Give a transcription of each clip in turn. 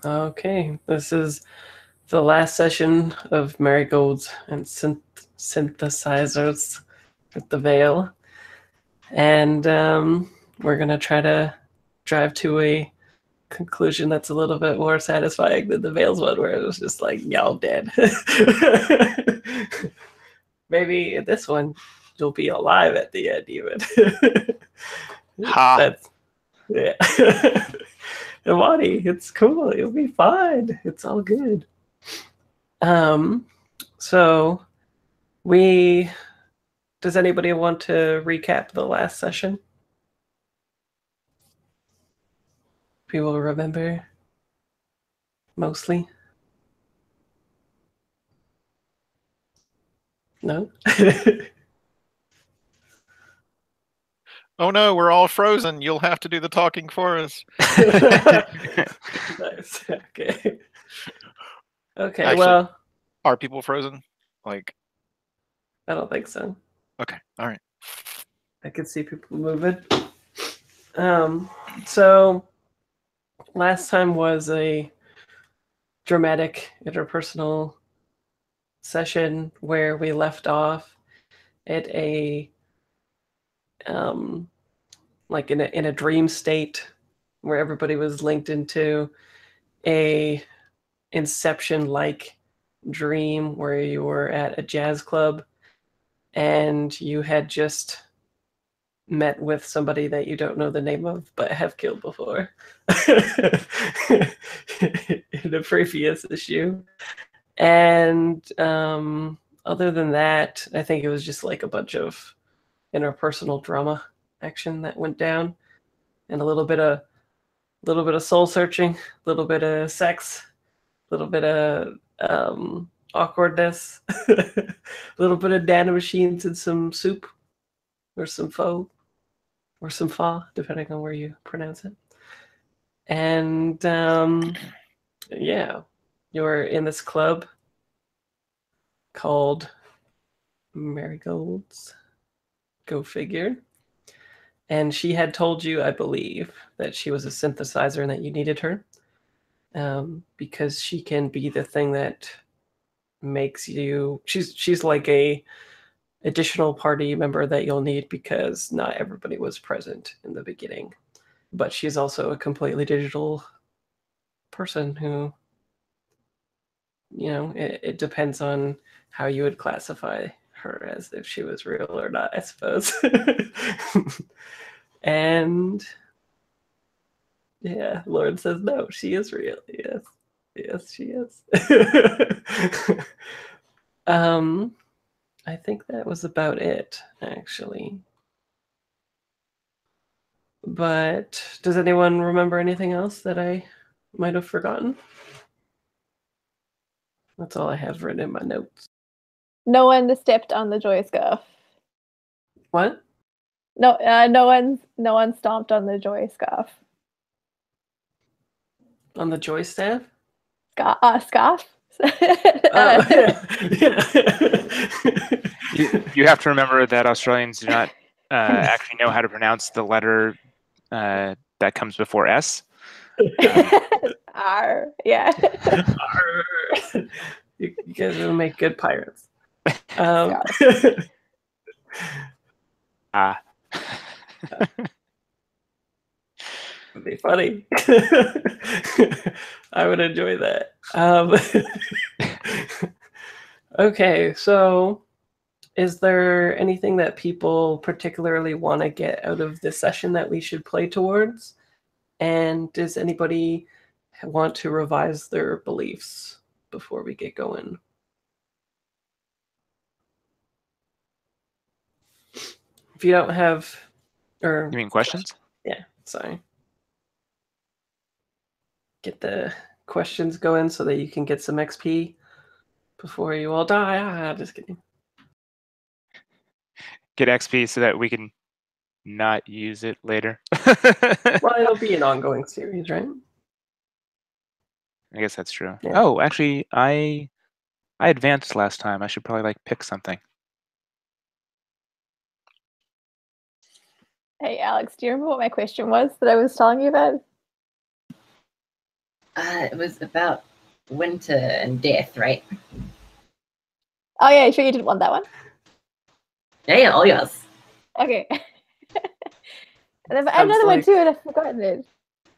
Okay, this is the last session of Marigolds and Synthesizers with the Veil. And we're going to try to drive to a conclusion that's a little bit more satisfying than the Veil's one, where it was just like, y'all dead. Maybe this one, you'll be alive at the end, even. Ha. That's, yeah. Imani, it's cool. You'll be fine. It's all good. So does anybody want to recap the last session? People remember mostly? No? Oh no, we're all frozen. You'll have to do the talking for us. Nice. Okay. Okay, Actually, well, are people frozen? Like, I don't think so. okay, all right. I can see people moving. So last time was a dramatic interpersonal session where we left off at a like in a dream state where everybody was linked into a Inception like dream where you were at a jazz club and you had just met with somebody that you don't know the name of but have killed before in a previous issue. And other than that, I think it was just like a bunch of interpersonal drama action that went down, and a little bit of soul searching, a little bit of sex, a little bit of awkwardness, a little bit of nano machines and some soup, or some pho, or some pho, depending on where you pronounce it. And yeah, you're in this club called Marigolds. Go figure. And she had told you, I believe, that she was a synthesizer and that you needed her, because she can be the thing that makes you. She's like a additional party member that you'll need because not everybody was present in the beginning. But she's also a completely digital person who, it depends on how you would classify her, as if she was real or not, I suppose. And yeah, Lauren says no, she is real. Yes, she is. I think that was about it, actually. But does anyone remember anything else that I might have forgotten? That's all I have written in my notes. No one stepped on the joy scarf. What? No, no one stomped on the joy scarf. On the joy staff? Scarf? You have to remember that Australians do not actually know how to pronounce the letter that comes before S. R, yeah. R. You guys will make good pirates. Would be funny. I would enjoy that. Okay, so is there anything that people particularly want to get out of this session that we should play towards? And does anybody want to revise their beliefs before we get going? If you don't have, or you mean questions? Yeah, sorry. Get the questions going so that you can get some XP before you all die. Just kidding. Get XP so that we can not use it later. Well, it'll be an ongoing series, right? I guess that's true. Yeah. Oh, actually, I advanced last time. I should probably pick something. Hey, Alex, do you remember what my question was that I was telling you about? It was about winter and death, right? Oh yeah, sure you didn't want that one? Yeah, all yours. Okay. And then Sounds another one like- too, and I've forgotten it.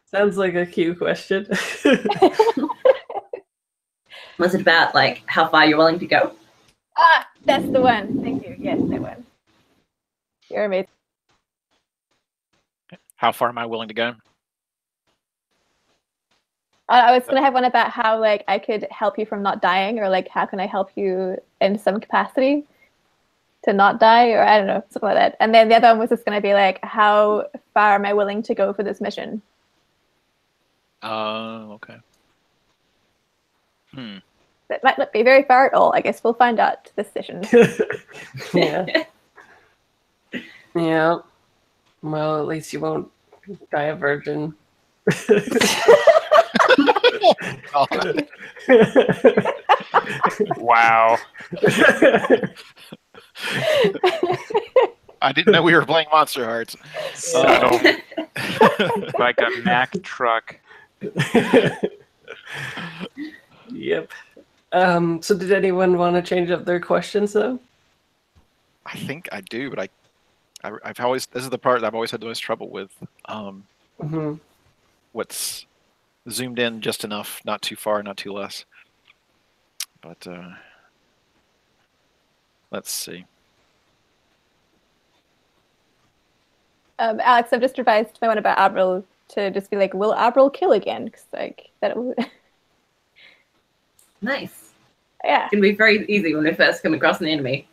Sounds like a cute question. Was it about like how far you're willing to go? Ah, that's the one. Thank you. Yes, that one. You're amazing. How far am I willing to go? I was gonna have one about how like I could help you from not dying, or like how can I help you in some capacity to not die, or I don't know, something like that. And then the other one was just gonna be like, how far am I willing to go for this mission? Okay. That might not be very far at all. I guess we'll find out this session. Yeah. Yeah. Well, at least you won't die a virgin. Wow. I didn't know we were playing Monster Hearts. Subtle. Like a Mack truck. Yep. So did anyone want to change up their questions though? I think I do, but I've always, this is the part that I've always had the most trouble with. Mm-hmm. What's zoomed in just enough, not too far, not too less. But let's see. Alex, I've just revised my one about Avril to just be like, will Avril kill again? Because like that will... Nice. Yeah. It's gonna be very easy when we first come across an enemy.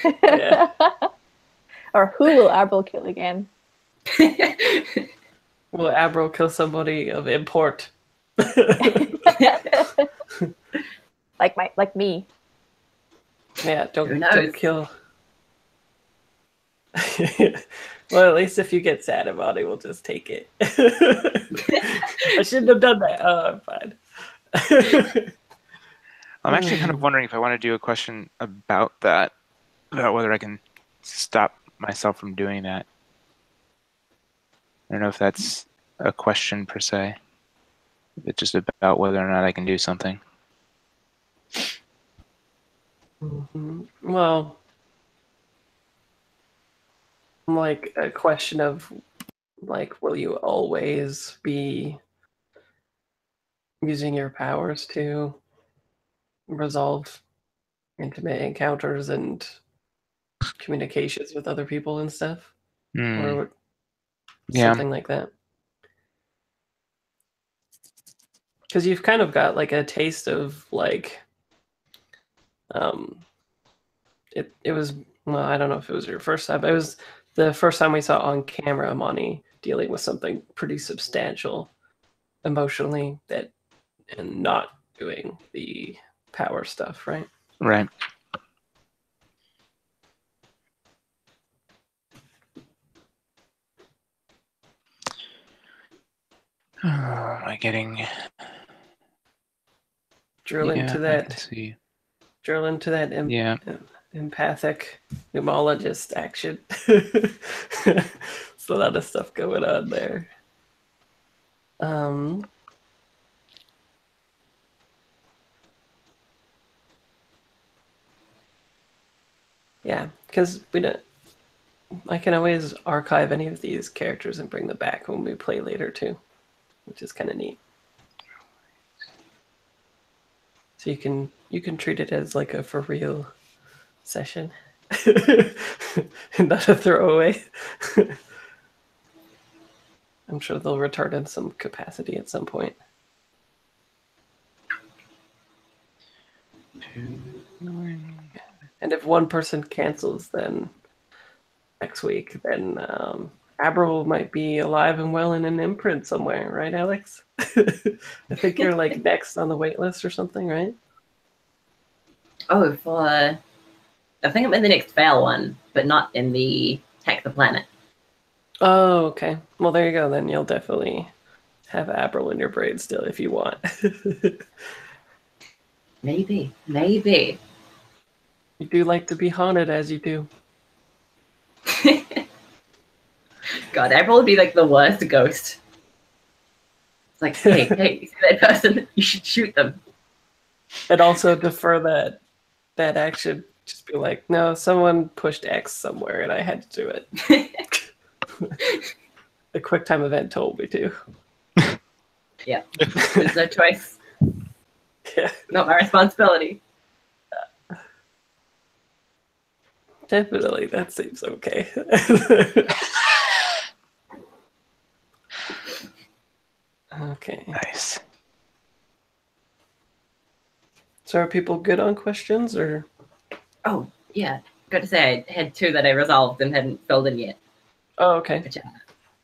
Yeah. Or who will Avril kill again? Will Avril kill somebody of import? like me. Yeah, Who don't knows? kill. Well, at least if you get sad about it, we'll just take it. I shouldn't have done that. Oh, I'm fine. I'm actually kind of wondering if I want to do a question about that, about whether I can stop myself from doing that. I don't know if that's a question per se. It's just about whether or not I can do something. Well, like a question of like, will you always be using your powers to resolve intimate encounters and communications with other people and stuff? Or Yeah. something like that? Because you've kind of got like a taste of like it was, well, I don't know if it was your first time, but it was the first time we saw on camera Monty dealing with something pretty substantial emotionally, that and not doing the power stuff, right? Right. Am I getting Drill into I that. can see. Drill into that empathic pneumologist action. There's a lot of stuff going on there. Yeah, because we don't. I can always archive any of these characters and bring them back when we play later too, which is kind of neat. So you can treat it as like a for real session, not a throwaway. I'm sure they'll return in some capacity at some point. And if one person cancels, then next week, then Avril might be alive and well in an imprint somewhere, right, Alex? I think you're like next on the wait list or something, right? Oh, I think I'm in the next fail one, but not in the Hack the Planet. Oh, okay. Well, there you go. Then you'll definitely have Avril in your brain still if you want. Maybe. You do like to be haunted, as you do. God, April would be like the worst ghost. It's like, hey, you see that person? You should shoot them. And also defer that action. Just be like, no, someone pushed X somewhere and I had to do it. The QuickTime event told me to. Yeah, there's no choice. Yeah, Not my responsibility. definitely. That seems okay. Okay. Nice. So are people good on questions or? Oh, yeah. Got to say, I had 2 that I resolved and hadn't filled in yet. Oh, okay. Which,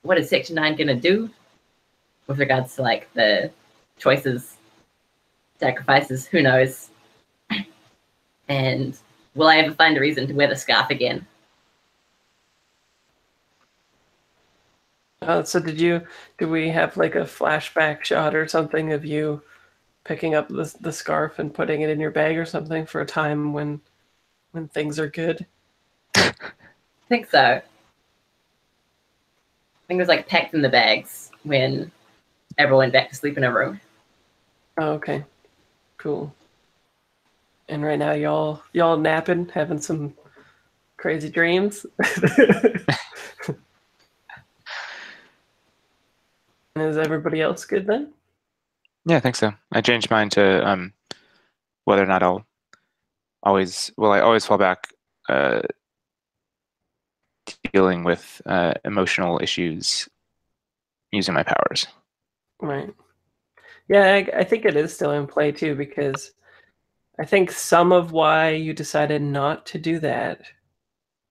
what is Section 9 going to do with regards to, like, the choices, sacrifices? Who knows? And will I ever find a reason to wear the scarf again? So did we have like a flashback shot or something of you picking up the scarf and putting it in your bag or something for a time when things are good? I think so. I think it was like packed in the bags when everyone went back to sleep in a room. Oh, okay. Cool. And right now y'all napping, having some crazy dreams. And is everybody else good then? Yeah, I think so. I changed mine to whether or not I always fall back dealing with emotional issues using my powers. Right. Yeah, I think it is still in play too, because I think some of why you decided not to do that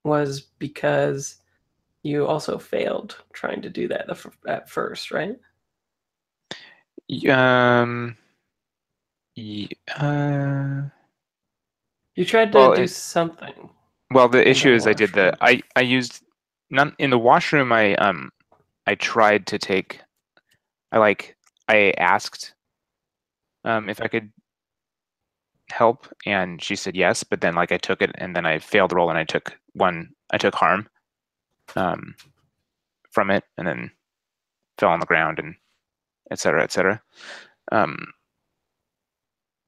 was because you also failed trying to do that at first, right? Um, You tried to well, do something. well, the in the issue is I did the washroom. I used none in the washroom. I tried to take. I asked if I could help, and she said yes, but then like I took it and then I failed the roll and I took harm from it and then fell on the ground and et cetera, et cetera.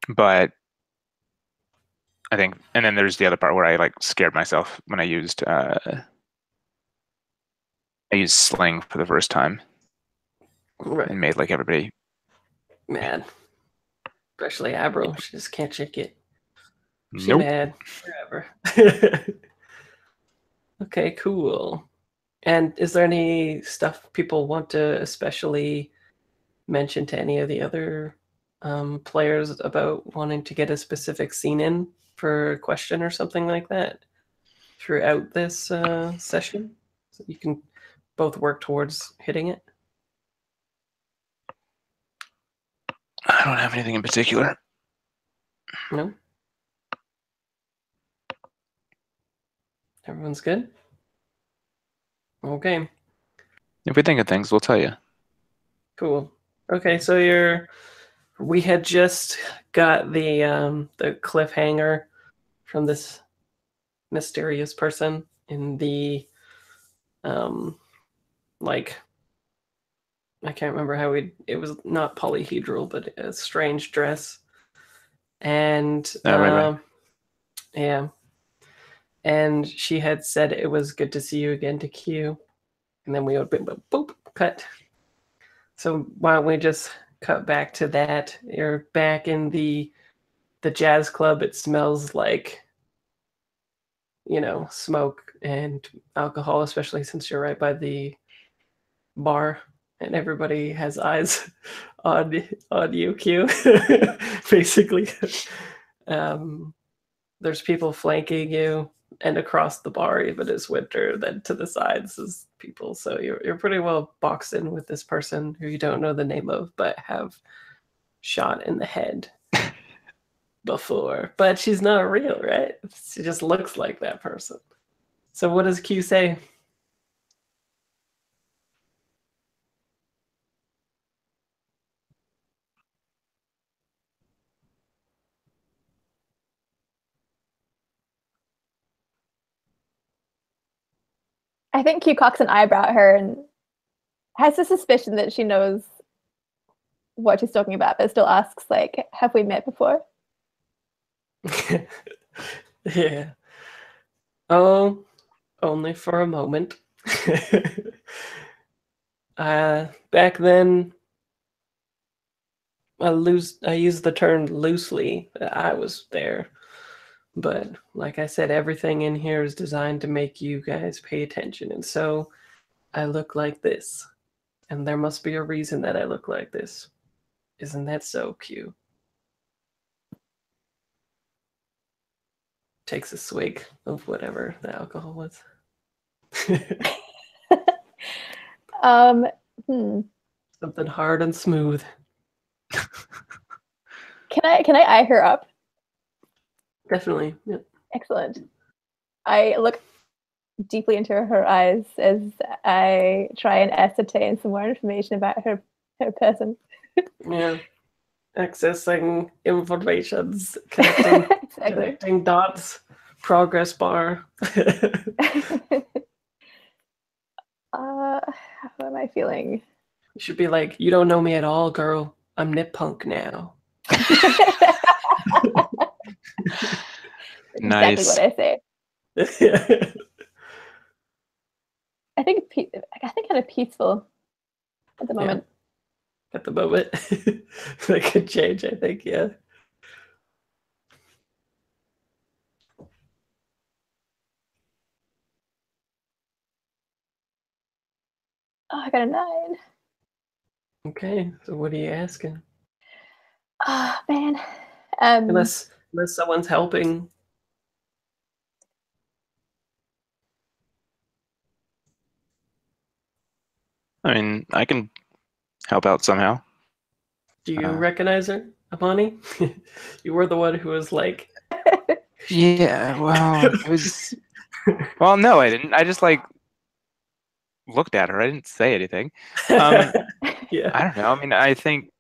But I think, and then there's the other part where I like scared myself when I used sling for the first time Right. and made like everybody Mad. Especially Avril. She just can't shake it. She nope. mad forever. Okay, cool. And is there any stuff people want to especially mention to any of the other players about wanting to get a specific scene in for a question or something like that throughout this session? So you can both work towards hitting it? I don't have anything in particular. No? Everyone's good? Okay, If we think of things, we'll tell you. cool. Okay, so we had just got the cliffhanger from this mysterious person in the like I can't remember how it was not polyhedral, but a strange dress. And Right. yeah. And she had said it was good to see you again to Q. And then we would boop, cut. So why don't we just cut back to that? You're back in the jazz club. It smells like, smoke and alcohol, especially since you're right by the bar and everybody has eyes on you, Q. Basically. There's people flanking you, and across the bar, even as winter, then to the sides is people. So you're pretty well boxed in with this person who you don't know the name of, but have shot in the head before. But she's not real, right? She just looks like that person. So what does Q say? I think Q cocks an eyebrow at her and has a suspicion that she knows what she's talking about, but still asks like, "Have we met before?" Yeah. Oh, only for a moment. Back then, I used the term loosely. I was there, but like I said, everything in here is designed to make you guys pay attention, and so I look like this, and there must be a reason that I look like this. Isn't that so cute? Takes a swig of whatever the alcohol was. Um, hmm. Something hard and smooth. Can I eye her up? Definitely. Yeah. Excellent. I look deeply into her eyes as I try and ascertain some more information about her person. Yeah. Accessing informations, connecting, Exactly. connecting dots, progress bar. How am I feeling? You should be like, you don't know me at all, girl. I'm nip punk now. Exactly what I say. I think kind of peaceful at the moment. At the moment. That could change, I think, yeah. Oh, I got a 9. Okay, so what are you asking? Oh man. Unless someone's helping. I mean, I can help out somehow. Do you recognize her, Amani? You were the one who was like, Yeah, well, it was. Well, no, I didn't. I just like looked at her. I didn't say anything. yeah. I don't know. I mean, I think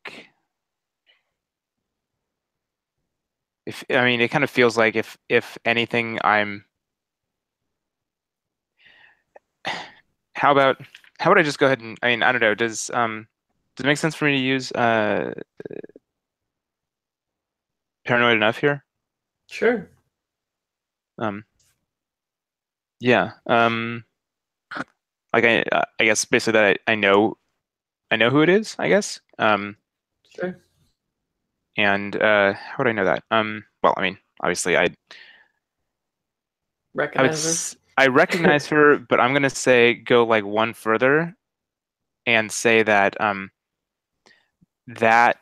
it kind of feels like if anything, I'm. How about I just go ahead and I don't know. Does it make sense for me to use paranoid enough here? Sure. Yeah. Like I guess basically that I know who it is, I guess. Sure. And how would I know that? Well, I mean, obviously Recognize her. I recognize her, but I'm gonna say go like one further and say that that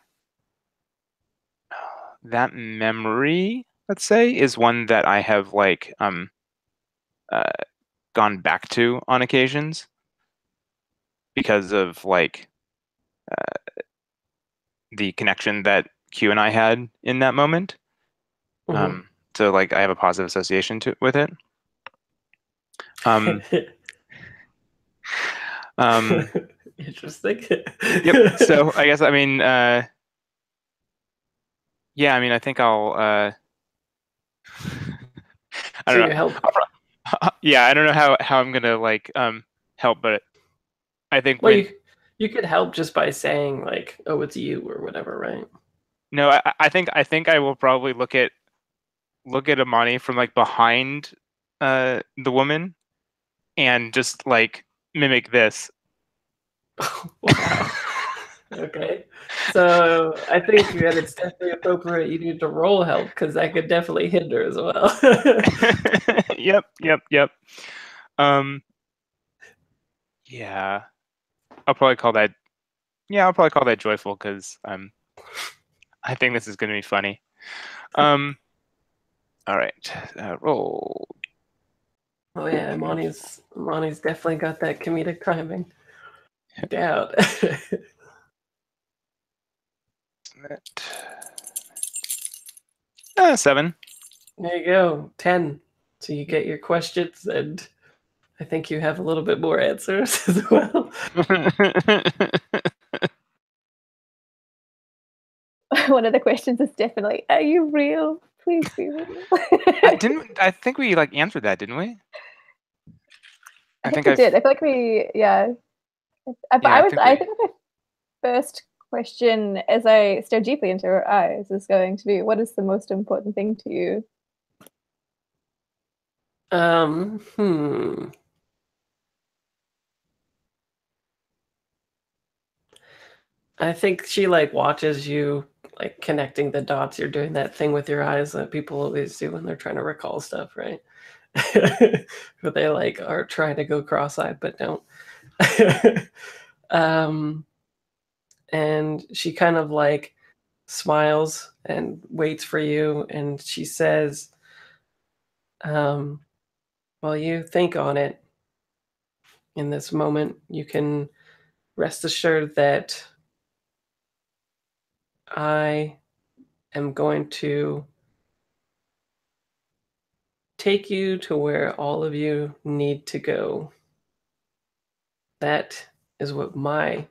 memory, let's say, is one that I have like gone back to on occasions because of like the connection that Q and I had in that moment. Mhm. So like I have a positive association with it. Interesting. Yep. So I guess yeah, I think I'll I So don't you know. help. Yeah, I don't know how I'm gonna like help, but I think Well, when you could help just by saying like, "Oh, it's you" or whatever, right? no, I think I will probably look at Amani from like behind the woman and just like mimic this. Wow. Okay. So I think that it's definitely appropriate you need to roll help because that could definitely hinder as well. Yep. Yeah. I'll probably call that joyful because I think this is gonna be funny. All right, roll. Oh yeah, Monty's definitely got that comedic timing. Doubt. 7. There you go. 10. So you get your questions, and I think you have a little bit more answers as well. One of the questions is definitely, "Are you real? Please be real." I think we like answered that, didn't we? I think we did. I feel like we, yeah. I think my first question, as I stare deeply into her eyes, is going to be, what is the most important thing to you? Hmm. I think she like watches you like connecting the dots. You're doing that thing with your eyes that people always do when they're trying to recall stuff, right? But they like are trying to go cross-eyed but don't. um, and she kind of like smiles and waits for you, and she says, "While you think on it in this moment, you can rest assured that I am going to take you to where all of you need to go. That is what my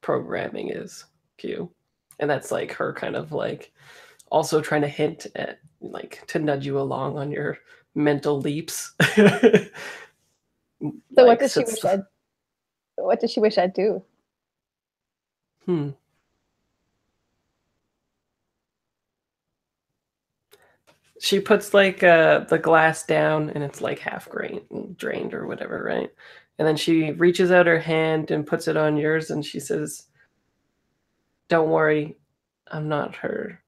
programming is, Q." And that's like her kind of like also trying to hint at like to nudge you along on your mental leaps. So Like, what does she wish I'd what does she wish I'd do? She puts like the glass down and it's like half drained or whatever, right? And then she reaches out her hand and puts it on yours and she says, "Don't worry, I'm not her.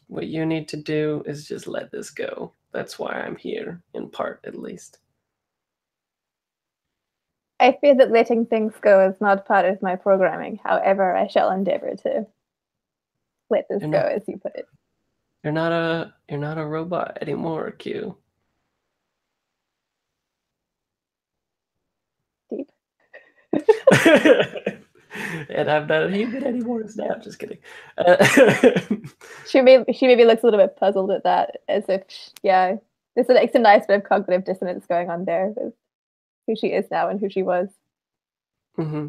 What you need to do is just let this go. That's why I'm here, in part at least." I fear that letting things go is not part of my programming. However, I shall endeavor to let this go, as you put it. You're not a robot anymore, Q. Deep. And I'm not a human anymore. Snap. Just kidding. She maybe looks a little bit puzzled at that, as if there's like some nice bit of cognitive dissonance going on there with who she is now and who she was. Mm-hmm.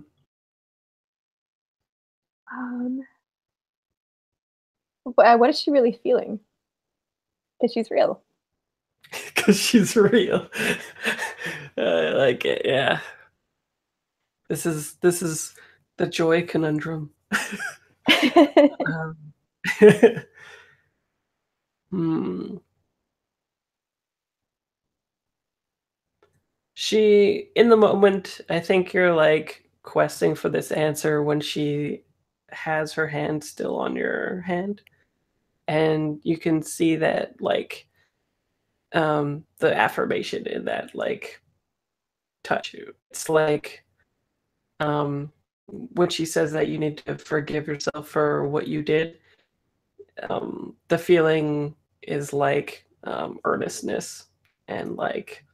What is she really feeling? Because she's real. Because she's real. I like it. Yeah. This is the joy conundrum. Hmm. She, in the moment, I think you're like questing for this answer when she has her hand still on your hand, and you can see that like the affirmation in that like touch you. It's like when she says that you need to forgive yourself for what you did, the feeling is like earnestness and like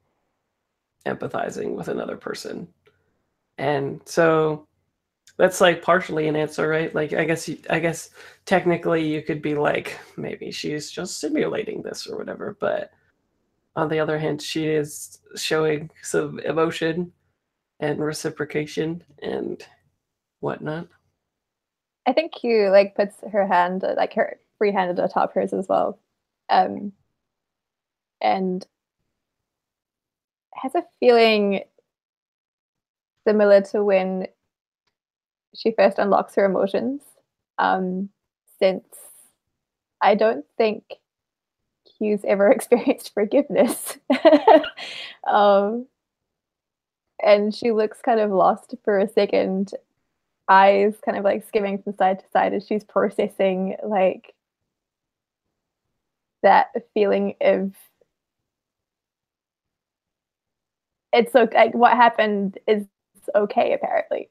empathizing with another person. And so that's like partially an answer, right? Like I guess technically you could be like maybe she's just simulating this or whatever, but on the other hand, she is showing some emotion and reciprocation and whatnot. I think Q like puts her hand, like her free hand atop hers as well, and has a feeling similar to when she first unlocks her emotions. Since I don't think Q's ever experienced forgiveness. And she looks kind of lost for a second, eyes kind of like skimming from side to side as she's processing like that feeling of it's okay, like what happened is okay apparently.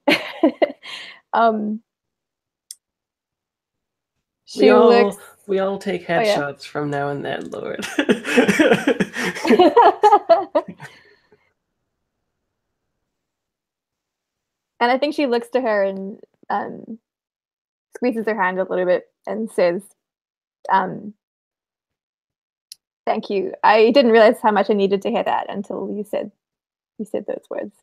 She looks. We all take headshots from now and then, Lord. And I think she looks to her and squeezes her hand a little bit and says, "Thank you. I didn't realize how much I needed to hear that until you said those words."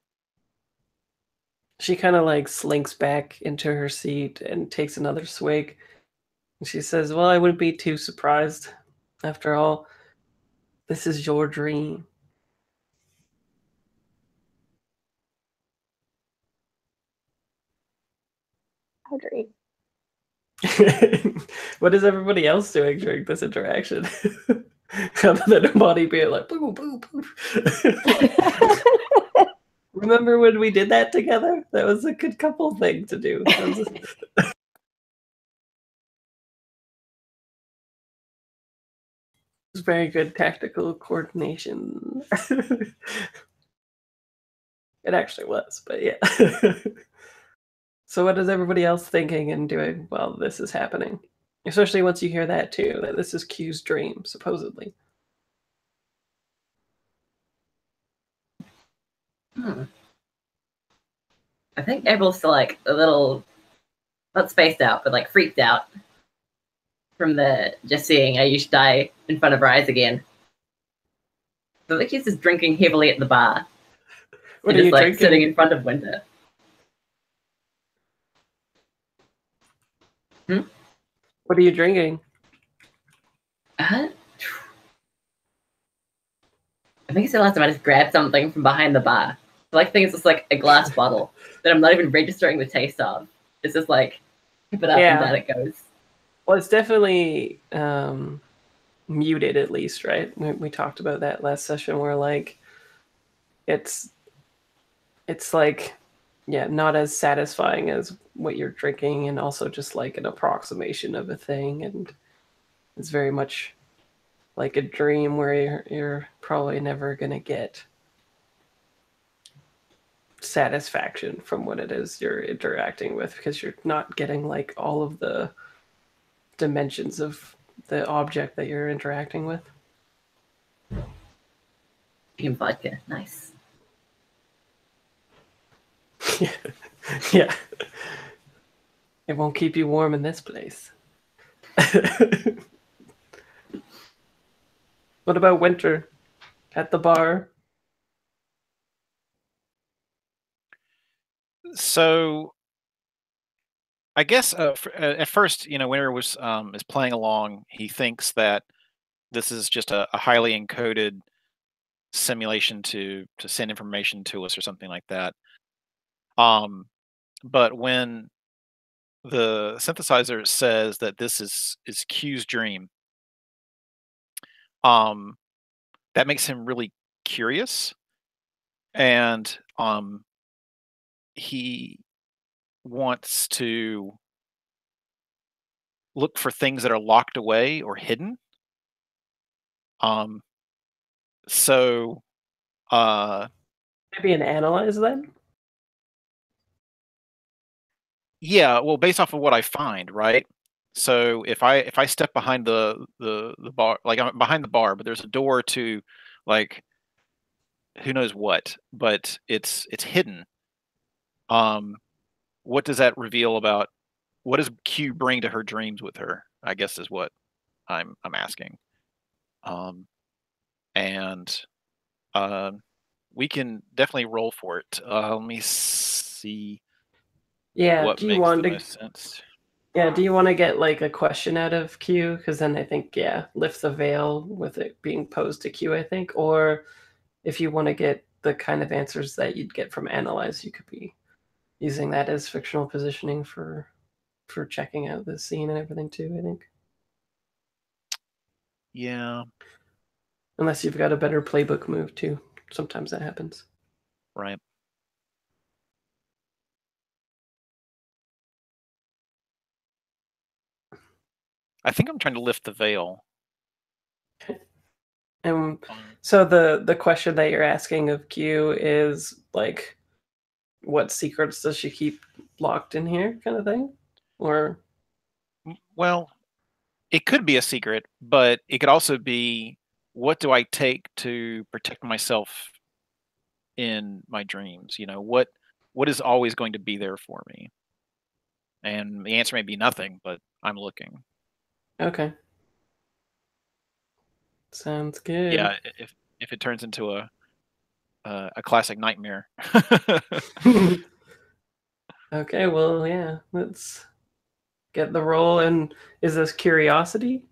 She kind of like slinks back into her seat and takes another swig. And she says, "Well, I wouldn't be too surprised. After all, this is your dream." Our dream. What is everybody else doing during this interaction? Other than a body being like, boo, boo, boo. Remember when we did that together? That was a good couple thing to do. It was very good tactical coordination. It actually was, but yeah. So what is everybody else thinking and doing while this is happening? Especially once you hear that too, that this is Q's dream, supposedly. I think April's still like a little, not spaced out, but like freaked out from the just seeing you should die in front of her eyes again. So I think he's just drinking heavily at the bar. What are just you like drinking? sitting in front of Winter. What are you drinking? I think it's the last time I just grabbed something from behind the bar. I like think it's just like a glass bottle that I'm not even registering the taste of. It's just like tip it up and down it goes. Well, it's definitely muted at least, right? We talked about that last session where like it's like, yeah, not as satisfying as what you're drinking, and also just like an approximation of a thing, and it's very much like a dream where you're probably never gonna get satisfaction from what it is you're interacting with, because you're not getting like all of the dimensions of the object that you're interacting with. Team vodka, nice. Yeah. It won't keep you warm in this place. What about Winter at the bar? So I guess at first, Winter was is playing along. He thinks that this is just a highly encoded simulation to send information to us or something like that. But when the synthesizer says that this is Q's dream, that makes him really curious, and he wants to look for things that are locked away or hidden. So Maybe an analyze then? yeah, well, based off of what I find, right? So if I step behind the bar, like I'm behind the bar, but there's a door to like who knows what, but it's hidden. What does that reveal about what does Q bring to her dreams with her? I guess is what I'm asking. And we can definitely roll for it. Let me see. Yeah, What do you makes want the to most sense? Yeah, do you want to get like a question out of Q? Because then I think, yeah, lift the veil with it being posed to Q, I think. Or if you want to get the kind of answers that you'd get from Analyze, you could be using that as fictional positioning for checking out the scene and everything too, I think. Yeah. Unless you've got a better playbook move too. Sometimes that happens. Right. I think I'm trying to lift the veil. And so the question that you're asking of Q is like, what secrets does she keep locked in here, kind of thing? Or Well, it could be a secret, but it could also be what do I take to protect myself in my dreams? What is always going to be there for me? And the answer may be nothing, but I'm looking. okay. Sounds good. Yeah, if it turns into a classic nightmare. Okay, well, yeah, let's get the roll. And is this curiosity?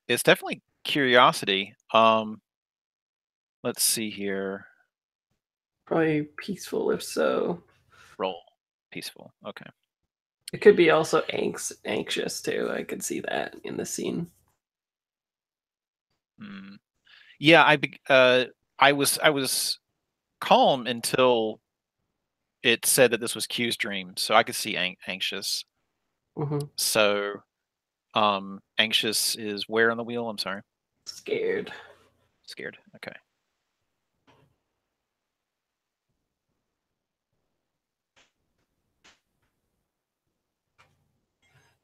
It's definitely curiosity. Let's see here. Probably peaceful, if so. Roll peaceful. Okay. It could be also anxious too. I could see that in the scene. Yeah, I was calm until it said that this was Q's dream, so I could see anxious. Mm-hmm. So, anxious is where on the wheel? I'm sorry. Scared. Scared. Okay.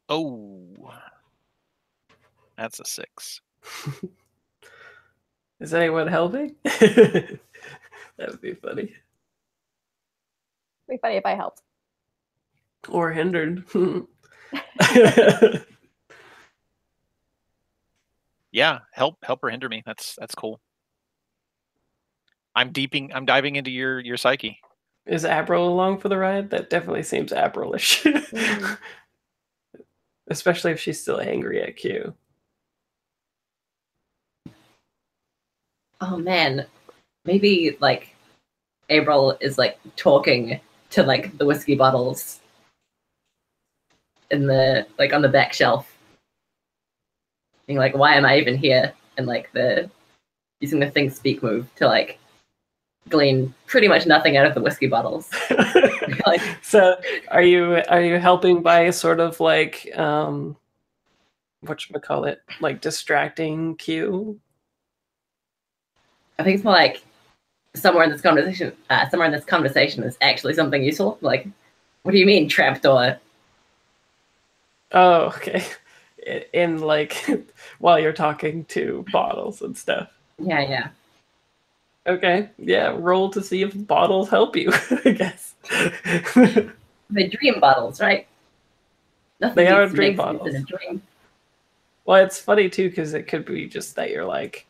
Oh, that's a 6. Is anyone helping? That would be funny. It'd be funny if I helped. Or hindered. Yeah, help or hinder me. That's cool. I'm diving into your psyche. Is April along for the ride? That definitely seems April-ish. Especially if she's still angry at Q. Oh man, maybe like April is like talking to like the whiskey bottles in the like on the back shelf, being like, "Why am I even here?" And like using the think speak move to like glean pretty much nothing out of the whiskey bottles. Like, so are you helping by sort of like whatchamacallit, like distracting Q? I think it's more like somewhere in this conversation is actually something useful. Like, what do you mean trapdoor? Oh, okay. In like while you're talking to bottles and stuff. Yeah. Okay, yeah, roll to see if bottles help you, I guess. The dream bottles, right? Nothing They are makes dream sense bottles. in a dream. Well, it's funny too, because it could be just that you're like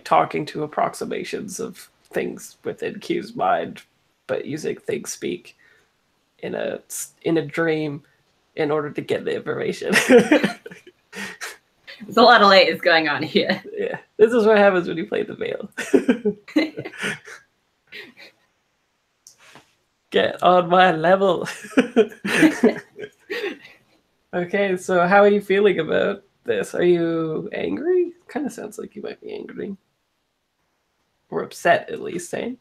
talking to approximations of things within Q's mind, but using think speak in a dream in order to get the information. There's a lot of layers going on here. Yeah, this is what happens when you play the Veil. Get on my level. Okay, so how are you feeling about this? Are you angry? Kind of sounds like you might be angry. Or upset, at least, eh?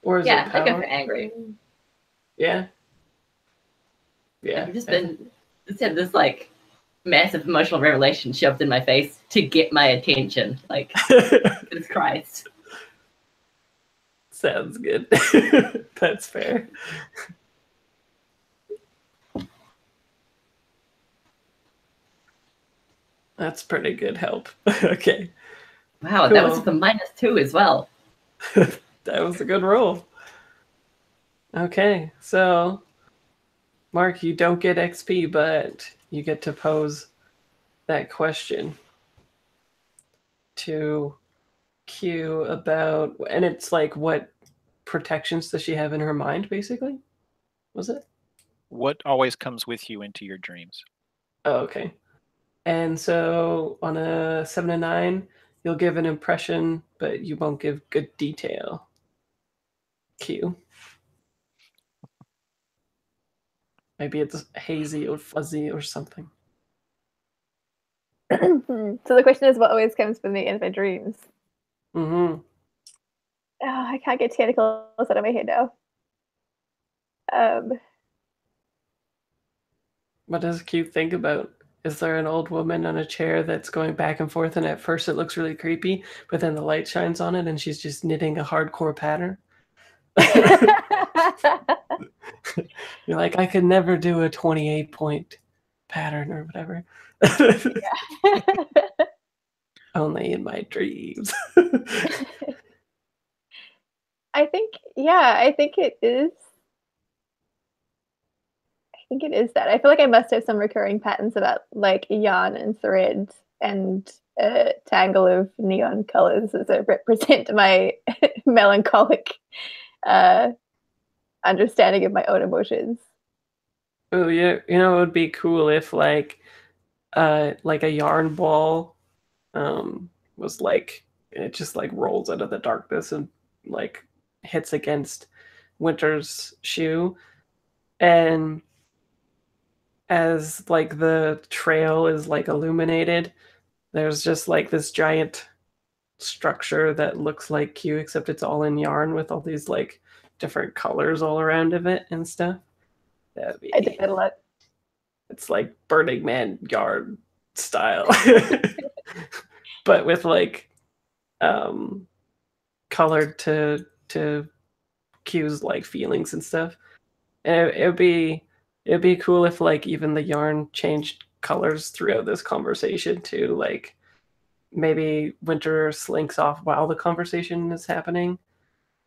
Or is Yeah, it I go power? for angry. Yeah. Yeah. I've just had this like massive emotional revelation shoved in my face to get my attention. Like, Jesus Christ. Sounds good. That's fair. That's pretty good help. Okay. Wow, Cool. that was with a -2 as well. That was a good roll. Okay, so Mark, you don't get XP, but you get to pose that question to Q about, and it's like, what protections does she have in her mind, basically? Was it? What always comes with you into your dreams? Oh, okay. And so on a 7 to 9, you'll give an impression, but you won't give good detail. Q. Maybe it's hazy or fuzzy or something. So the question is, what always comes from the end of my dreams? Mm-hmm. Oh, I can't get tentacles out of my head now. What does Q think about? Is there an old woman on a chair that's going back and forth, and at first it looks really creepy, but then the light shines on it and she's just knitting a hardcore pattern? You're like, I could never do a 28-point pattern or whatever. Only in my dreams. I think it is. I think it is that. I feel like I must have some recurring patterns about like yarn and thread and a tangle of neon colors as it represent my melancholic understanding of my own emotions. Oh yeah, it would be cool if like a yarn ball was like it just like rolls out of the darkness and like hits against Winter's shoe. And as like the trail is like illuminated, there's just like this giant structure that looks like Q, except it's all in yarn with all these like different colors all around of it and stuff. That'd be, I did that a lot. it's like Burning Man yarn style. But with like colored to Q's like feelings and stuff. And it'd be cool if like even the yarn changed colors throughout this conversation too. Like maybe Winter slinks off while the conversation is happening,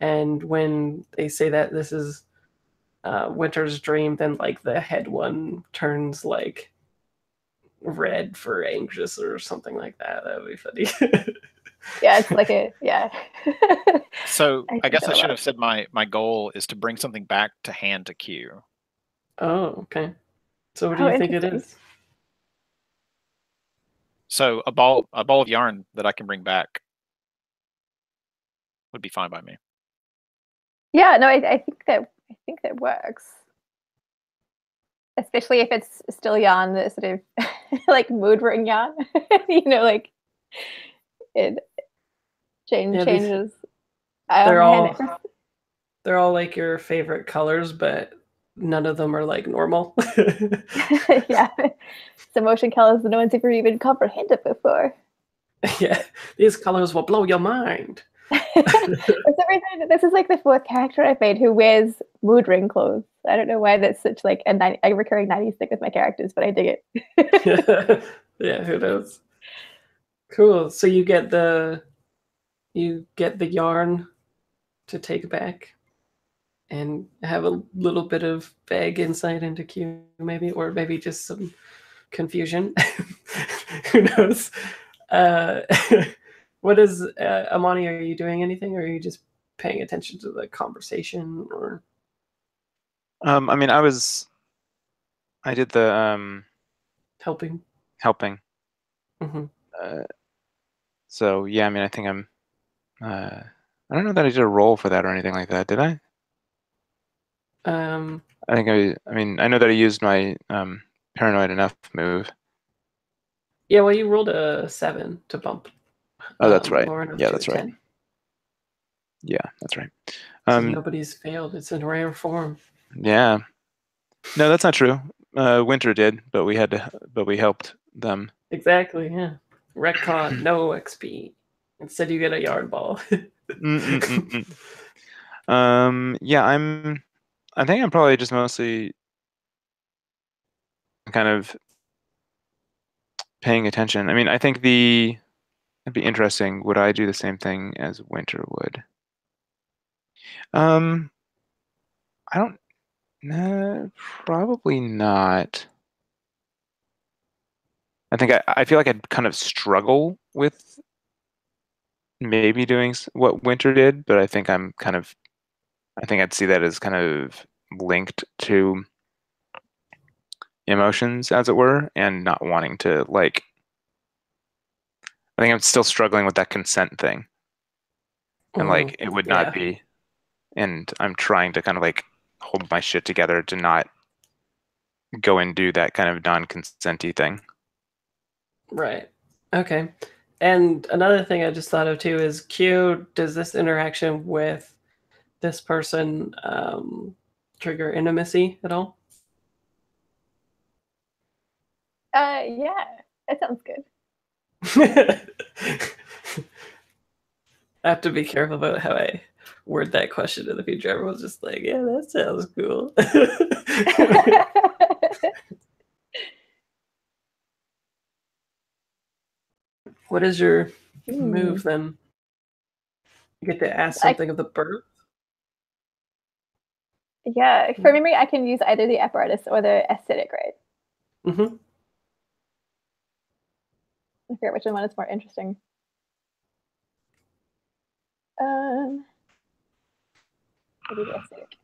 and when they say that this is Winter's dream, then like the head one turns like red for anxious or something like that. That would be funny. Yeah, it's like a yeah. So I guess I should have have. said my goal is to bring something back to hand to Q. Oh, okay. So what do Oh, you think it interesting. is? So a ball of yarn that I can bring back would be fine by me. Yeah, no, I think that works. Especially if it's still yarn that sort of like mood ring yarn. You know, like it Yeah, changes. they're And they're all like your favorite colors, but none of them are like normal. yeah, it's emotion colors that no one's ever even comprehended before. Yeah, these colors will blow your mind. For some reason, this is like the fourth character I've made who wears mood ring clothes. I don't know why that's such like a recurring 90s thing with my characters, but I dig it. Yeah, who knows? Cool. So you get the yarn to take back and have a little bit of vague insight into Q, maybe, or maybe just some confusion. Who knows? Uh, what is Amani? Are you doing anything, or are you just paying attention to the conversation, or I mean, I did the helping? helping. Mm-hmm. So yeah, I mean, I think I'm. I don't know that I did a roll for that or anything like that. Did I? I think I mean, I know that I used my paranoid enough move. Yeah, well, you rolled a 7 to bump. Oh, that's right. Lauren up Yeah, to that's a right. 10. Yeah, that's right. So nobody's failed. It's in rare form. Yeah. No, that's not true. Winter did, but we helped them. Exactly, yeah. Retcon, no XP. Instead, you get a yard ball. Yeah, I think I'm probably just mostly kind of paying attention. I mean, I think it'd be interesting. Would I do the same thing as Winter would? I don't. Probably not. I feel like I'd kind of struggle with maybe doing what Winter did, but I think I think I'd see that as kind of linked to emotions, as it were, and not wanting to like. I think I'm still struggling with that consent thing, and like it would not Yeah, be, and I'm trying to kind of like hold my shit together to not go and do that kind of non-consenty thing. right. Okay. And another thing I just thought of too is Q, does this interaction with this person trigger intimacy at all? Yeah, that sounds good. I have to be careful about how I word that question in the future. Everyone's just like, yeah, that sounds cool. What is your move then? You get to ask something of the bird? Yeah, for memory, I can use either the apparatus or the aesthetic, right? Mm-hmm. I forget which one is more interesting. Maybe the aesthetic.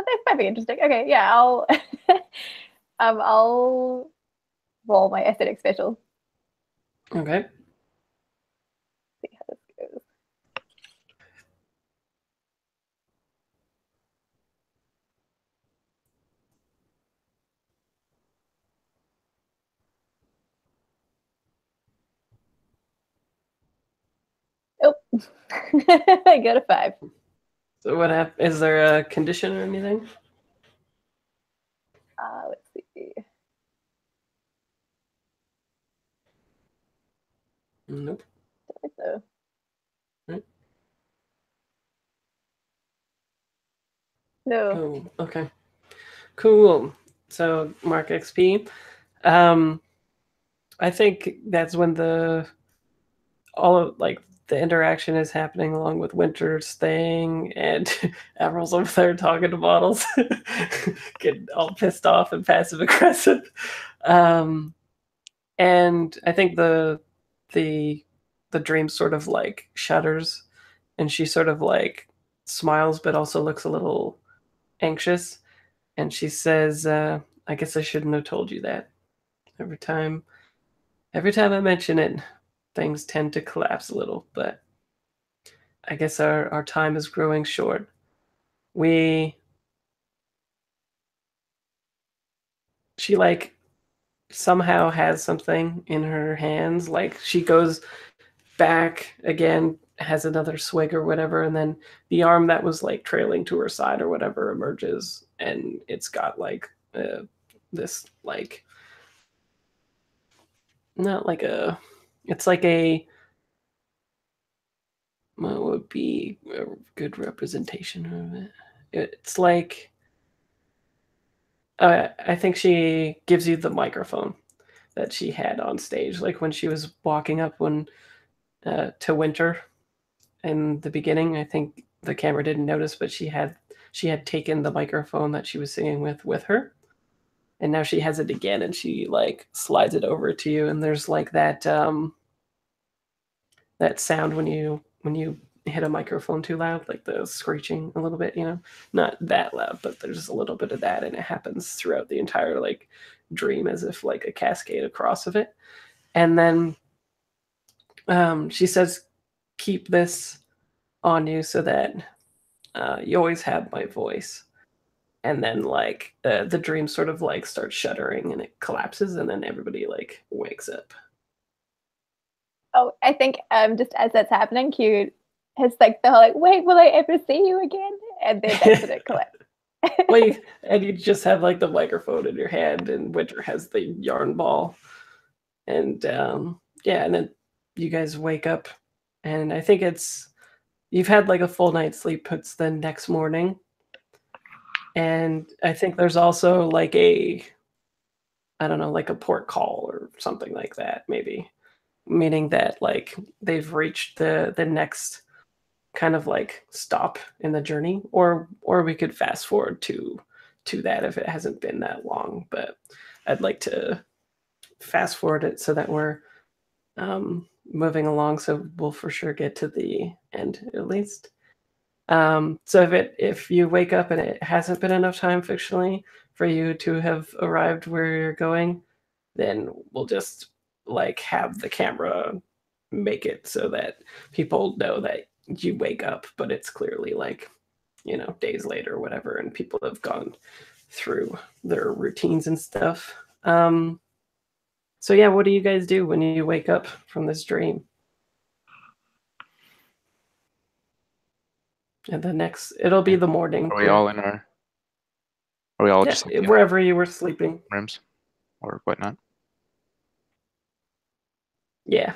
that might be interesting. Okay, yeah, I'll roll my aesthetic special. Okay. See how this goes. Oh, I got a 5. So what is there a condition or anything? Let's see. Nope. Don't think so. Right. No. Oh, okay. Cool. So mark XP. I think that's when all of like the interaction is happening along with Winter's thing, and Admiral's over there talking to models, getting all pissed off and passive aggressive. And I think the dream sort of like shudders, and she sort of like smiles, but also looks a little anxious. And she says, "I guess I shouldn't have told you that. Every time I mention it, things tend to collapse a little, but I guess our time is growing short. She like somehow has something in her hands. Like she goes back again, has another swig or whatever, and then the arm that was like trailing to her side or whatever emerges, and it's got like this like not like a it's like a what would be a good representation of it? It's like I think she gives you the microphone that she had on stage, like when she was walking up to Winter in the beginning. I think the camera didn't notice, but she had taken the microphone that she was singing with her, and now she has it again, and she like slides it over to you, and there's like that sound when you hit a microphone too loud, like the screeching a little bit, not that loud, but there's a little bit of that, and it happens throughout the entire like dream as if like a cascade across of it. And then she says, keep this on you so that you always have my voice. And then like the dream sort of like starts shuddering and it collapses, and then everybody like wakes up. Oh, I think just as that's happening, Q has like the whole like, wait, will I ever see you again? And then that's when it collapses. Well, and you just have like the microphone in your hand, and Winter has the yarn ball, and yeah, and then you guys wake up, and I think you've had like a full night's sleep. It's the next morning, and I think there's also like I don't know, like a port call or something like that, maybe, meaning that like they've reached the next kind of like stop in the journey, or we could fast forward to that if it hasn't been that long. But I'd like to fast forward it so that we're moving along, so we'll for sure get to the end at least. So if you wake up and it hasn't been enough time fictionally for you to have arrived where you're going, then we'll just like have the camera make it so that people know that you wake up, but it's clearly like, days later or whatever, and people have gone through their routines and stuff. So yeah, what do you guys do when you wake up from this dream? And it'll be the morning. Are we all in our? Are we all just like, wherever you were sleeping? Rooms or whatnot? Yeah.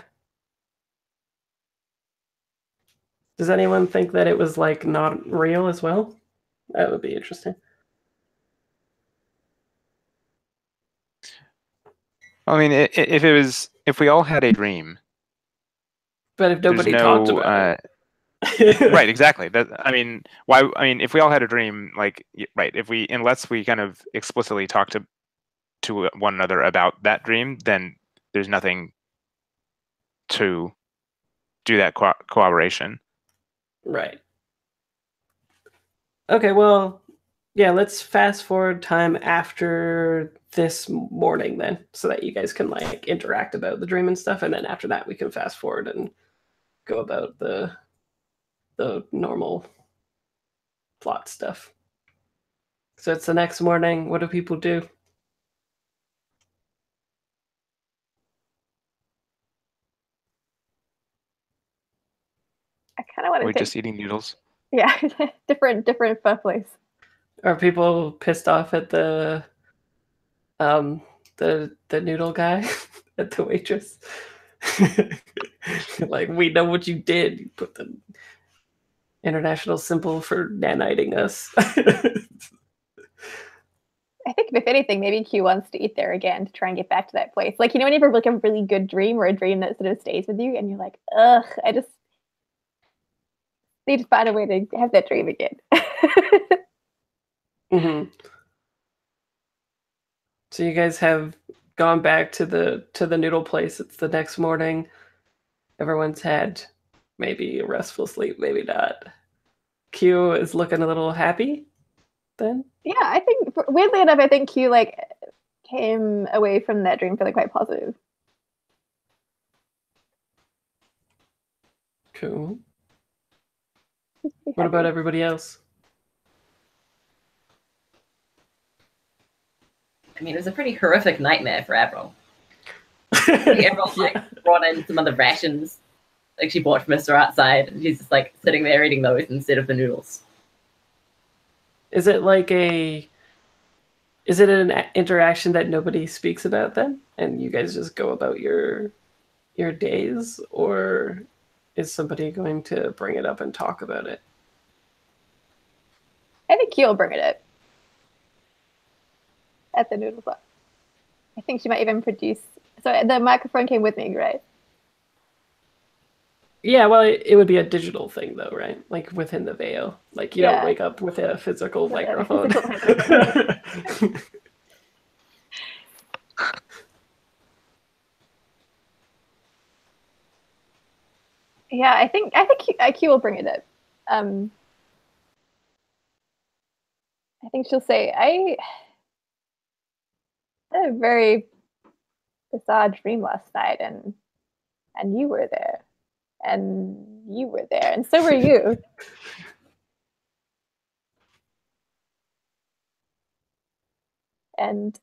Does anyone think that it was like not real as well? That would be interesting. I mean, if we all had a dream, but if nobody talked about it, right? Exactly. I mean, why? I mean, if we all had a dream, like, right? Unless we kind of explicitly talk to one another about that dream, then there's nothing to do that corroboration. Right. Okay, well, Yeah, let's fast forward time after this morning then, so that you guys can like interact about the dream and stuff, and then after that we can fast forward and go about the normal plot stuff. So it's the next morning. What do people do? I kind of want We're to take, just eating noodles. yeah, different birthplace. Are people pissed off at the noodle guy, at the waitress? Like, we know what you did. You put the international symbol for naniting us. I think if anything, maybe Q wants to eat there again to try and get back to that place. Like, you know, when you have like a really good dream or a dream that sort of stays with you, and you're like, ugh, I just need to find a way to have that dream again. Mm-hmm. So you guys have gone back to the noodle place. It's the next morning. Everyone's had maybe a restful sleep, maybe not. Q is looking a little happy then. Yeah, I think weirdly enough, I think Q like came away from that dream feeling quite positive. Cool. What about everybody else? I mean, it was a pretty horrific nightmare for Avril. Avril like brought in some other rations, like she bought from a store outside, and she's just like sitting there eating those instead of the noodles. Is it like an interaction that nobody speaks about then, and you guys just go about your days, or is somebody going to bring it up and talk about it? I think Q will bring it up at the noodle spot. I think she might even produce. So the microphone came with me, right? Yeah, well, it would be a digital thing, though, right? Like within the veil. Like, you don't wake up with a physical microphone. Yeah, I think Q will bring it up. I think she'll say, I had a very bizarre dream last night, and you were there. And you were there, and so were you. And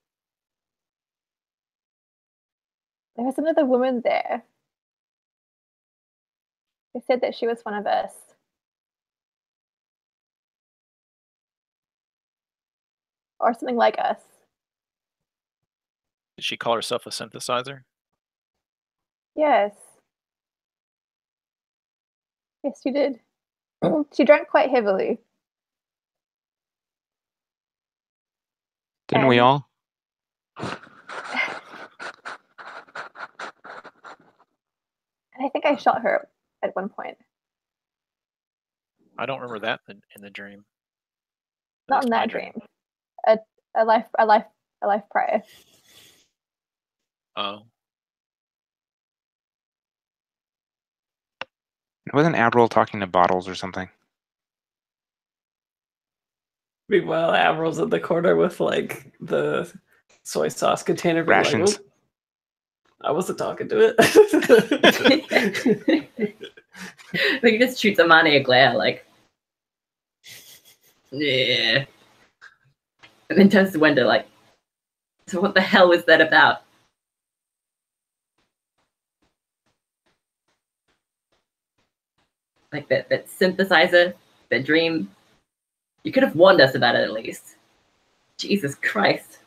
there was another woman there who said that she was one of us. Or something like us. Did she call herself a synthesizer? Yes. Yes, she did. She drank quite heavily. Didn't we all? And I think I shot her at one point. I don't remember that in the dream. Not in that dream. A life prior. Oh. Wasn't Avril talking to bottles or something? Meanwhile, Avril's in the corner with like the soy sauce container. Rations. Like, I wasn't talking to it. Like, he just shoots Amani a glare, like, yeah. And then turns to the window, like, so what the hell was that about? Like, that synthesizer, that dream. You could have warned us about it at least. Jesus Christ.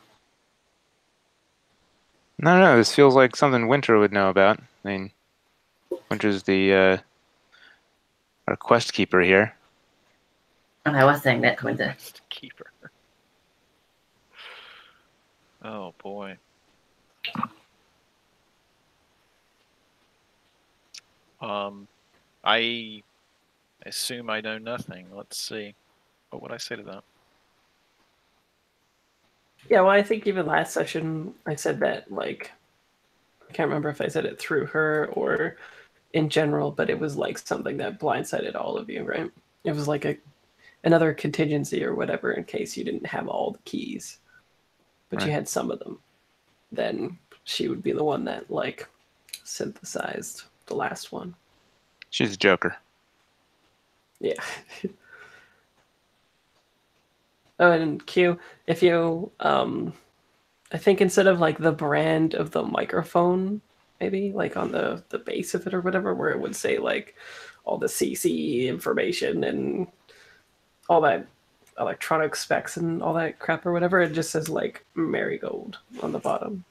No, this feels like something Winter would know about. I mean, Winter's the our quest keeper here. And I was saying that to Winter. Keeper. Oh boy. I assume I know nothing. Let's see. What would I say to that? Yeah, well, I think even last session I said that, like, I can't remember if I said it through her or in general, but it was like something that blindsided all of you, right? It was like a another contingency or whatever in case you didn't have all the keys, but you Right. had some of them, then she would be the one that like synthesized the last one. She's a joker. Yeah. Oh, and Q, if you, I think instead of like the brand of the microphone, maybe like on the base of it or whatever, where it would say like all the CC information and all that electronic specs and all that crap or whatever, it just says like Marigold on the bottom.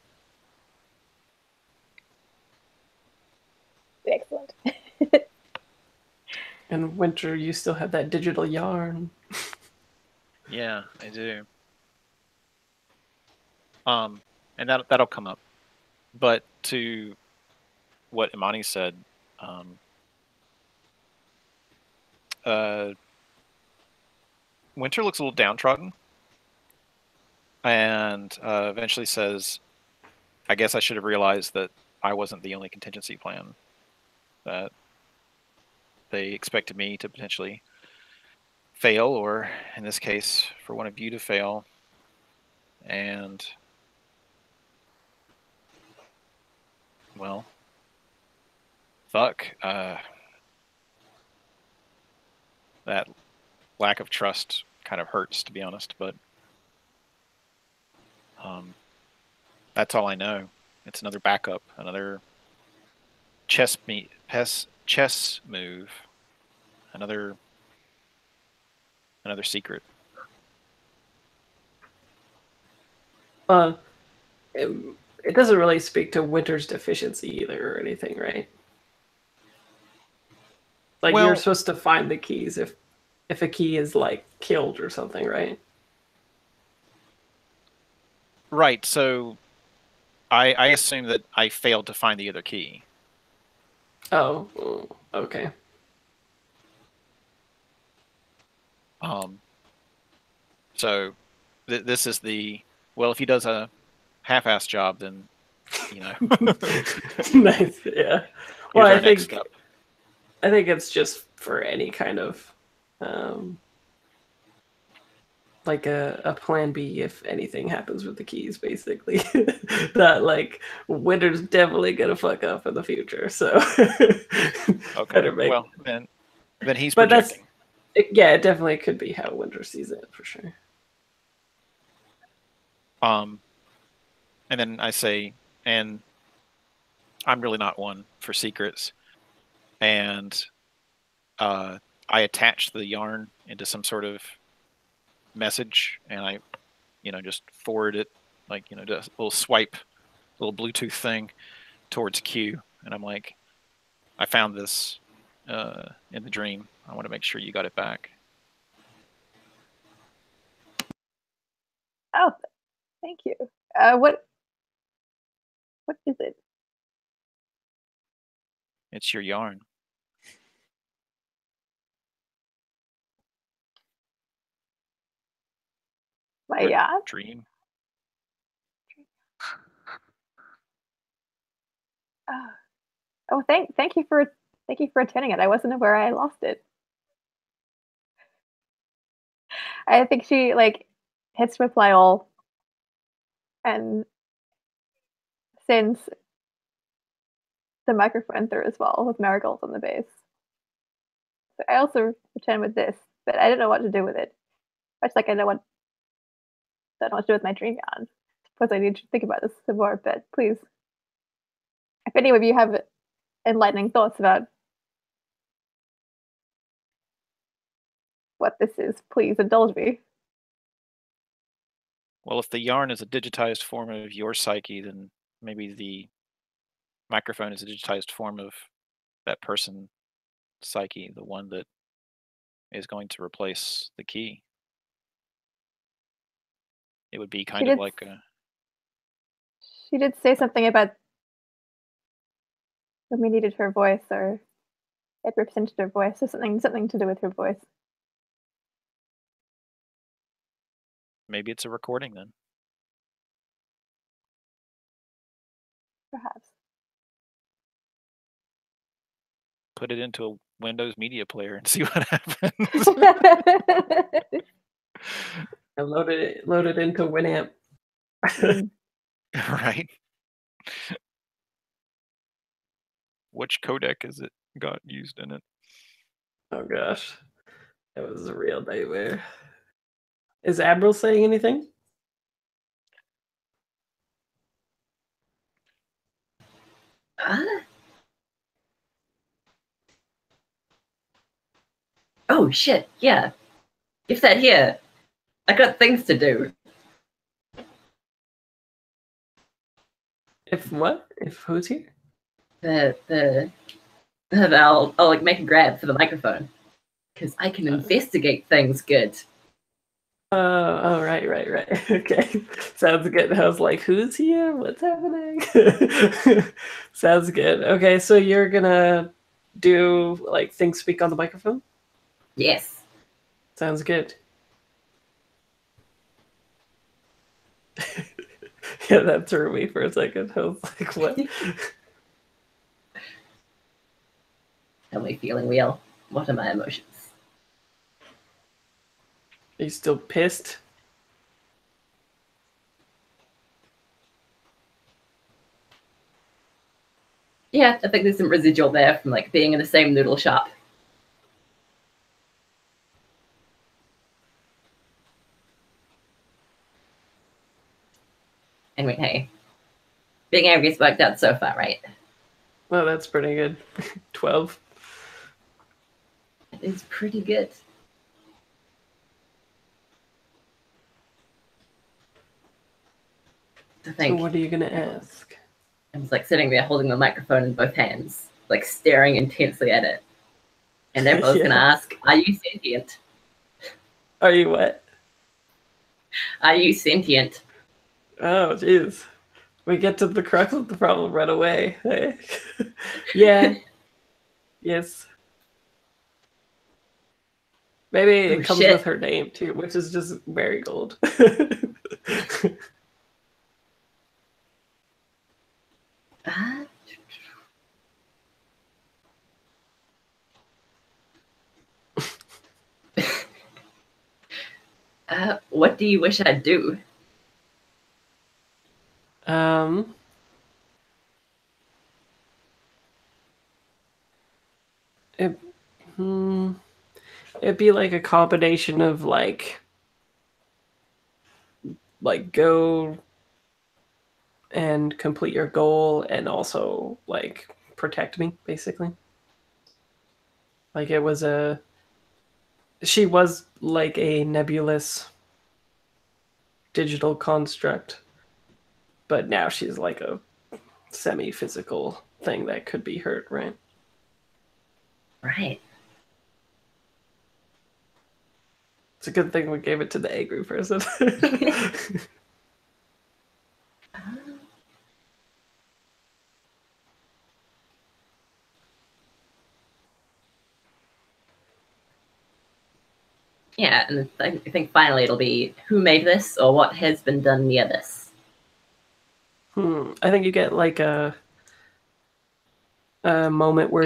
Excellent. And Winter, you still have that digital yarn. Yeah, I do. And that'll come up. But to what Imani said, Winter looks a little downtrodden, and eventually says, "I guess I should have realized that I wasn't the only contingency plan. That they expected me to potentially fail, or in this case, for one of you to fail, and well, fuck, that lack of trust kind of hurts, to be honest, but that's all I know. It's another backup, another chess move, another secret." It doesn't really speak to Winter's deficiency either or anything, right? Like Well- you're supposed to find the keys if a key is like killed or something, right? Right, so I assume that I failed to find the other key. Oh, okay. So this is well, if he does a half-ass job, then Nice, yeah. here's Well, our next step. I think it's just for any kind of like a plan B if anything happens with the keys, basically. That like Winter's definitely gonna fuck up in the future, so Okay, better make. well then he's But projecting. yeah, it definitely could be how Winter sees it for sure. And then I say, and I'm really not one for secrets, and I attach the yarn into some sort of message, and I, just forward it, like, just a little swipe, little Bluetooth thing towards Q, and I'm like, I found this in the dream. I want to make sure you got it back. Oh, thank you. What is it? It's your yarn. My What yacht? dream? Oh, thank you for returning it. I wasn't aware I lost it. I think she like hits reply all and sends the microphone through as well with Marigolds on the base. So I also return with this, but I don't know what to do with it. Much like I don't know what to do with my dream yarn. I suppose I need to think about this some more, but please. If any of you have enlightening thoughts about what this is, please indulge me. Well, if the yarn is a digitized form of your psyche, then maybe the microphone is a digitized form of that person's psyche, the one that is going to replace the key. It would be kind of like a... She did say something about when we needed her voice, or it represented her voice, or something to do with her voice. Maybe it's a recording then. Perhaps. put it into a Windows media player and see what happens. I loaded into Winamp. Right. Which codec is it got used in it? Oh gosh, that was a real nightmare. Is Admiral saying anything? Oh shit, yeah. If that here. I got things to do. If what? If who's here? I'll like make a grab for the microphone. Because I can investigate things good. Oh, right. Okay. Sounds good. I was like, who's here? What's happening? Sounds good. Okay, so you're gonna do like things speak on the microphone? Yes. Sounds good. Yeah, that threw me for a second. I was like, what? Tell me, feeling wheel. What are my emotions? Are you still pissed? Yeah, I think there's some residual there from like being in the same noodle shop. Anyway, hey. Being angry's worked out so far, right? Well, that's pretty good. 12. It is pretty good. I So think what are you gonna ask? I was like sitting there holding the microphone in both hands, like staring intensely at it. And everyone's Yeah. gonna ask, are you sentient? Are you what? Are you sentient? Oh, jeez. We get to the crux of the problem right away. Yeah. Yes. Maybe it Oh, comes shit. with her name too, which is just Marigold. What do you wish I'd do? Um, it, it'd be like a combination of like go and complete your goal and also like protect me, basically. Like it was she was like a nebulous digital construct, but now she's like a semi-physical thing that could be hurt, right? Right. It's a good thing we gave it to the angry person. Yeah, and I think finally it'll be who made this or what has been done near this. I think you get like a moment where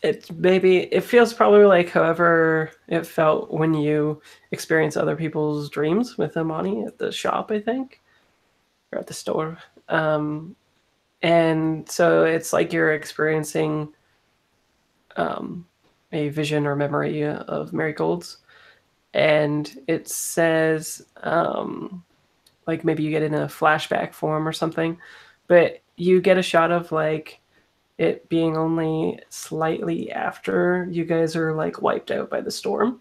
it feels probably like however it felt when you experience other people's dreams with Amani at the shop, I think, or at the store. And so it's like you're experiencing a vision or memory of Marigolds, and it says like maybe you get in a flashback form or something, but you get a shot of like it being only slightly after you guys are like wiped out by the storm,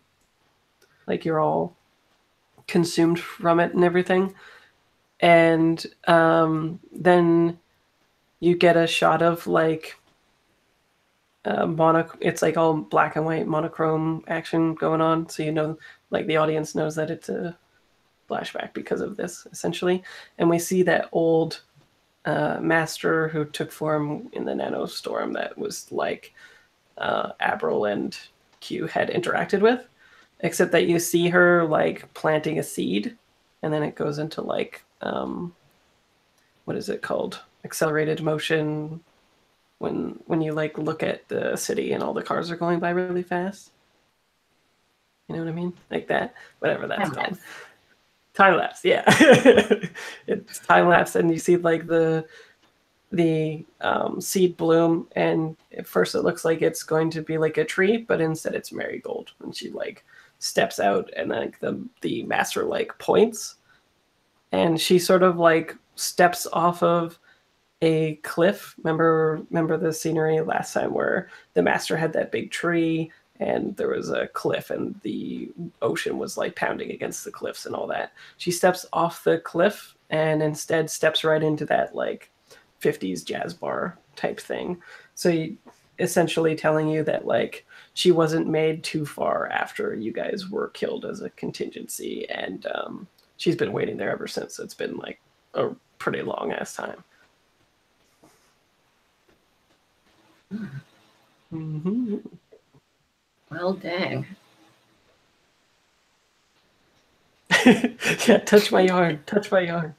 like you're all consumed from it and everything, and then you get a shot of like it's like all black and white monochrome action going on, so you know, like the audience knows that it's a flashback because of this essentially. And we see that old master who took form in the nanostorm that was like Abril and Q had interacted with, except that you see her like planting a seed, and then it goes into like what is it called, accelerated motion, when you like look at the city and all the cars are going by really fast. You know what I mean? Like that, whatever that's called. Time-lapse. Time lapse, yeah. It's time lapse, and you see like the seed bloom, and at first it looks like it's going to be like a tree, but instead it's Marigold. And she like steps out, and like the master like points, and she sort of like steps off of a cliff. Remember the scenery last time where the master had that big tree and there was a cliff and the ocean was like pounding against the cliffs and all that. She steps off the cliff and instead steps right into that like 50s jazz bar type thing. So essentially telling you that like she wasn't made too far after you guys were killed as a contingency, and she's been waiting there ever since. So it's been like a pretty long ass time. Mm-hmm. Well, dang. Yeah, touch my yarn. Touch my yarn.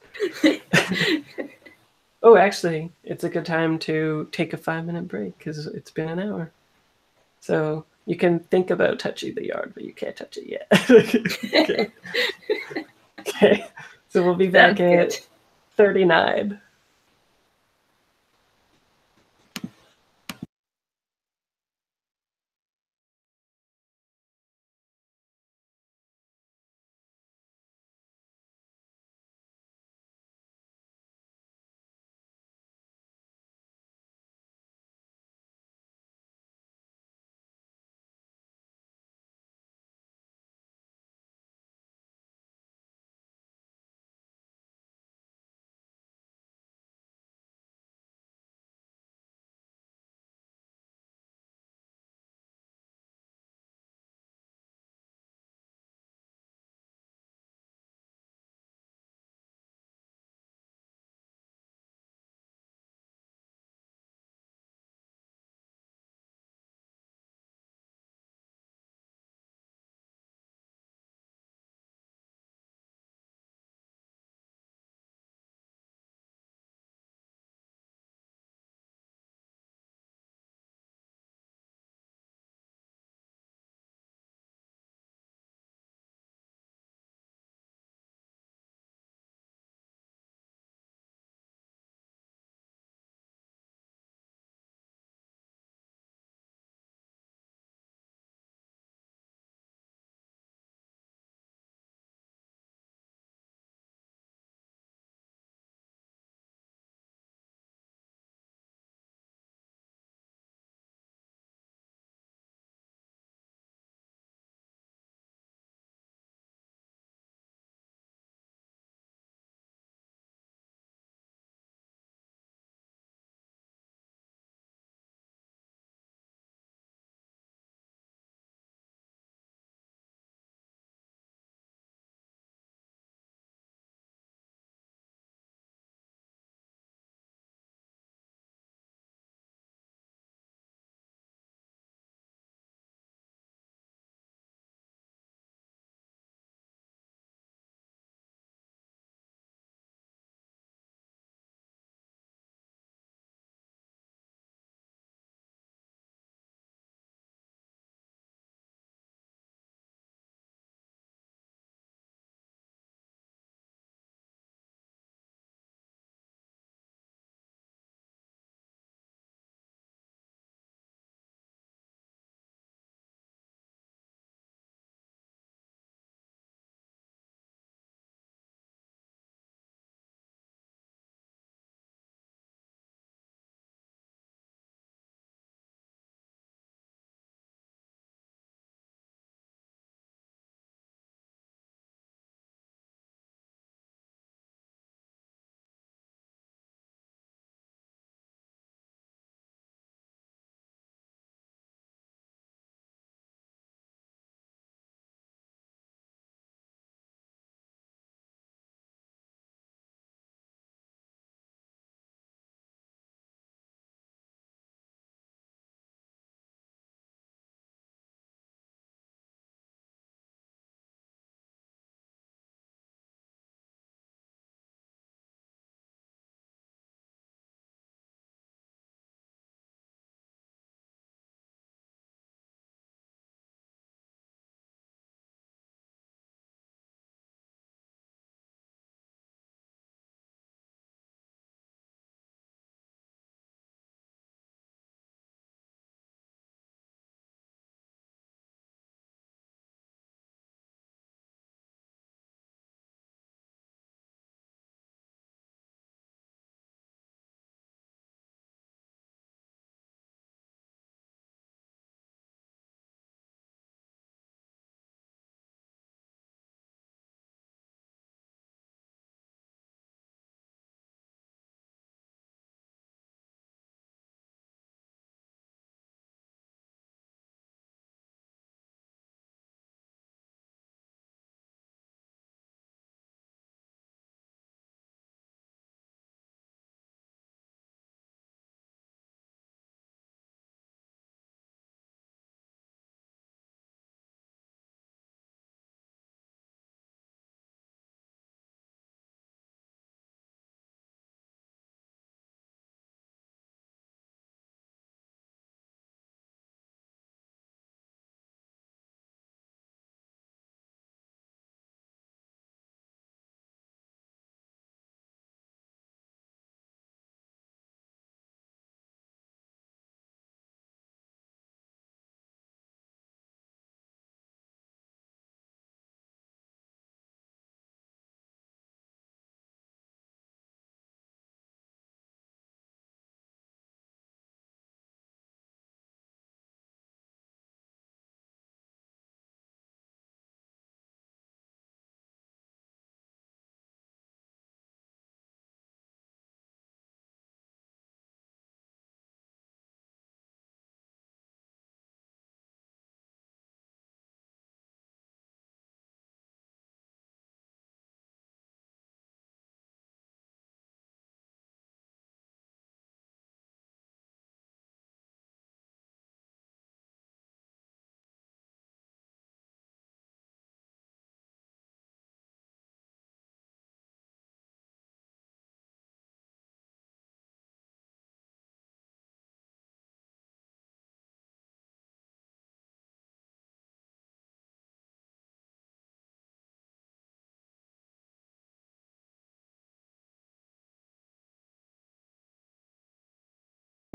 Oh, actually, it's a good time to take a 5-minute break because it's been an hour. So you can think about touching the yarn, but you can't touch it yet. Okay. Okay. So we'll be back Sounds at 39.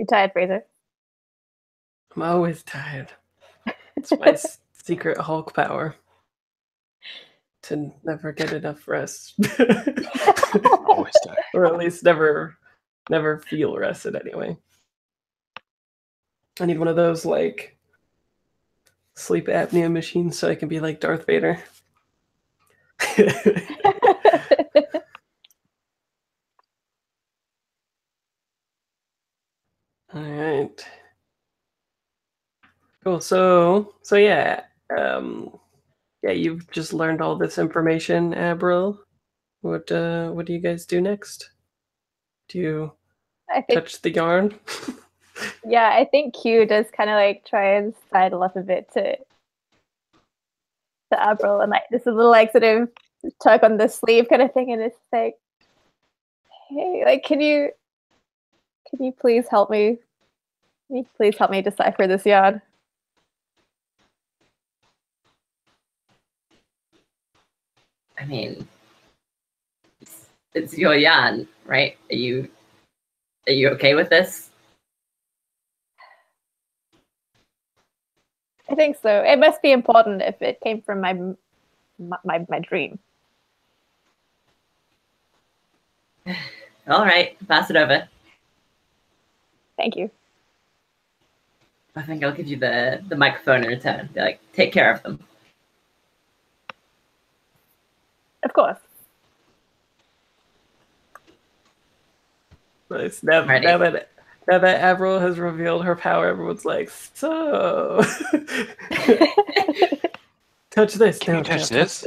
You tired, Fraser? I'm always tired. It's my secret Hulk power. To never get enough rest. Always tired. Or at least never feel rested anyway. I need one of those like sleep apnea machines so I can be like Darth Vader. All right. Cool. So yeah. Yeah, you've just learned all this information, Abril. What do you guys do next? Do you I think, touch the yarn? yeah, I think Q does kind of like try and sidle up a bit to Abril, and like this is a little like sort of tug on the sleeve kind of thing, and it's like, hey, like, can you please help me? Can you please help me decipher this yarn? I mean, it's your yarn, right? Are you okay with this? I think so. It must be important if it came from my dream. All right, pass it over. Thank you. I think I'll give you the microphone in return. Be like, take care of them. Of course. Nice. Now that Avril has revealed her power, everyone's like, so touch this. Can you touch this?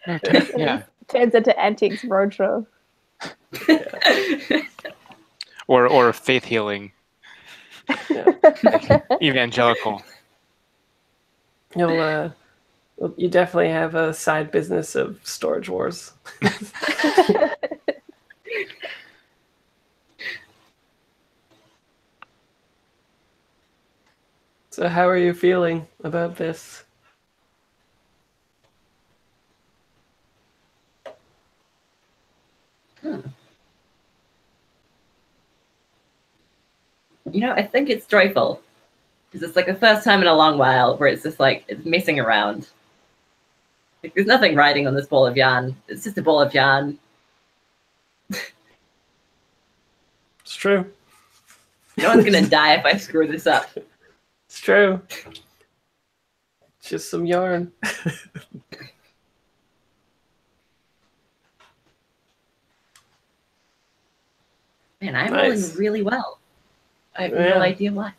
No, yeah. Turns into Antiques Roadshow. Or faith healing. Yeah. Evangelical. You definitely have a side business of Storage Wars. So how are you feeling about this? I think it's joyful. Because it's like the first time in a long while where it's just like, it's messing around. Like, there's nothing riding on this ball of yarn. It's just a ball of yarn. It's true. No one's going to die if I screw this up. It's true. It's just some yarn. Man, I'm Nice. rolling really well. I have Yeah. no idea why.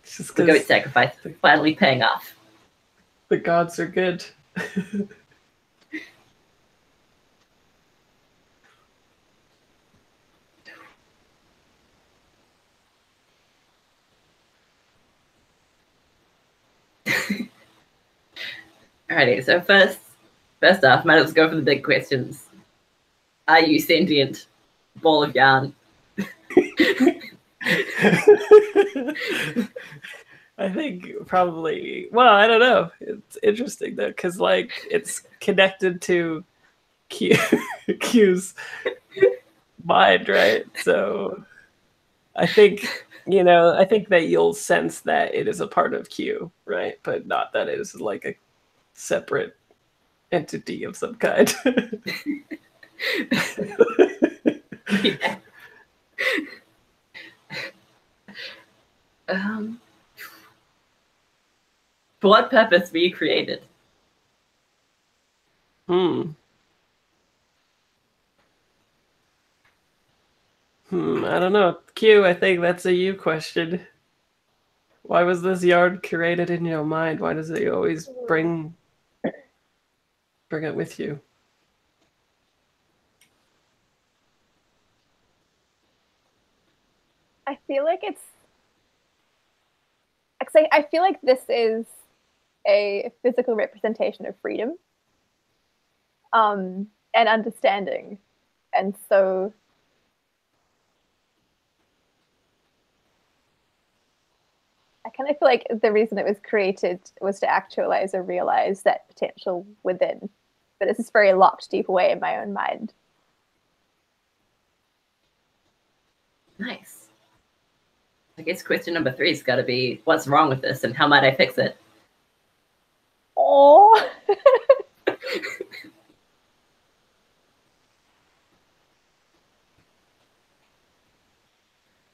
Just The goat 'cause sacrifice is finally paying off. the gods are good. Alrighty, so first off, might as well go for the big questions. Are you sentient? Ball of yarn. I think probably. Well, I don't know. It's interesting though, because like it's connected to Q's mind, right? So I think I think that you'll sense that it is a part of Q, right? But not that it is like a separate entity of some kind. Yeah. For what purpose were you created? I don't know. Q, I think that's a you question. Why was this yard curated in your mind? Why does it always bring it with you? I feel like I feel like this is a physical representation of freedom, and understanding, and so I kind of feel like the reason it was created was to actualize or realize that potential within, but this is very locked deep away in my own mind. Nice. I guess question number 3's got to be, what's wrong with this and how might I fix it? Oh.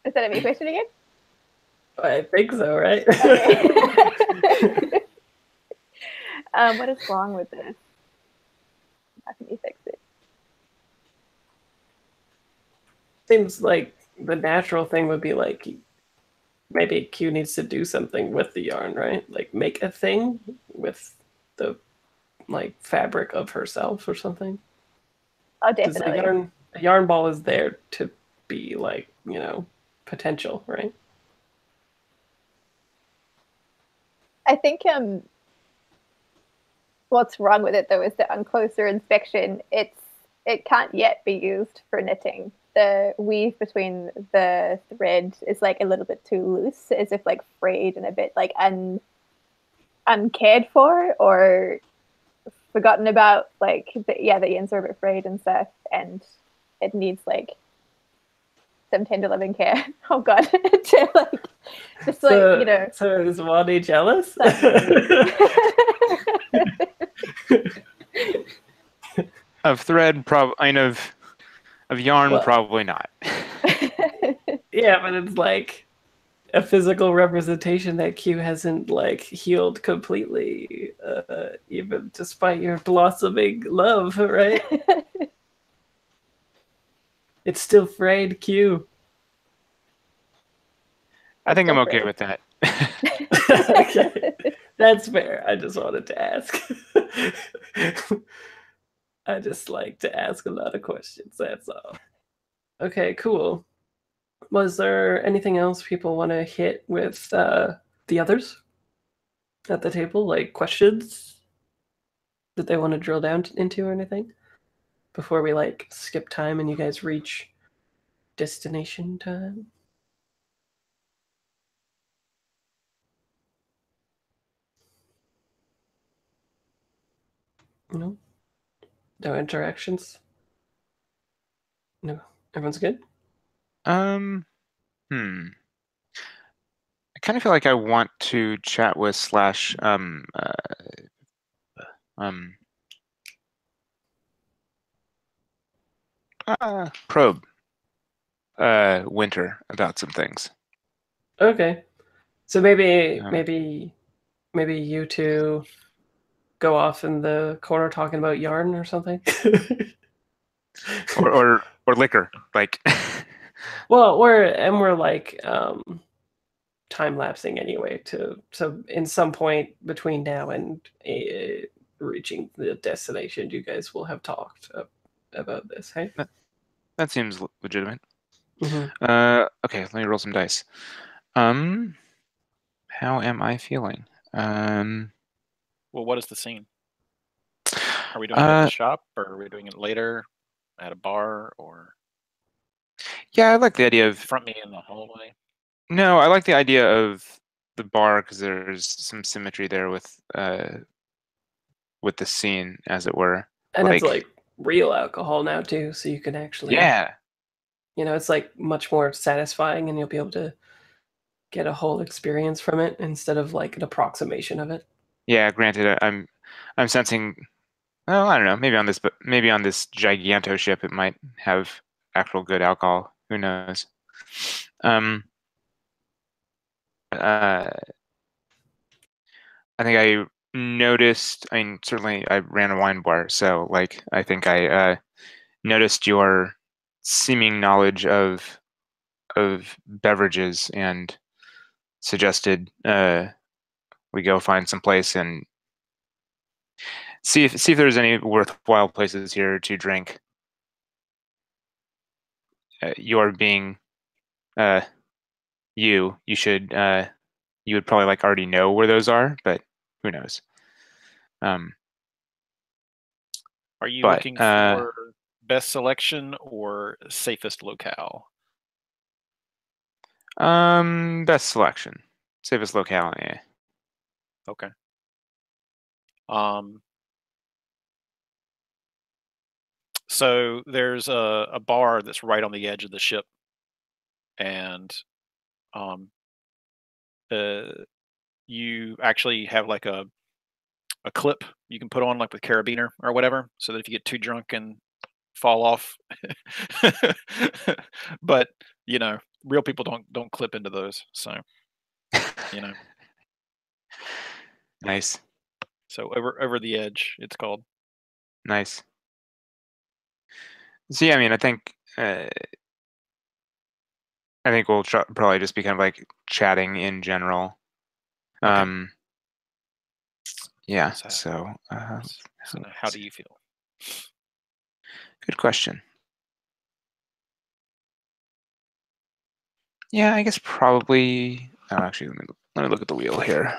Is that a me question again? I think so, right? Okay. What is wrong with this? How can you fix it? Seems like the natural thing would be like maybe Q needs to do something with the yarn, right? Like make a thing with the like fabric of herself or something. Oh, Because definitely. a yarn ball is there to be like, you know, potential, right? I think what's wrong with it though is that on closer inspection, it can't yet be used for knitting. The weave between the thread is like a little bit too loose, as if like frayed and a bit like uncared for or forgotten about. Like the ends are a bit frayed and stuff, and it needs like some tender loving care. Oh god, to like just like So, you know. So is Wadi jealous? Of thread, of yarn, Well- probably not. Yeah, but it's like a physical representation that Q hasn't like healed completely, even despite your blossoming love, right? It's still frayed, Q. I think I'm so okay great. with that. Okay, that's fair. I just wanted to ask. I just like to ask a lot of questions, that's all. Okay, cool. Was there anything else people want to hit with the others at the table? Like questions that they want to drill down into or anything? Before we like skip time and you guys reach destination time? No? No interactions? No. Everyone's good? I kind of feel like I want to chat with Slash Probe Winter about some things. Okay. So maybe you two go off in the corner talking about yarn or something. or liquor, like. Well, we're like time lapsing anyway so in some point between now and reaching the destination you guys will have talked about this, hey? That seems legitimate. Mm-hmm. Okay, let me roll some dice. How am I feeling? Well, what is the scene? Are we doing it at the shop, or are we doing it later at a bar, or? Yeah, I like the idea of front me in the hallway. No, I like the idea of the bar because there's some symmetry there with the scene, as it were. And it's like real alcohol now too, so you can actually you know, it's like much more satisfying and you'll be able to get a whole experience from it instead of like an approximation of it. Yeah, granted, I'm sensing. Well, I don't know. Maybe on this giganto ship, it might have actual good alcohol. Who knows? I think I noticed. I mean, certainly, I ran a wine bar, so like, I think I noticed your seeming knowledge of beverages and suggested we go find some place and see if there's any worthwhile places here to drink. You're being you should you would probably like already know where those are, but who knows? Are you looking for best selection or safest locale? Best selection, safest locale. Yeah. Okay. So there's a bar that's right on the edge of the ship, and you actually have like a clip you can put on like with carabiner or whatever, so that if you get too drunk and fall off, but you know, real people don't clip into those, so you know. Nice. So over the edge, it's called. Nice. So yeah, I mean, I think we'll probably just be kind of like chatting in general. Okay. Yeah. So, So how do you feel? good question. Yeah, I guess probably. Oh, actually, let me look at the wheel here.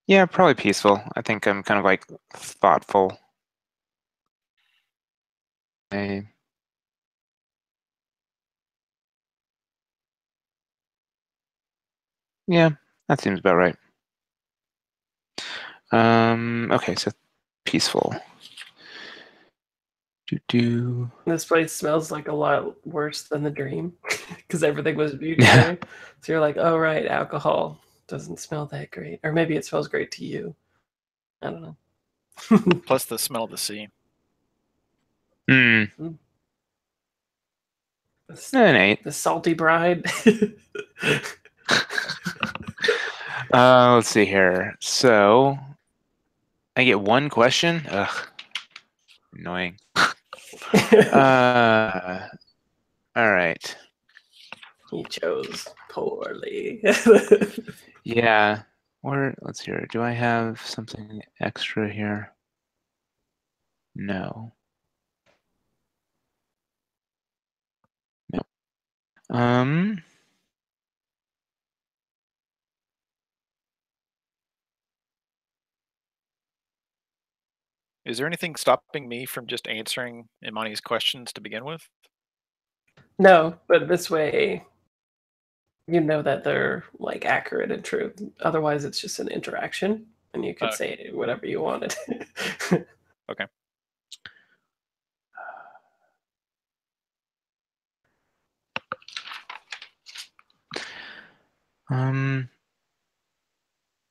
Yeah, probably peaceful. I think I'm kind of like thoughtful. Yeah, that seems about right. Okay, so peaceful. This place smells like a lot worse than the dream because everything was beauty there. So you're like, oh right, alcohol doesn't smell that great, or maybe it smells great to you. I don't know. Plus the smell of the sea. An 8. The salty bride. Let's see here. So I get one question. Ugh, annoying. All right. He chose poorly. Yeah. Or let's hear. Do I have something extra here? No. No. Is there anything stopping me from just answering Imani's questions to begin with? No, but this way you know that they're like accurate and true. Otherwise it's just an interaction and you could say whatever you wanted. Okay.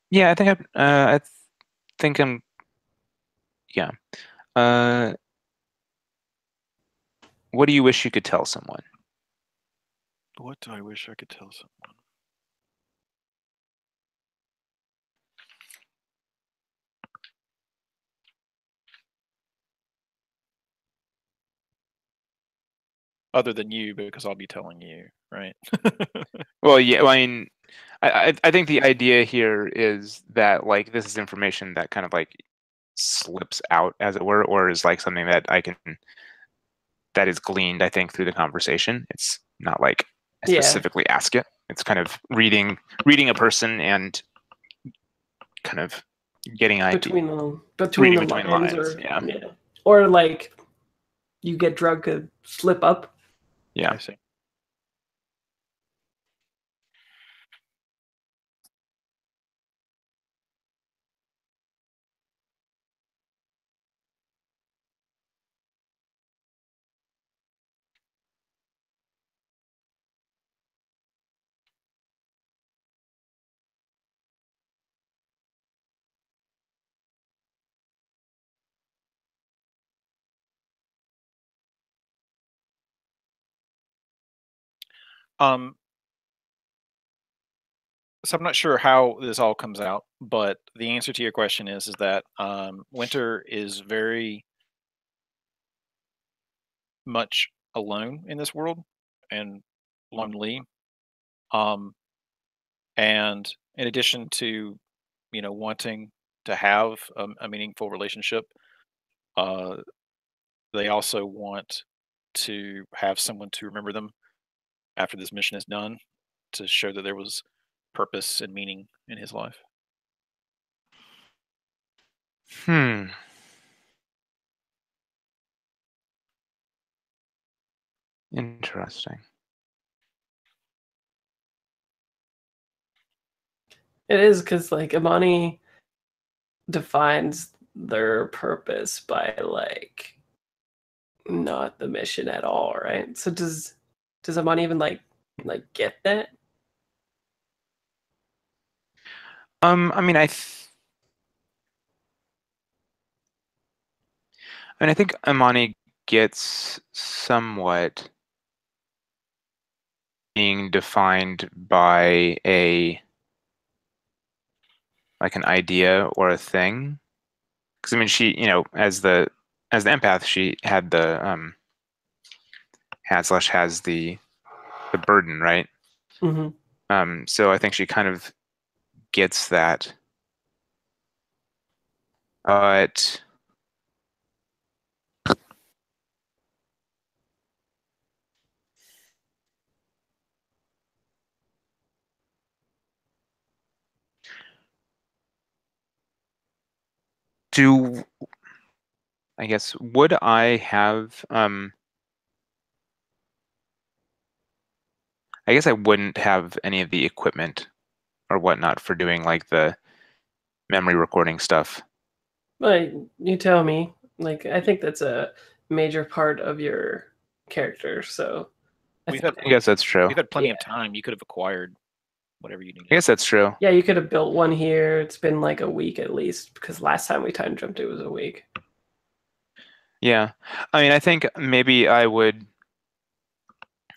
Yeah, I think I'm. Yeah. What do you wish you could tell someone? What do I wish I could tell someone? Other than you, because I'll be telling you, right? Well, yeah. Well, I mean, I think the idea here is that like this is information that kind of like slips out, as it were, or is like something that that is gleaned, I think, through the conversation. It's not like I specifically ask it. It's kind of reading a person and kind of getting between reading the between lines, lines. or like you get drunk and slip up. Yeah. I see. So I'm not sure how this all comes out, but the answer to your question is that Winter is very much alone in this world and lonely. And in addition to, wanting to have a meaningful relationship, they also want to have someone to remember them after this mission is done, to show that there was purpose and meaning in his life. Interesting. It is because like Imani defines their purpose by like not the mission at all, right? So does Amani even like get that? I mean, I think Amani gets somewhat being defined by an idea or a thing. Because I mean, she, as the empath, she had the has the burden, right? Mm-hmm. So I think she kind of gets that, but would I have I guess I wouldn't have any of the equipment or whatnot for doing like the memory recording stuff. But you tell me. Like, I think that's a major part of your character. So We've had, I guess that's true. we've had plenty of time. You could have acquired whatever you needed. I guess that's true. yeah, you could have built one here. It's been like a week at least, because last time we time jumped, it was a week. Yeah. I mean, I think maybe I would,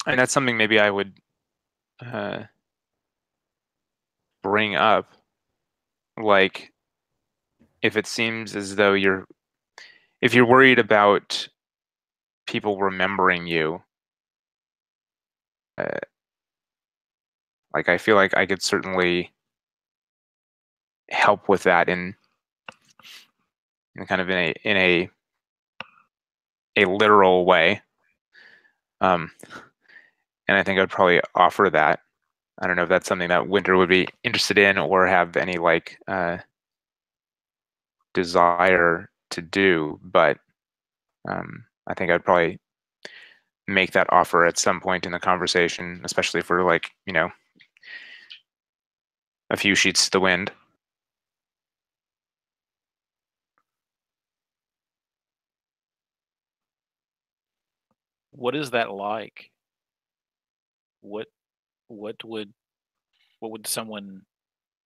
and that's something maybe I would bring up. Like, if it seems as though if you're worried about people remembering you, like I feel like I could certainly help with that in kind of in a literal way. And I think I'd probably offer that. I don't know if that's something that Winter would be interested in or have any like desire to do, but I think I'd probably make that offer at some point in the conversation, especially for like, a few sheets to the wind. What is that like? What would someone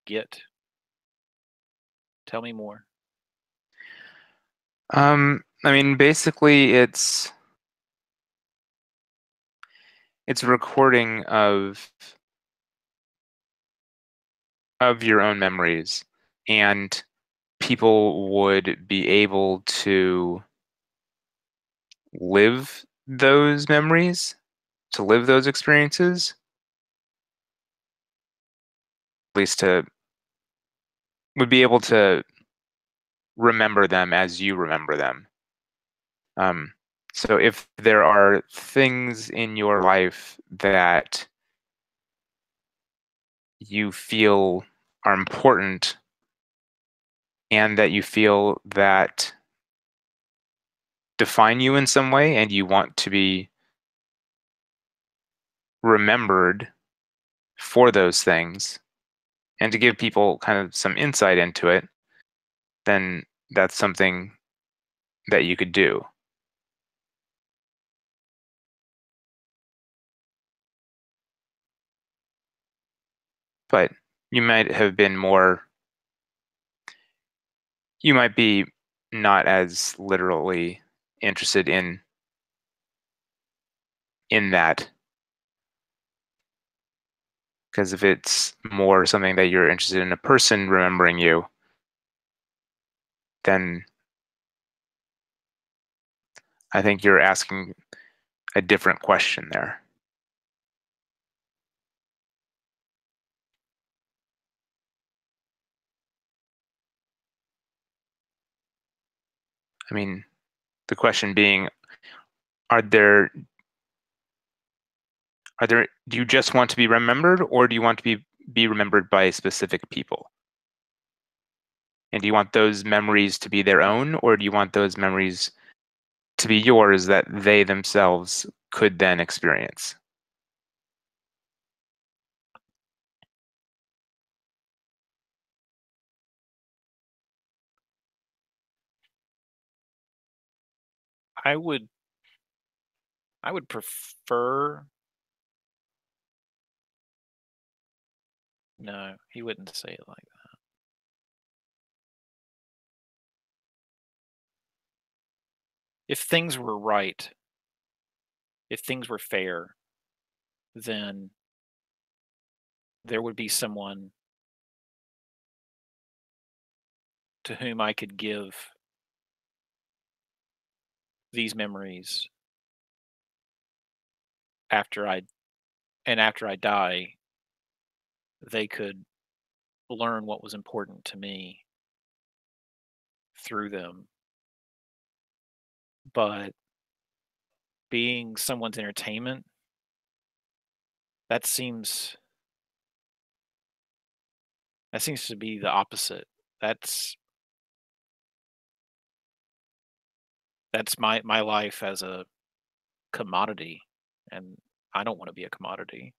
get? Tell me more. I mean, basically it's a recording of your own memories, and people would be able to live those memories, to live those experiences, at least would be able to remember them as you remember them. So if there are things in your life that you feel are important and that you feel that define you in some way and you want to be remembered for those things and to give people kind of some insight into it, then that's something that you could do. But you might be not as literally interested in that, because if it's more something that you're interested in a person remembering you, then I think you're asking a different question there. I mean, the question being, do you just want to be remembered, or do you want to be remembered by specific people? And do you want those memories to be their own, or do you want those memories to be yours that they themselves could then experience? I would prefer. No, he wouldn't say it like that. If things were right, if things were fair, then there would be someone to whom I could give these memories after I die, they could learn what was important to me through them. But being someone's entertainment, that seems to be the opposite. That's my life as a commodity, and I don't want to be a commodity.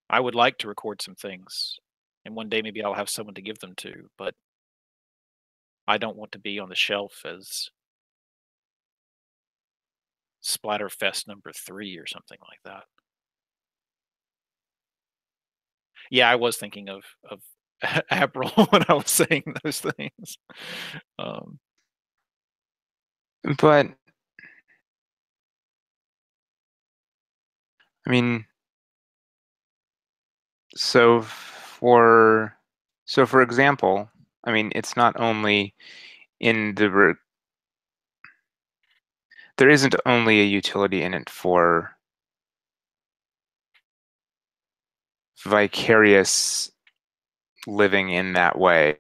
I would like to record some things, and one day maybe I'll have someone to give them to, but I don't want to be on the shelf as Splatterfest number 3 or something like that. Yeah, I was thinking of April when I was saying those things. But I mean, so for example, I mean, it's not only in the there isn't only a utility in it for vicarious living in that way.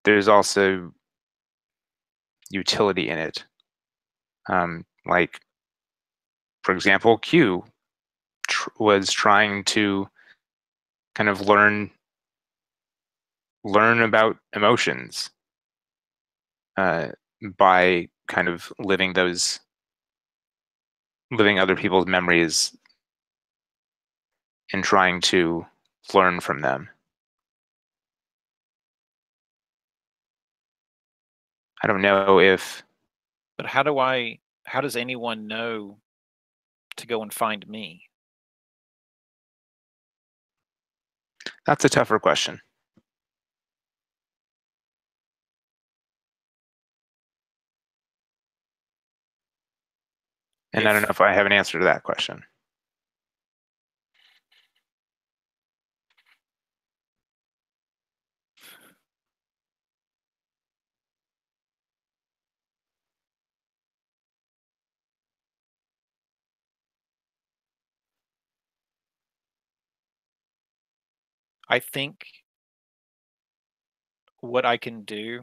There's also utility in it. Like, for example, Q was trying to kind of learn about emotions by kind of living other people's memories and trying to learn from them. I don't know if... But how does anyone know to go and find me? That's a tougher question. And I don't know if I have an answer to that question. I think what I can do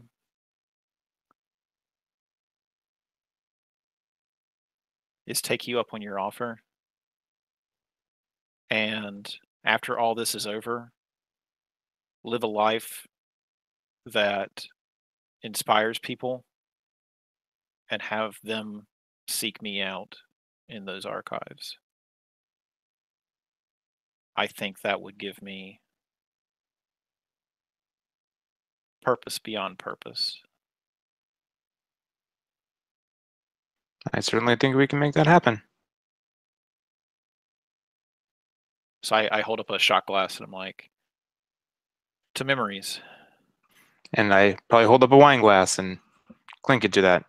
is take you up on your offer, and after all this is over, live a life that inspires people and have them seek me out in those archives. I think that would give me purpose beyond purpose. I certainly think we can make that happen. So I hold up a shot glass and I'm like, to memories. And I probably hold up a wine glass and clink it to that.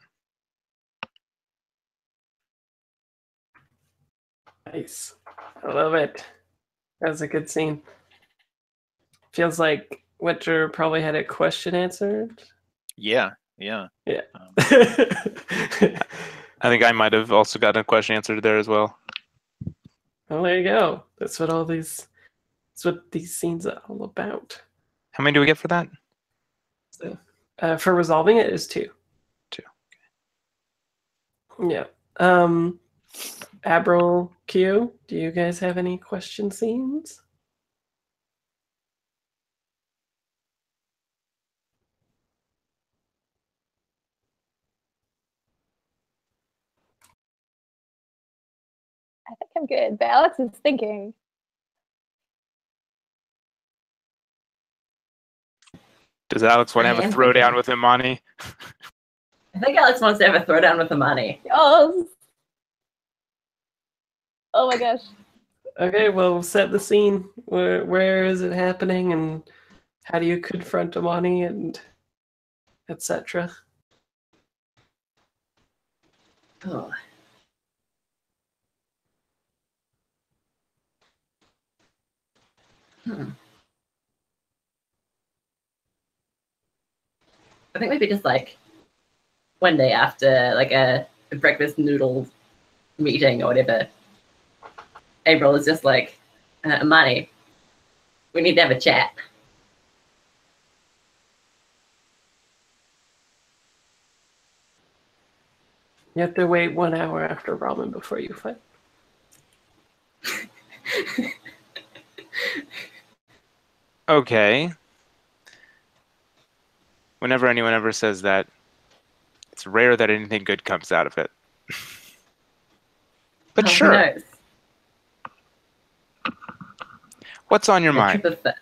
Nice. I love it. That was a good scene. Feels like Witcher probably had a question answered. Yeah. Yeah. I think I might have also got a question answered there as well. Well, there you go. That's what these scenes are all about. How many do we get for that? So, for resolving it is 2. 2. Okay. Yeah. Abril, Q, do you guys have any question scenes? I think I'm good, but Alex is thinking. Does Alex want to have a throwdown with Imani? I think Alex wants to have a throwdown with the money. Oh, oh my gosh. Okay, well, set the scene. Where is it happening, and how do you confront Amani, and etc. Oh. I think maybe just like one day after like a breakfast noodle meeting or whatever, April is just like, Amani, we need to have a chat. You have to wait 1 hour after ramen before you fight. Okay. Whenever anyone ever says that, it's rare that anything good comes out of it. But Who sure. knows? What's on your A mind? trip of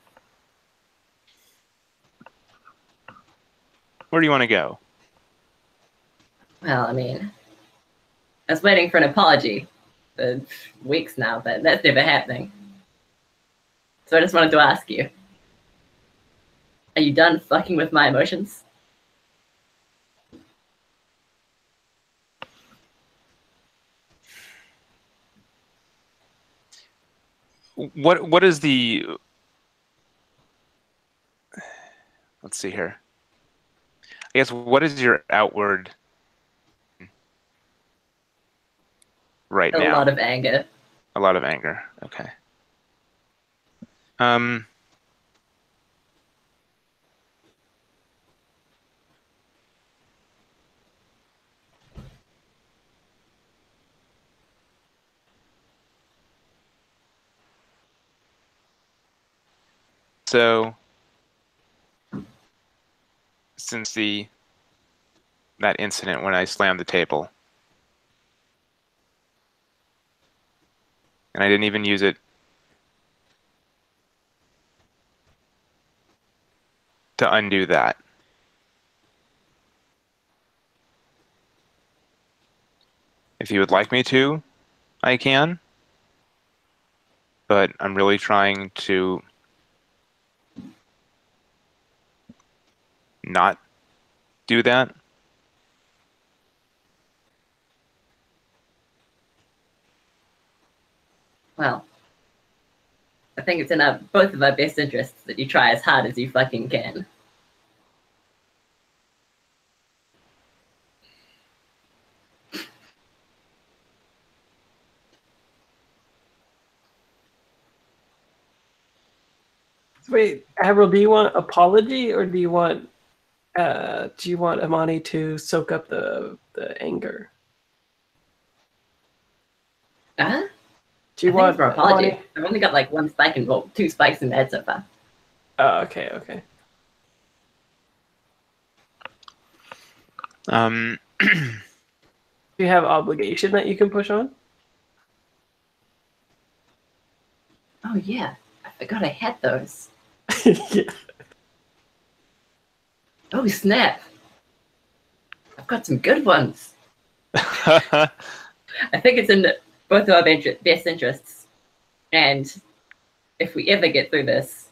Where do you want to go? Well, I mean, I was waiting for an apology for weeks now, but that's never happening. So I just wanted to ask you, are you done fucking with my emotions? What is the... Let's see here. I guess, what is your outward right A now? lot of anger. A lot of anger. Okay. So, since that incident when I slammed the table, and I didn't even use it to undo that. If you would like me to, I can. But I'm really trying to not do that. Well, I think it's in both of our best interests that you try as hard as you fucking can. Wait, Avril, do you want apology, or do you want Amani to soak up the anger? Huh? Do you I think want it's for apology. Amani? I've only got like one spike and well, 2 spikes in the head so far. Oh, okay. Do you have obligation that you can push on? Oh yeah, I forgot I had those. Yeah. Oh snap! I've got some good ones. I think it's in both of our best interests. And if we ever get through this,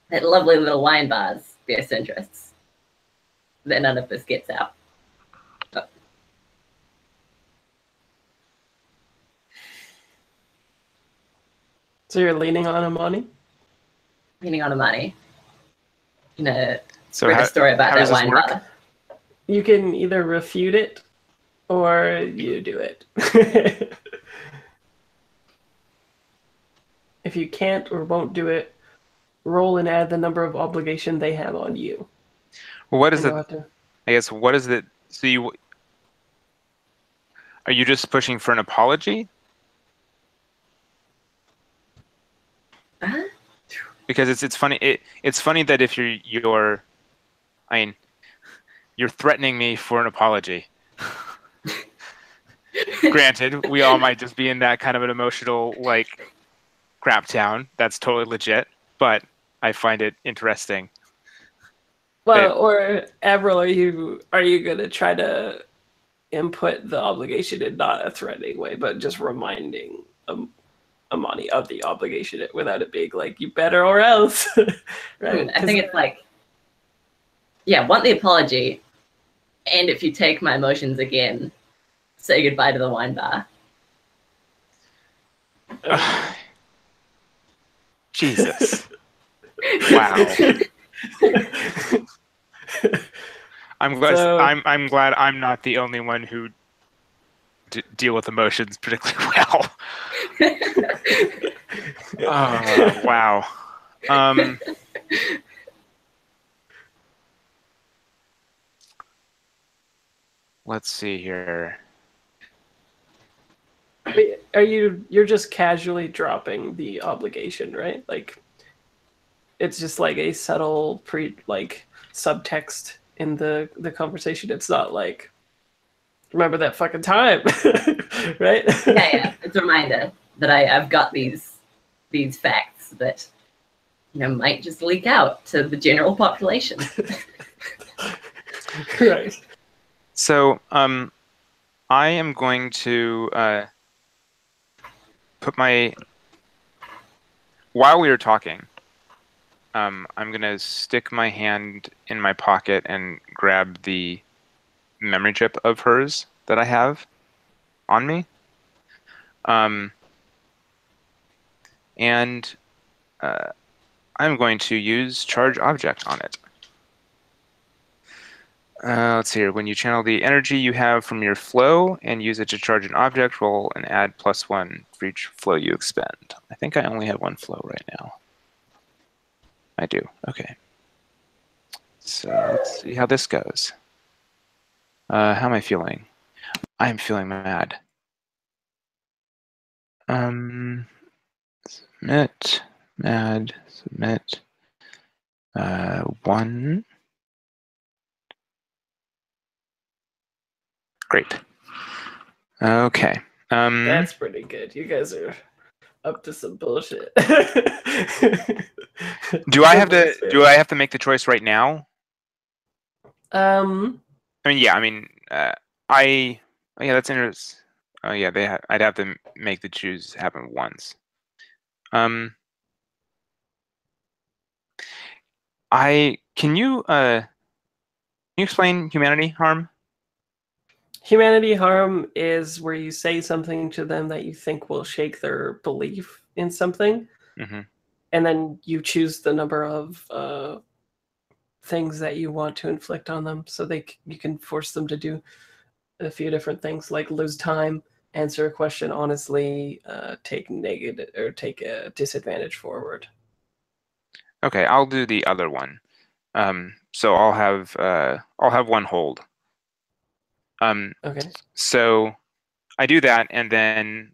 that lovely little wine bar's best interests, that none of this gets out. Oh. So you're leaning on Amani? Leaning on Amani. So Read a story about how that does this wine work? bar. You can either refute it or you do it. If you can't or won't do it, roll and add the number of obligation they have on you. Well, what is And it? you'll have to- I guess, what is it? So are you just pushing for an apology? Huh? Because it's funny. It's funny that if you're threatening me for an apology. Granted, we all might just be in that kind of an emotional like crap town. That's totally legit. But I find it interesting Well, or Avril, are you gonna try to input the obligation in not a threatening way, but just reminding Amani of the obligation without it being like you better or else, right? I think it's like, yeah, want the apology, and if you take my emotions again, say goodbye to the wine bar. Jesus. Wow. I'm glad I'm not the only one who deal with emotions particularly well. Oh, wow. Let's see here. You're just casually dropping the obligation, right? Like it's just like a subtle subtext in the conversation. It's not like remember that fucking time, right? Yeah. It's a reminder that I've got these facts that might just leak out to the general population. Right. So, I am going to put while we were talking, I'm going to stick my hand in my pocket and grab the memory chip of hers that I have on me. And I'm going to use charge object on it. Let's see here. When you channel the energy you have from your flow and use it to charge an object, roll and add +1 for each flow you expend. I think I only have one flow right now. I do. Okay. So let's see how this goes. How am I feeling? I'm feeling mad. Submit, mad, submit. 1. Great. Okay. That's pretty good. You guys are up to some bullshit. Do I have to make the choice right now? Yeah. That's interesting. Oh yeah, I'd have to make the choose happen once. Can you explain humanity harm? Humanity harm is where you say something to them that you think will shake their belief in something, and then you choose the number of things that you want to inflict on them, so you can force them to do a few different things, like lose time, answer a question honestly, take a disadvantage forward. Okay, I'll do the other one. So I'll have one hold. Okay. So I do that, and then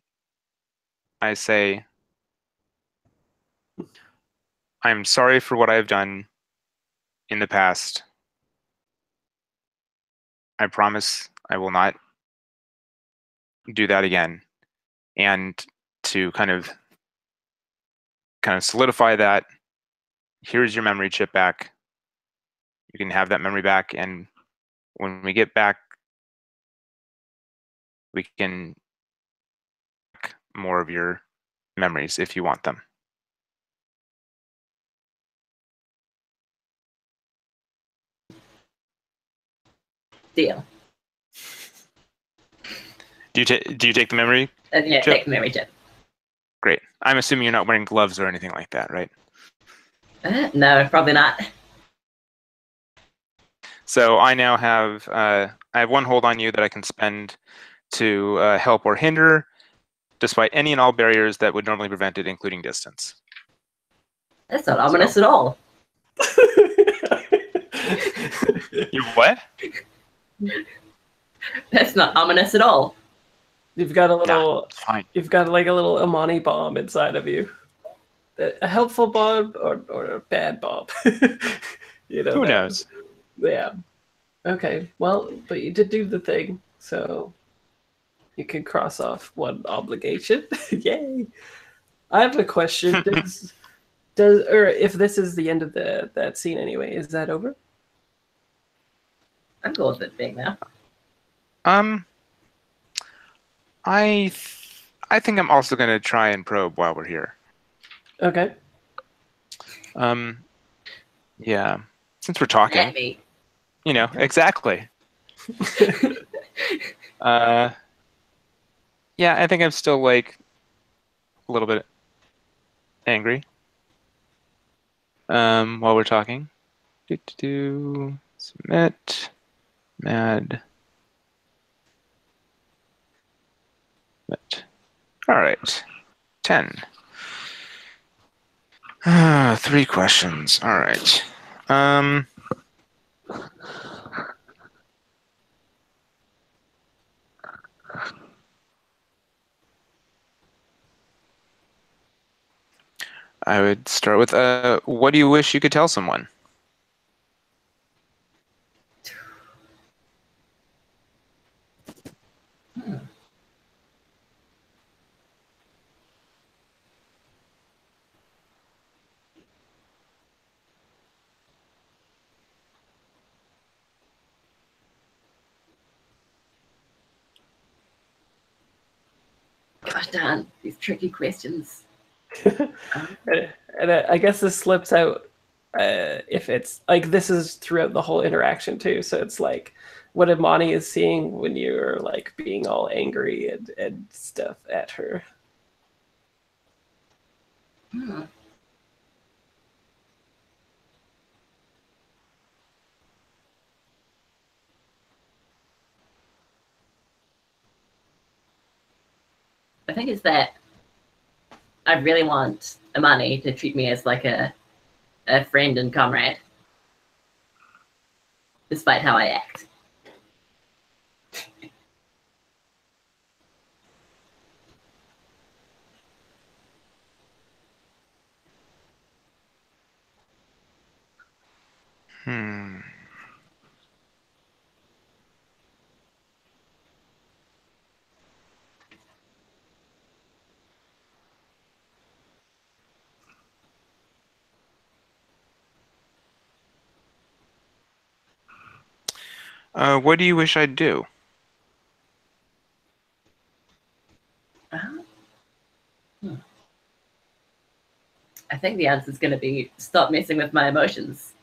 I say, I'm sorry for what I've done in the past. I promise I will not do that again. And to kind of solidify that, here's your memory chip back. You can have that memory back, and when we get back, we can more of your memories if you want them. Deal. Do you take the memory? Yeah, chip? take the memory chip. Great. I'm assuming you're not wearing gloves or anything like that, right? No, probably not. So I now have I have one hold on you that I can spend to help or hinder, despite any and all barriers that would normally prevent it, including distance. That's not ominous at all. You what? That's not ominous at all. You've got a little. Fine. You've got like a little Amani bomb inside of you. A helpful bomb or a bad bomb. Who knows? Yeah. Okay. Well, but you did do the thing, so you can cross off one obligation. Yay! I have a question. Or if this is the end of that scene anyway, is that over? I'm cool with it being there. I think I'm also going to try and probe while we're here. Okay. Yeah. Since we're talking, Let me. exactly. Yeah, I think I'm still like a little bit angry. While we're talking. Submit. Mad. Submit. All right. 10. 3 questions. All right. I would start with what do you wish you could tell someone? Gosh darn, these tricky questions. And I guess this slips out if it's like this is throughout the whole interaction too. So it's like what Imani is seeing when you're like being all angry and stuff at her. I think it's that I really want Imani to treat me as like a friend and comrade, despite how I act. What do you wish I'd do? I think the answer is going to be stop messing with my emotions.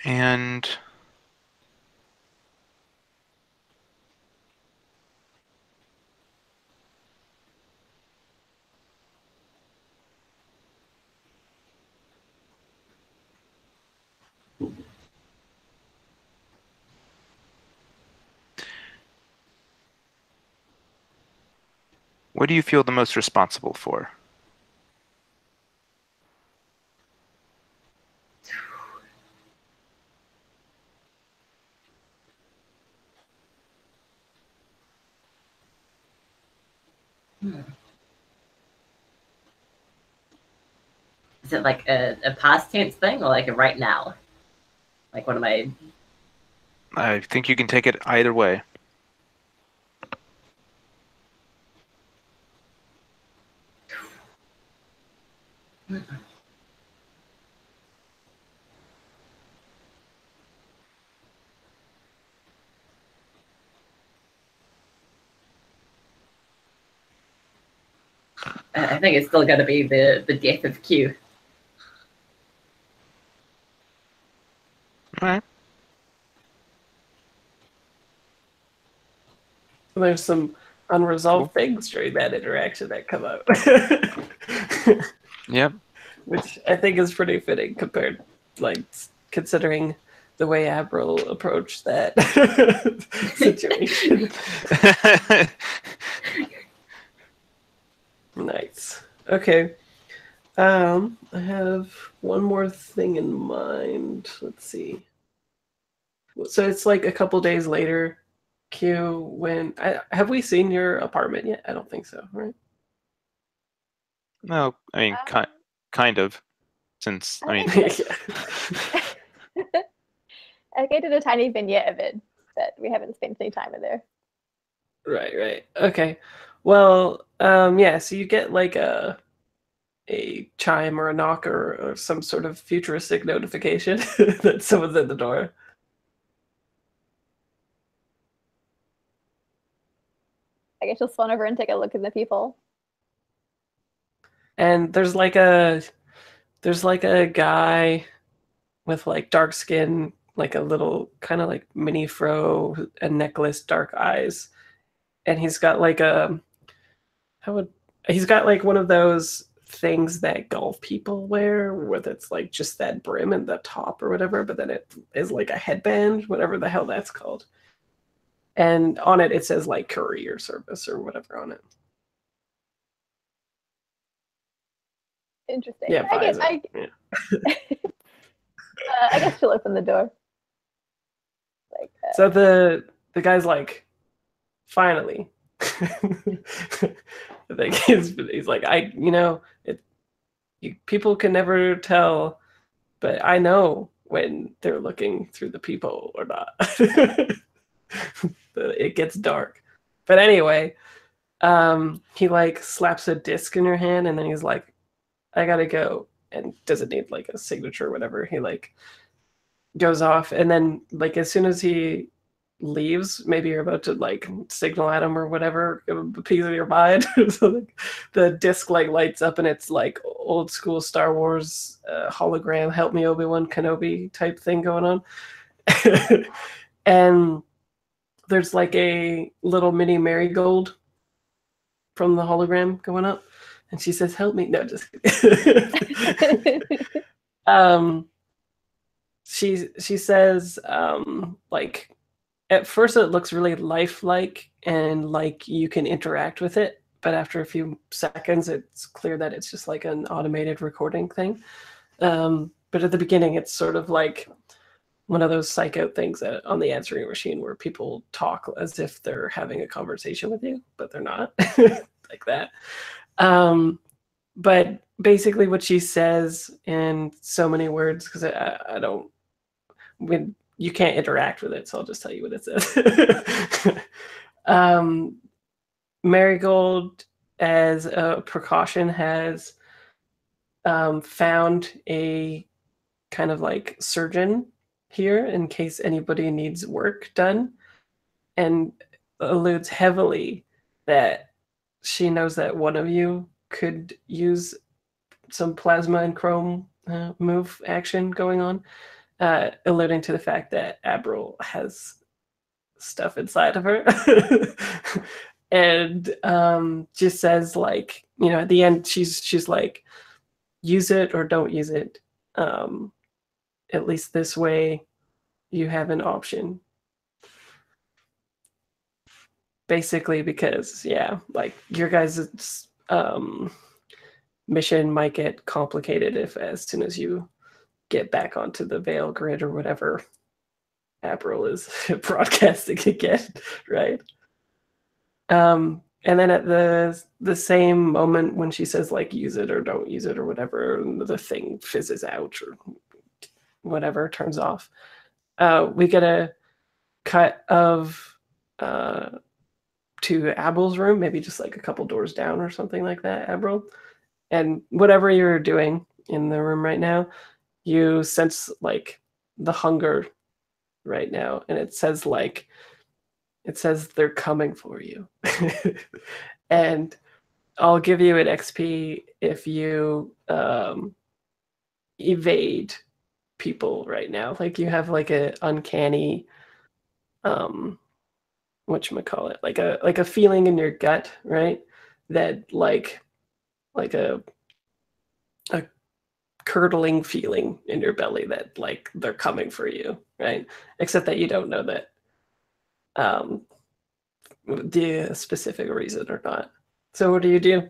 And what do you feel the most responsible for? Is it like a past tense thing or like a right now? Like what am I? I think you can take it either way. I think it's still going to be the death of Q. All right. There's some unresolved things during that interaction that come up. Yep. Which I think is pretty fitting compared, like, considering the way Avril approached that situation. Nice. Okay. I have one more thing in mind. Let's see. So it's like a couple days later, Q, when have we seen your apartment yet? I don't think so, right? No, I mean, kind of. Since, I mean, I did a tiny vignette of it. set. We haven't spent any time in there. Right. Okay. Well, yeah, so you get like a chime or a knock or some sort of futuristic notification that someone's at the door. I guess you'll swan over and take a look at the people. And there's like a guy with like dark skin, like a little kind of like mini fro, a necklace, dark eyes, and he's got like he's got like one of those things that golf people wear, where it's like just that brim and the top or whatever, but then it is like a headband, whatever the hell that's called. And on it says like courier service or whatever on it. Interesting. Yeah, I guess she'll open the door. Like so the guy's like, finally. I think he's like, people can never tell, but I know when they're looking through the people or not. It gets dark. But anyway, he like slaps a disc in your hand and then he's like, I gotta go, and doesn't need like a signature or whatever. He like goes off, and then like as soon as he leaves, maybe you're about to like signal at him or whatever, give him a piece of your mind. So like, the disc like lights up and it's like old school Star Wars hologram, help me Obi-Wan Kenobi type thing going on. And there's like a little mini marigold from the hologram going up, and she says, help me. No, just kidding. She says like, at first it looks really lifelike and like you can interact with it, but after a few seconds it's clear that it's just like an automated recording thing. But at the beginning it's sort of like one of those psycho things on the answering machine where people talk as if they're having a conversation with you, but they're not. Like that. But basically what she says in so many words, because I don't, you can't interact with it, so I'll just tell you what it says. Marigold, as a precaution, has found a kind of like surgeon here in case anybody needs work done, and alludes heavily that she knows that one of you could use some plasma and chrome move action going on, alluding to the fact that Abril has stuff inside of her. And just says like, at the end she's like, use it or don't use it. At least this way you have an option. Basically, because like your guys' mission might get complicated if as soon as you get back onto the Veil grid or whatever Abril is broadcasting again, right? And then at the same moment when she says like use it or don't use it or whatever, the thing fizzes out or whatever, turns off. We get a cut of to Abril's room, maybe just like a couple doors down or something like that, Abril. And whatever you're doing in the room right now, you sense like the hunger right now, and it says they're coming for you. And I'll give you an XP if you evade people right now. Like you have like a uncanny whatchamacallit, like a feeling in your gut, right? That like a curdling feeling in your belly that like they're coming for you, right? Except that you don't know that the specific reason or not. So what do you do?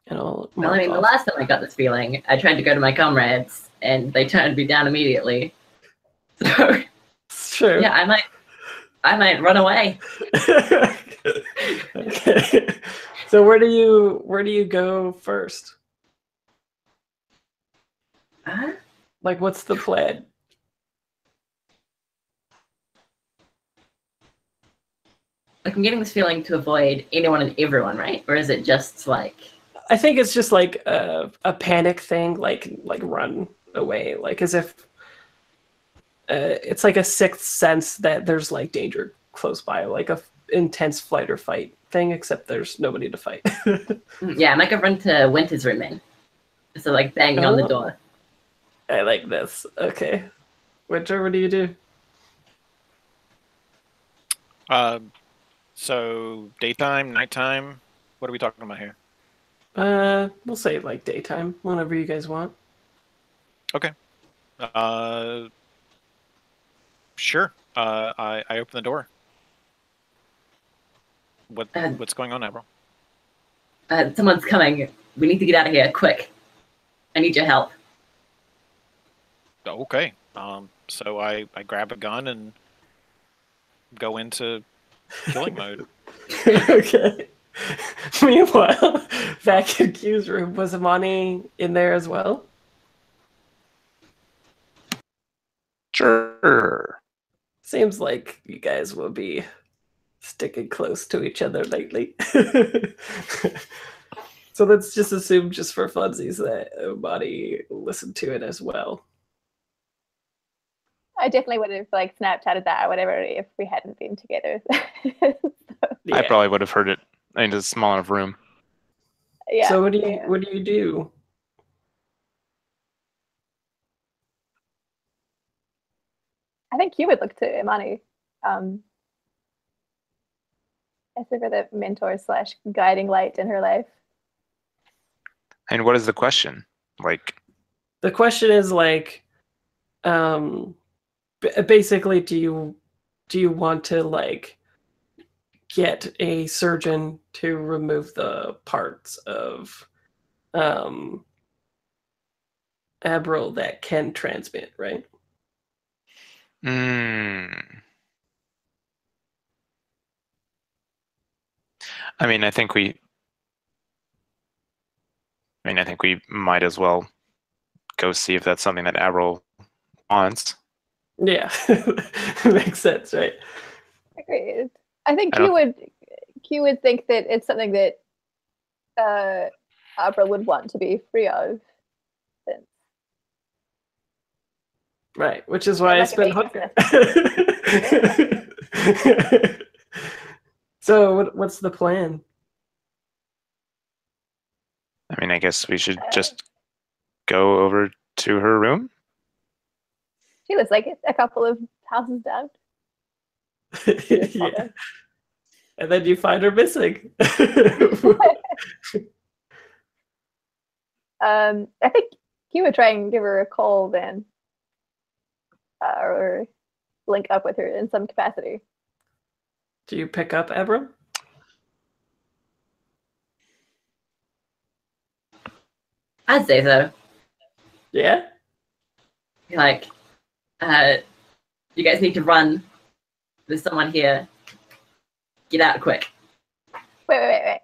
And Well, I mean, the last time I got this feeling, I tried to go to my comrades, and they turned me down immediately. So, it's true. Yeah, I might run away. Okay. So where do you go first? Like, what's the plan? Like I'm getting this feeling to avoid anyone and everyone, right? Or is it just like? I think it's just like a panic thing, like run away, like as if it's like a sixth sense that there's like danger close by, like a intense flight or fight thing, except there's nobody to fight. Yeah, I might go run to Winter's room then. So like banging on the Oh. door. I like this. Okay. Winter, what do you do? So daytime, nighttime. What are we talking about here? We'll say like daytime, whenever you guys want. Okay. Sure. I open the door. What's going on, Avril? Someone's coming. We need to get out of here quick. I need your help. Okay. So I grab a gun and go into killing mode. Okay. Meanwhile, back in Q's room, was Amani in there as well? Sure. Seems like you guys will be sticking close to each other lately. So let's just assume, just for funsies, that Amani listened to it as well. I definitely would have like Snapchatted that or whatever if we hadn't been together. Yeah. I probably would have heard it in a small enough room. Yeah. So what do yeah. you do? I think you would look to Imani as if you're the mentor / guiding light in her life. And what is the question? Like, The question is like, basically, do you want to like get a surgeon to remove the parts of Abril that can transmit, right? I mean, I think we might as well go see if that's something that Avril wants. Yeah, makes sense, right? Agreed. I think I Q would think that it's something that Abra would want to be free of. Right, which is why I like spent a Hunter. So what's the plan? I mean, I guess we should just go over to her room. She lives like a couple of houses down. Yeah. And then you find her missing. I think Q would try and give her a call then, or link up with her in some capacity. Do you pick up Abram? I'd say so. Yeah? Like, you guys need to run. There's someone here. Get out quick. Wait.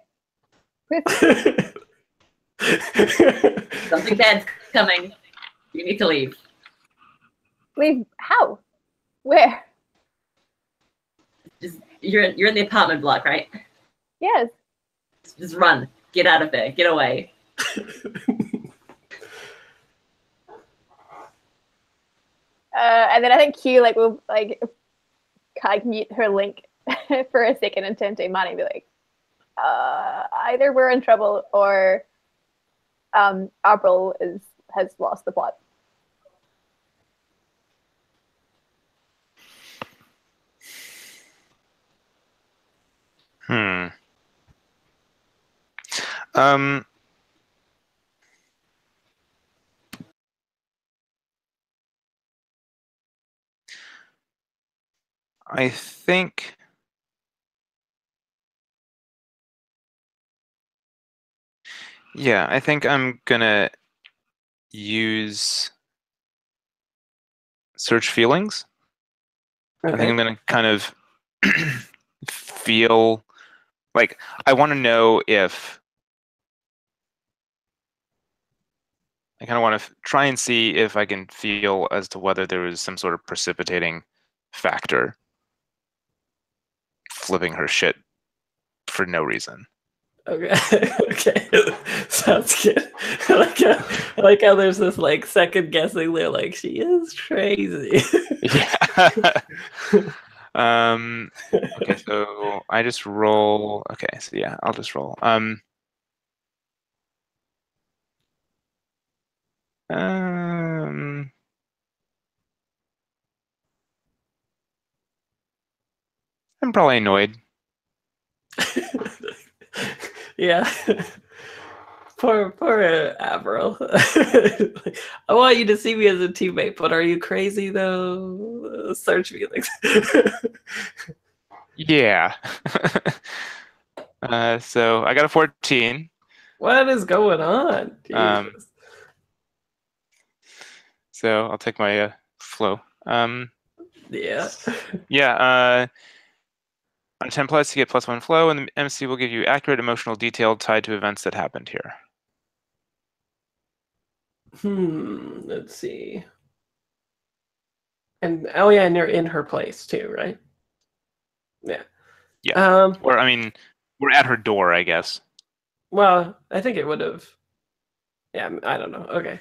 Something bad's coming. You need to leave. Leave? How? Where? Just you're in the apartment block, right? Yes. Just run. Get out of there. Get away. And then I think Q will kind of mute her link for a second and turn to Imani and be like, either we're in trouble or April has lost the plot. I think I think I'm gonna use search feelings. Okay. I think I'm gonna kind of feel like I want to know if I kind of want to try and see if I can feel as to whether there was some sort of precipitating factor flipping her shit for no reason. Okay. Okay. Sounds good. I like how there's this like second guessing there, like she is crazy. Yeah. Okay, so I just roll. Okay, so yeah, I'll just roll. I'm probably annoyed. Yeah. Poor Avril. I want you to see me as a teammate, but are you crazy though? Search feelings. Yeah. So I got a 14. What is going on? Jesus. So I'll take my flow. Yeah. Yeah. On 10 plus, you get +1 flow, and the MC will give you accurate emotional detail tied to events that happened here. Let's see. And oh yeah, and you're in her place too, right? Yeah. Yeah. Or I mean, we're at her door, I guess. Well, I think it would have. Yeah, I don't know. Okay,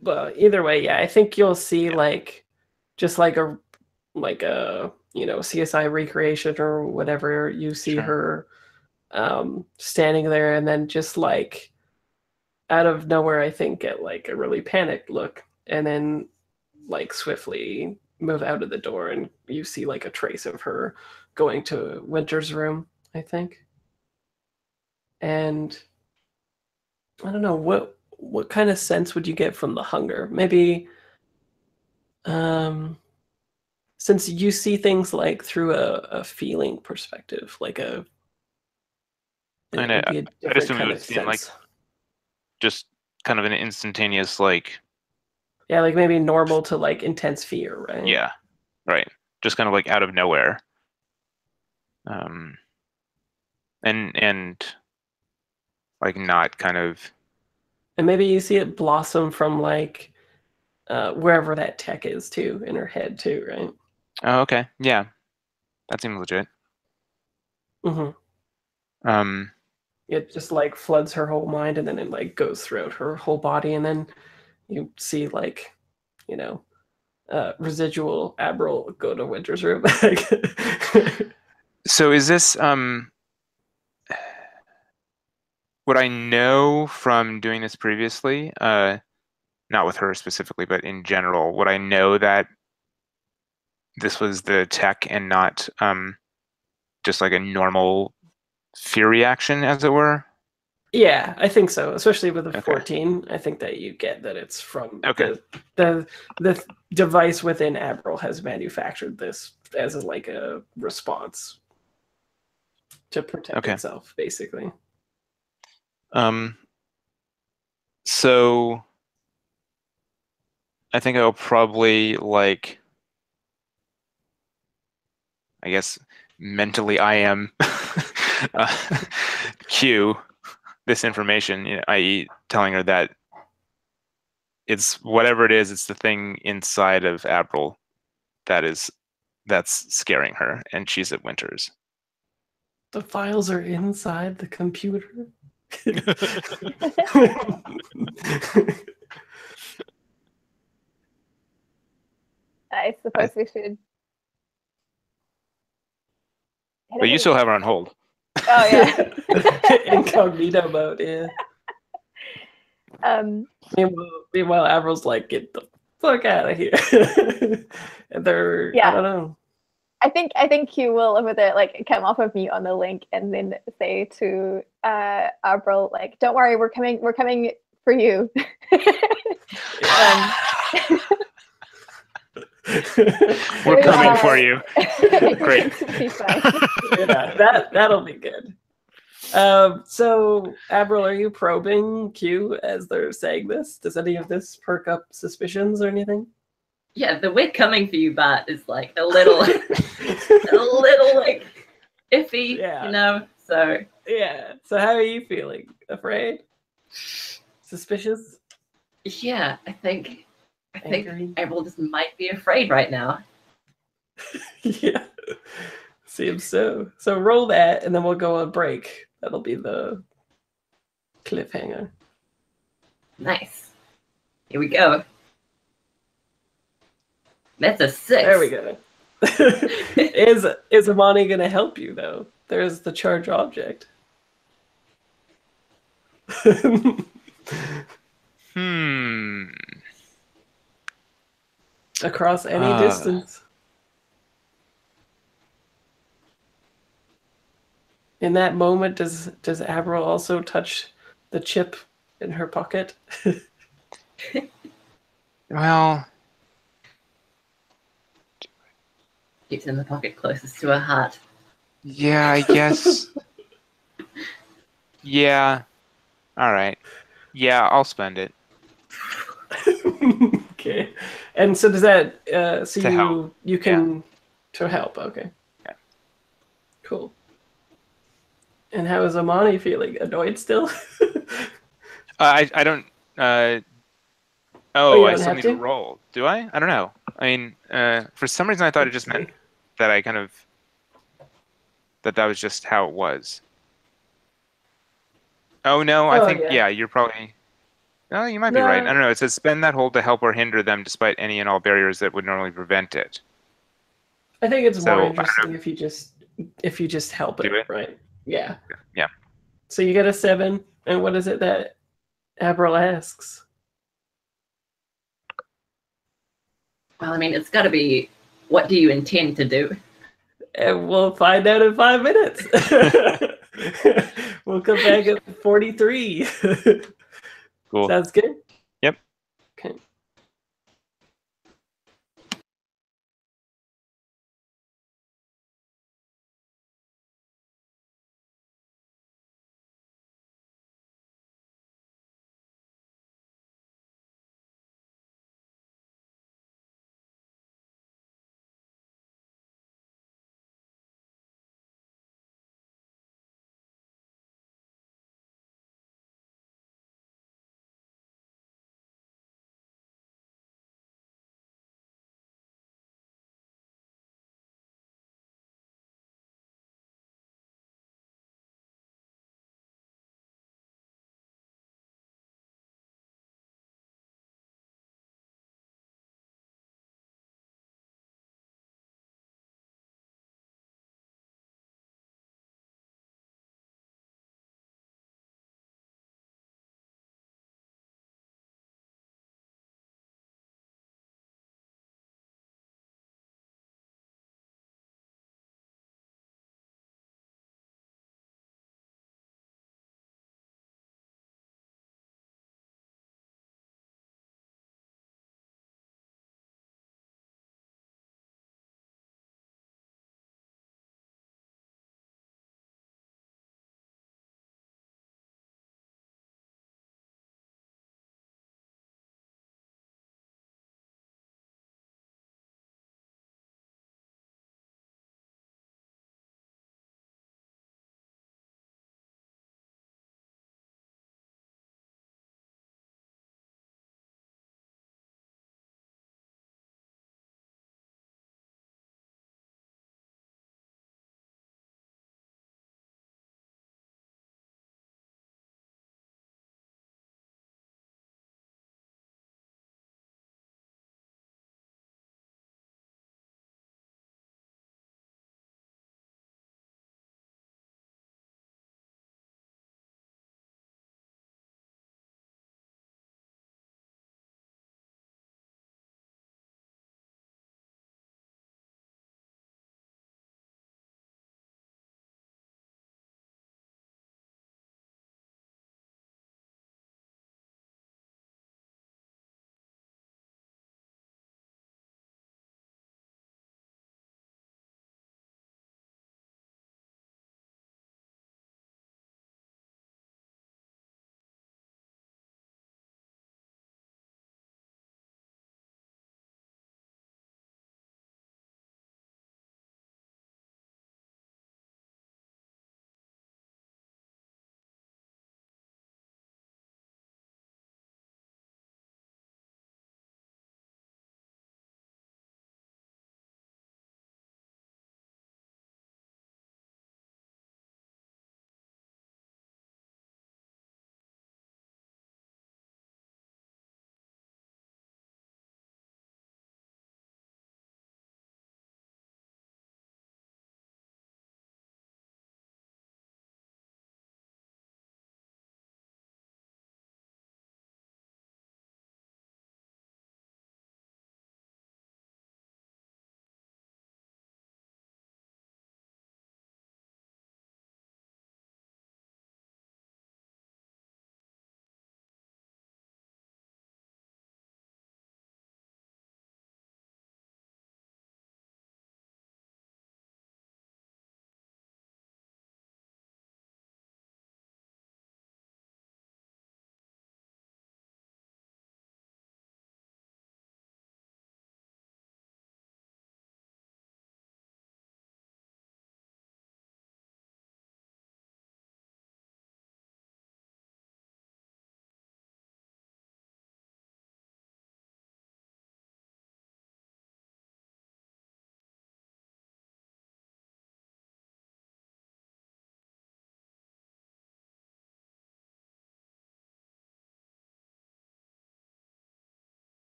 but either way, yeah, I think you'll see like, just like a CSI recreation or whatever. You see Sure. her, standing there, and then just like out of nowhere, I think get like a really panicked look, and then like swiftly move out of the door, and you see like a trace of her going to Winter's room, I think. And I don't know what kind of sense would you get from the hunger? Maybe since you see things like through a feeling perspective, like it would be a I just different assumed it kind would of seem like sense. just kind of an instantaneous, like, Yeah, like maybe normal to like intense fear, right? yeah, right. Just kind of like out of nowhere. And like not kind of. And maybe you see it blossom from like wherever that tech is too, in her head too, right? Oh, okay. Yeah, that seems legit. It just like floods her whole mind, and then it like goes throughout her whole body, and then you see like, residual Avril go to Winter's room. So is this what I know from doing this previously? Not with her specifically, but in general, would I know that this was the tech and not just like a normal fear reaction, as it were? Yeah, I think so. Especially with the Okay. 14, I think that you get that it's from Okay. the device within Avril has manufactured this as like a response to protect itself, basically. So I think I'll probably like, I guess mentally I am cue this information, i.e. telling her that it's whatever it is, it's the thing inside of Avril that's scaring her, and she's at Winter's. The files are inside the computer. I suppose we should. But you still have her on hold. Oh yeah. Incognito mode, yeah. Meanwhile, Avril's like, get the fuck out of here. And they're, I don't know. I think Q will over there like come off of mute on the link and then say to Avril, like, don't worry, we're coming for you. We're coming for you. Great. Yeah, that'll be good. So Avril, are you probing Q as they're saying this? Does any of this perk up suspicions or anything? Yeah, the "we're coming for you" part is like a little like iffy, So yeah. So how are you feeling? Afraid? Suspicious? Yeah, I think Angry? Avril just might be afraid right now. Yeah. Seems so. So roll that, and then we'll go on break. That'll be the cliffhanger. Nice. Here we go. That's a 6. There we go. Is Amani gonna help you though? There's the charge object. Across any distance. In that moment, does Avril also touch the chip in her pocket? Well, Keeps in the pocket closest to her heart. yeah, I guess. Yeah. All right. Yeah, I'll spend it. Okay. And so does that so To help. you can to help, okay. Yeah. Cool. And how is Amani feeling? Annoyed still? I don't. you I don't still have need to? to roll. Do I? I don't know. I mean, for some reason, I thought it just meant that I kind of that was just how it was. Oh no, I think yeah. you're probably. No, you might be right. I don't know. It says spend that hold to help or hinder them, despite any and all barriers that would normally prevent it. I think it's So, more I don't know. interesting if you just help Do it? right? Yeah. Yeah. So you get a 7, and what is it that Avril asks? Well, I mean, it's got to be, what do you intend to do? And we'll find out in 5 minutes. We'll come back at 43. Cool. Sounds good? Yep. Okay.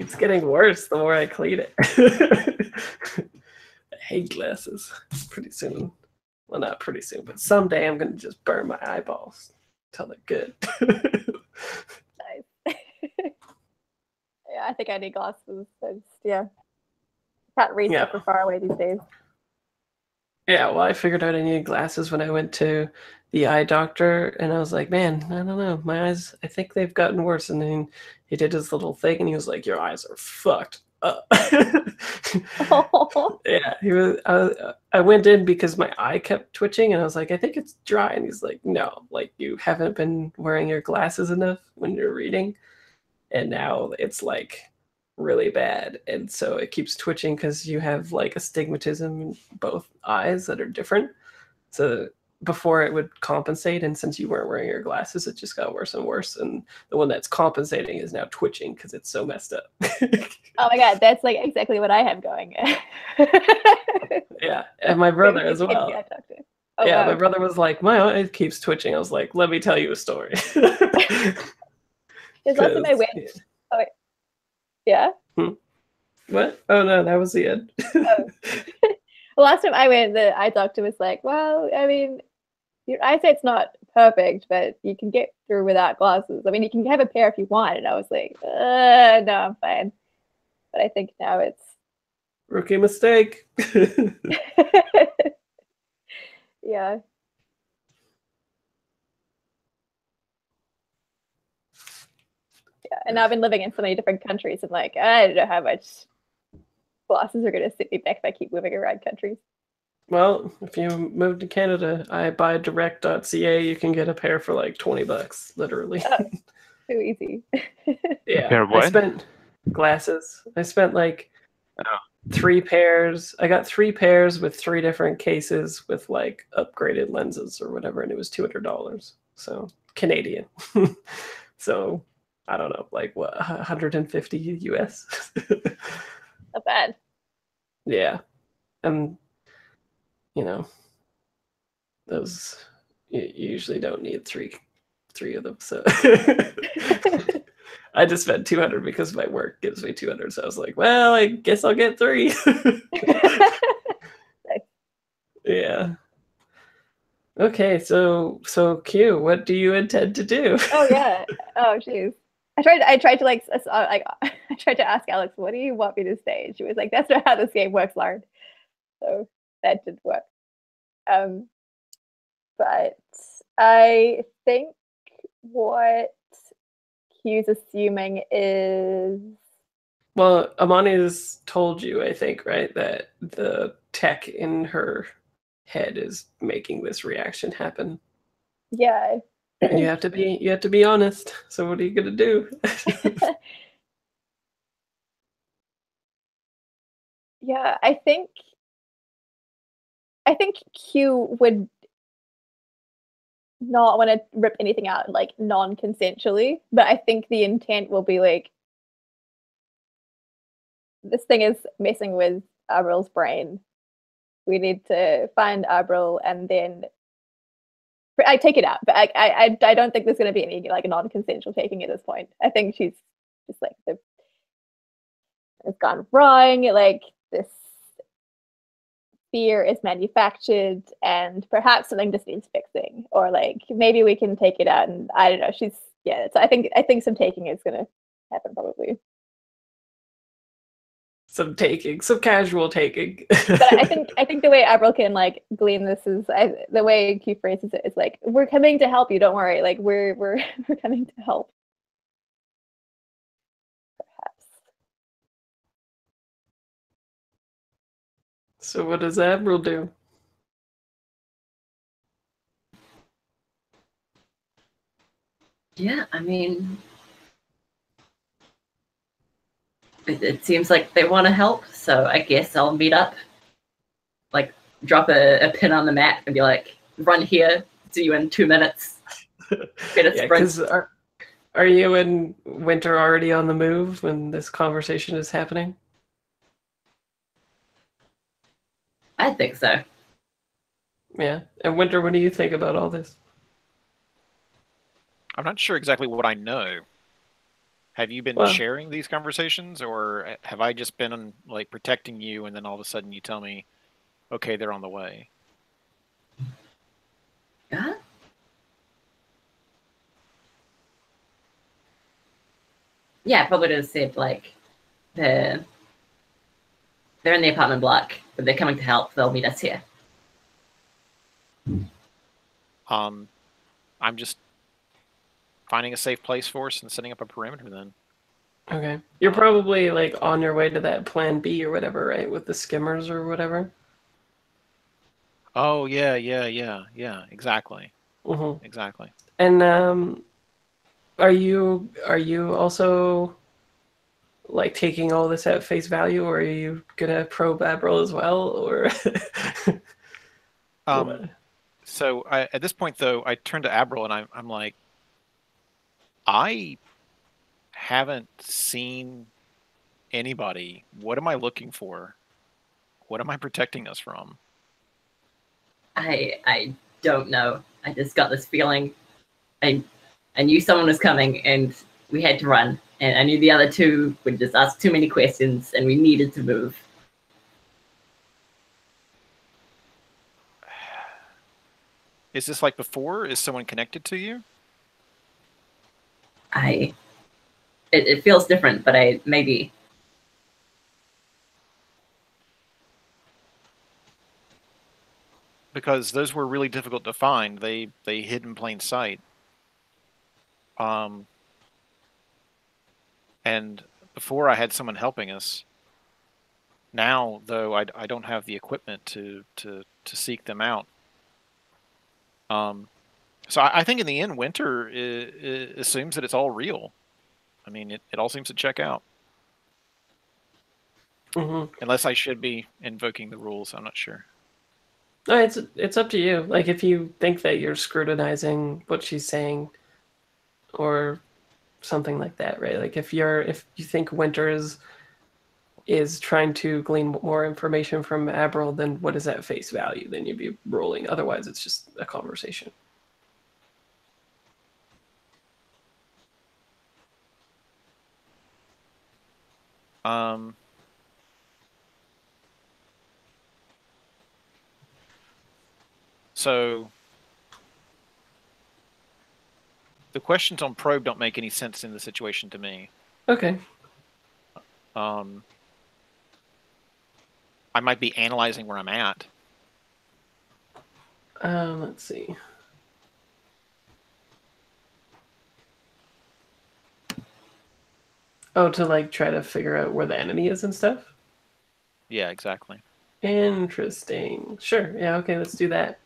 It's getting worse the more I clean it. I hate glasses. Pretty soon. Well, not pretty soon, but someday I'm going to just burn my eyeballs until they're good. Nice. Yeah, I think I need glasses. I just, yeah. Can't read Yeah. super far away these days. Yeah, well, I figured out I needed glasses when I went to the eye doctor, and I was like, man, I don't know, my eyes, I think they've gotten worse. And then he did his little thing, and he was like, your eyes are fucked up. Yeah, he was. I went in because my eye kept twitching, and I was like, I think it's dry. And he's like, no, like you haven't been wearing your glasses enough when you're reading, and now it's like really bad, and so it keeps twitching because you have like astigmatism in both eyes that are different. So before it would compensate, and since you weren't wearing your glasses, it just got worse and worse, and the one that's compensating is now twitching because it's so messed up. Oh my god, that's like exactly what I have going. Yeah, and my brother as well. Oh, Yeah, wow. my brother was like, my eye keeps twitching. I was like, let me tell you a story. There's also my went. Oh, wait. Yeah. What? Oh no, that was the end. Oh. Well, last time I went, the eye doctor was like, well, I mean, your eyesight's not perfect, but you can get through without glasses. I mean, you can have a pair if you want. And I was like, no, I'm fine. But I think now it's Rookie mistake. yeah. Yeah, and now I've been living in so many different countries, and like I don't know how much glasses are going to sit me back if I keep moving around countries. Well, if you move to Canada, I buy direct.ca. You can get a pair for like $20, literally. Oh, too easy. Yeah, A pair of what? I spent glasses. I spent like 3 pairs. I got 3 pairs with 3 different cases with like upgraded lenses or whatever, and it was $200. So Canadian. So I don't know, like what, 150 US. Not bad. Yeah, and you know, those you usually don't need three of them. So I just spent 200 because my work gives me 200. So I was like, well, I guess I'll get 3. Yeah. Okay, so Q, what do you intend to do? Oh yeah. Oh jeez. I tried to like I tried to ask Alex, what do you want me to say? And she was like, that's not how this game works, Lauren. So that didn't work. But I think what Q's assuming is, Well, Amani has told you, I think, right, that the tech in her head is making this reaction happen. yeah. And you have to be honest. So what are you gonna do? Yeah, I think Q would not want to rip anything out like non-consensually, but I think the intent will be like, this thing is messing with Abril's brain. We need to find Abril, and then I take it out. But I don't think there's going to be any like non-consensual taking at this point. I think she's just like it's gone wrong. Like this fear is manufactured, and perhaps something just needs fixing, or like maybe we can take it out. And I don't know. She's yeah. So I think some taking is going to happen probably. Some casual taking. But I think the way Abril can like glean this is the way Q phrases it is like, we're coming to help you. Don't worry. Like we're coming to help. Perhaps. So what does Abril do? Yeah, I mean, it seems like they want to help, so I guess I'll meet up. Like, drop a pin on the map and be like, run here, see you in 2 minutes. Get a Yeah, sprint. 'cause are you and Winter already on the move when this conversation is happening? I think so. Yeah. And Winter, what do you think about all this? I'm not sure exactly what I know. Have you been Well- sharing these conversations, or have I just been like protecting you, and then all of a sudden you tell me, okay, they're on the way? Huh? Yeah, I probably would have said like they're in the apartment block, but they're coming to help. They'll meet us here. I'm just finding a safe place for us and setting up a perimeter then. Okay. You're probably like on your way to that plan B or whatever, right? With the skimmers or whatever. Oh yeah, exactly. Mm-hmm. Exactly. And are you also like taking all this at face value, or are you gonna probe Avril as well, or? What? So at this point though, I turn to Avril and I'm like, I haven't seen anybody. What am I looking for? What am I protecting us from? I don't know. I just got this feeling. I knew someone was coming, and we had to run. And I knew the other two would just ask too many questions, and we needed to move. Is this like before? Is someone connected to you? It feels different, but maybe. Because those were really difficult to find. They hid in plain sight. And before I had someone helping us. Now, though, I don't have the equipment to seek them out. So I think in the end, Winter assumes that it's all real. I mean, it all seems to check out. Mm-hmm. Unless I should be invoking the rules, I'm not sure. No, it's up to you. Like if you think that you're scrutinizing what she's saying, or something like that, right? Like if you think Winter is trying to glean more information from Avril, then what is at face value? Then you'd be rolling. Otherwise, it's just a conversation. So the questions on probe don't make any sense in the situation to me. Okay. I might be analyzing where I'm at. Let's see. Oh, to like try to figure out where the enemy is and stuff? Yeah, exactly. Interesting. Sure. Yeah, okay, let's do that.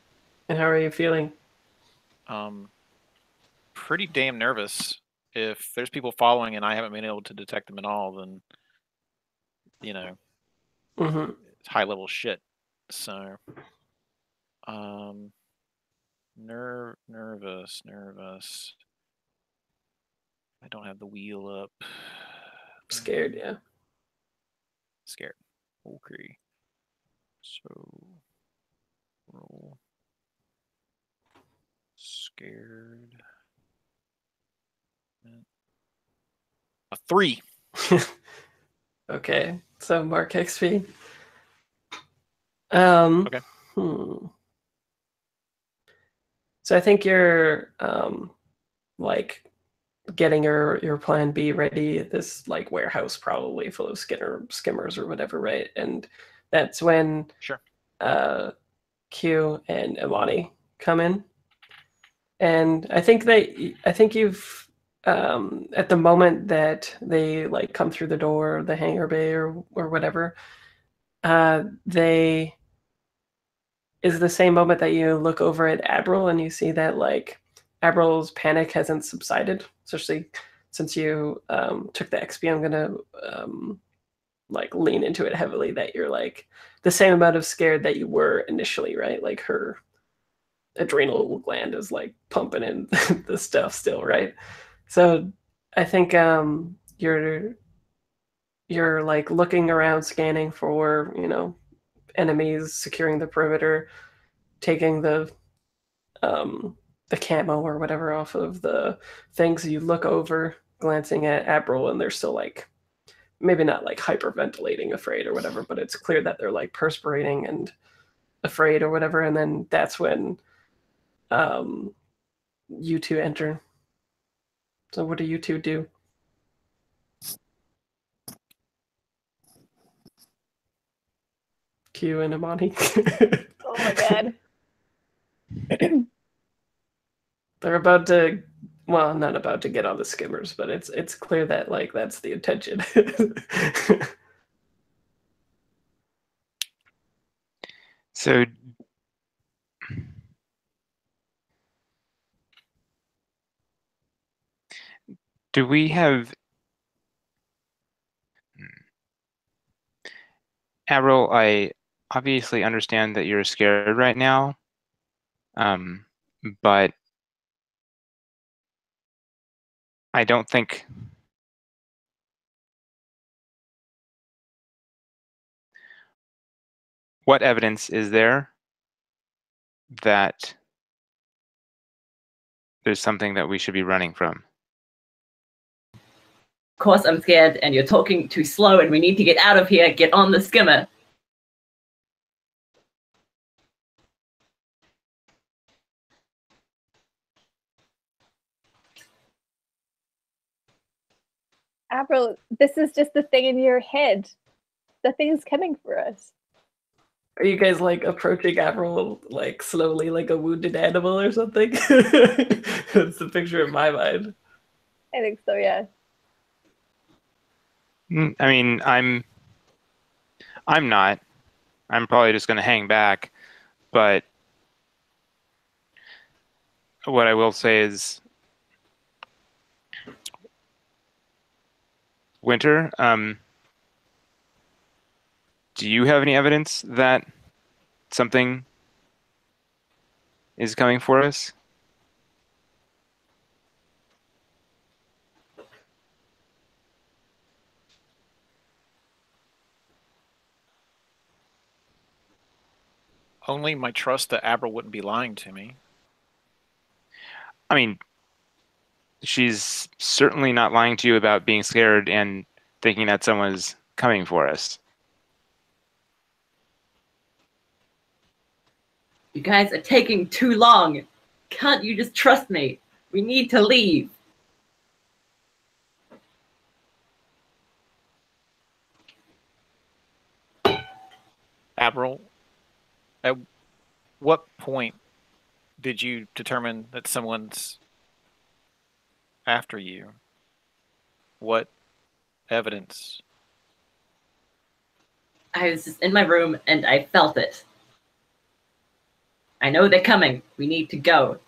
And how are you feeling? Pretty damn nervous. If there's people following and I haven't been able to detect them at all, then, you know, Mm-hmm. it's high level shit. So, nervous. I don't have the wheel up. Scared, yeah. Scared. Okay. So, roll. Scared. A 3. Okay, so mark XP. Okay. So I think you're like getting your plan B ready at this like warehouse probably full of skimmers or whatever, right? And that's when Sure. Q and Imani come in. And I think you've at the moment that they like come through the door, the hangar bay or whatever, they is the same moment that you look over at Avril and you see that like Avril's panic hasn't subsided, especially since you took the XP. I'm gonna like lean into it heavily that you're like the same amount of scared that you were initially, right? Like her adrenal gland is like pumping in the stuff still, right? So I think you're like looking around, scanning for enemies, securing the perimeter, taking the camo or whatever off of the things. You look over glancing at April, and they're still like, maybe not like hyperventilating, afraid or whatever, but it's clear that they're like perspirating and afraid or whatever. And then that's when you two enter. So what do you two do? Q and Imani. Oh my god. They're about to, well, not about to get on the skimmers, but it's clear that like that's the intention. So, do we have Avril? I obviously understand that you're scared right now, but I don't think what evidence is there that there's something that we should be running from? Of course I'm scared, and you're talking too slow, and we need to get out of here. Get on the skimmer. April, this is just the thing in your head. The thing's coming for us. Are you guys like approaching Avril like slowly, like a wounded animal or something? That's the picture in my mind. I think so, yeah. I mean, I'm not. I'm probably just going to hang back. But what I will say is, Winter, do you have any evidence that something is coming for us? Only my trust that Avril wouldn't be lying to me. I mean, she's certainly not lying to you about being scared and thinking that someone's coming for us. You guys are taking too long. Can't you just trust me? We need to leave. Avril, at what point did you determine that someone's after you? What evidence? I was just in my room and I felt it. I know they're coming. We need to go.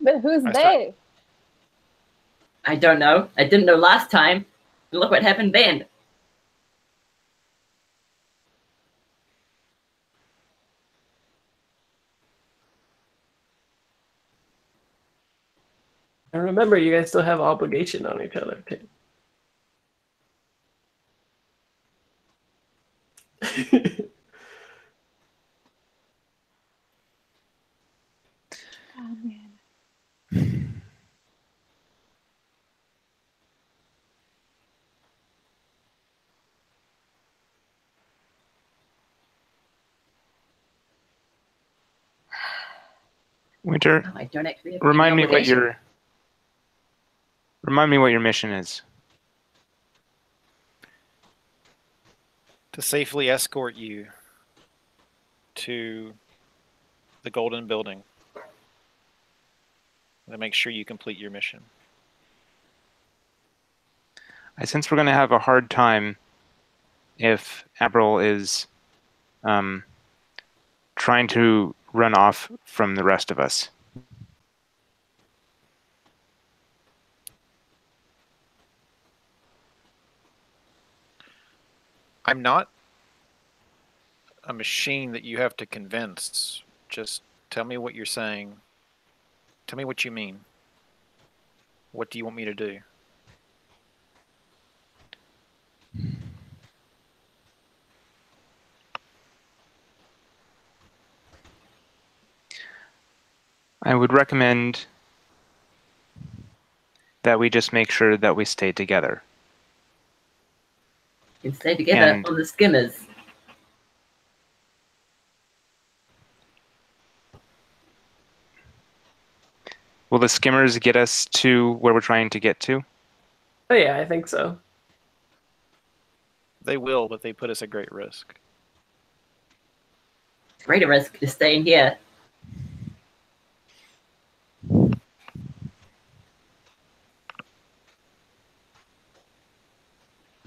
But who's they? I don't know. I didn't know last time. Look what happened then. And remember, you guys still have obligation on each other too. Oh man. Winter, Oh, I don't actually have remind any me what obligation. your mission is. To safely escort you to the Golden Building. And make sure you complete your mission. I sense we're going to have a hard time if Avril is trying to run off from the rest of us. I'm not a machine that you have to convince. Just tell me what you're saying. Tell me what you mean. What do you want me to do? I would recommend that we just make sure that we stay together. We can stay together And- on the skimmers. Will the skimmers get us to where we're trying to get to? Oh yeah, I think so. They will, but they put us at great risk. Greater risk to staying here.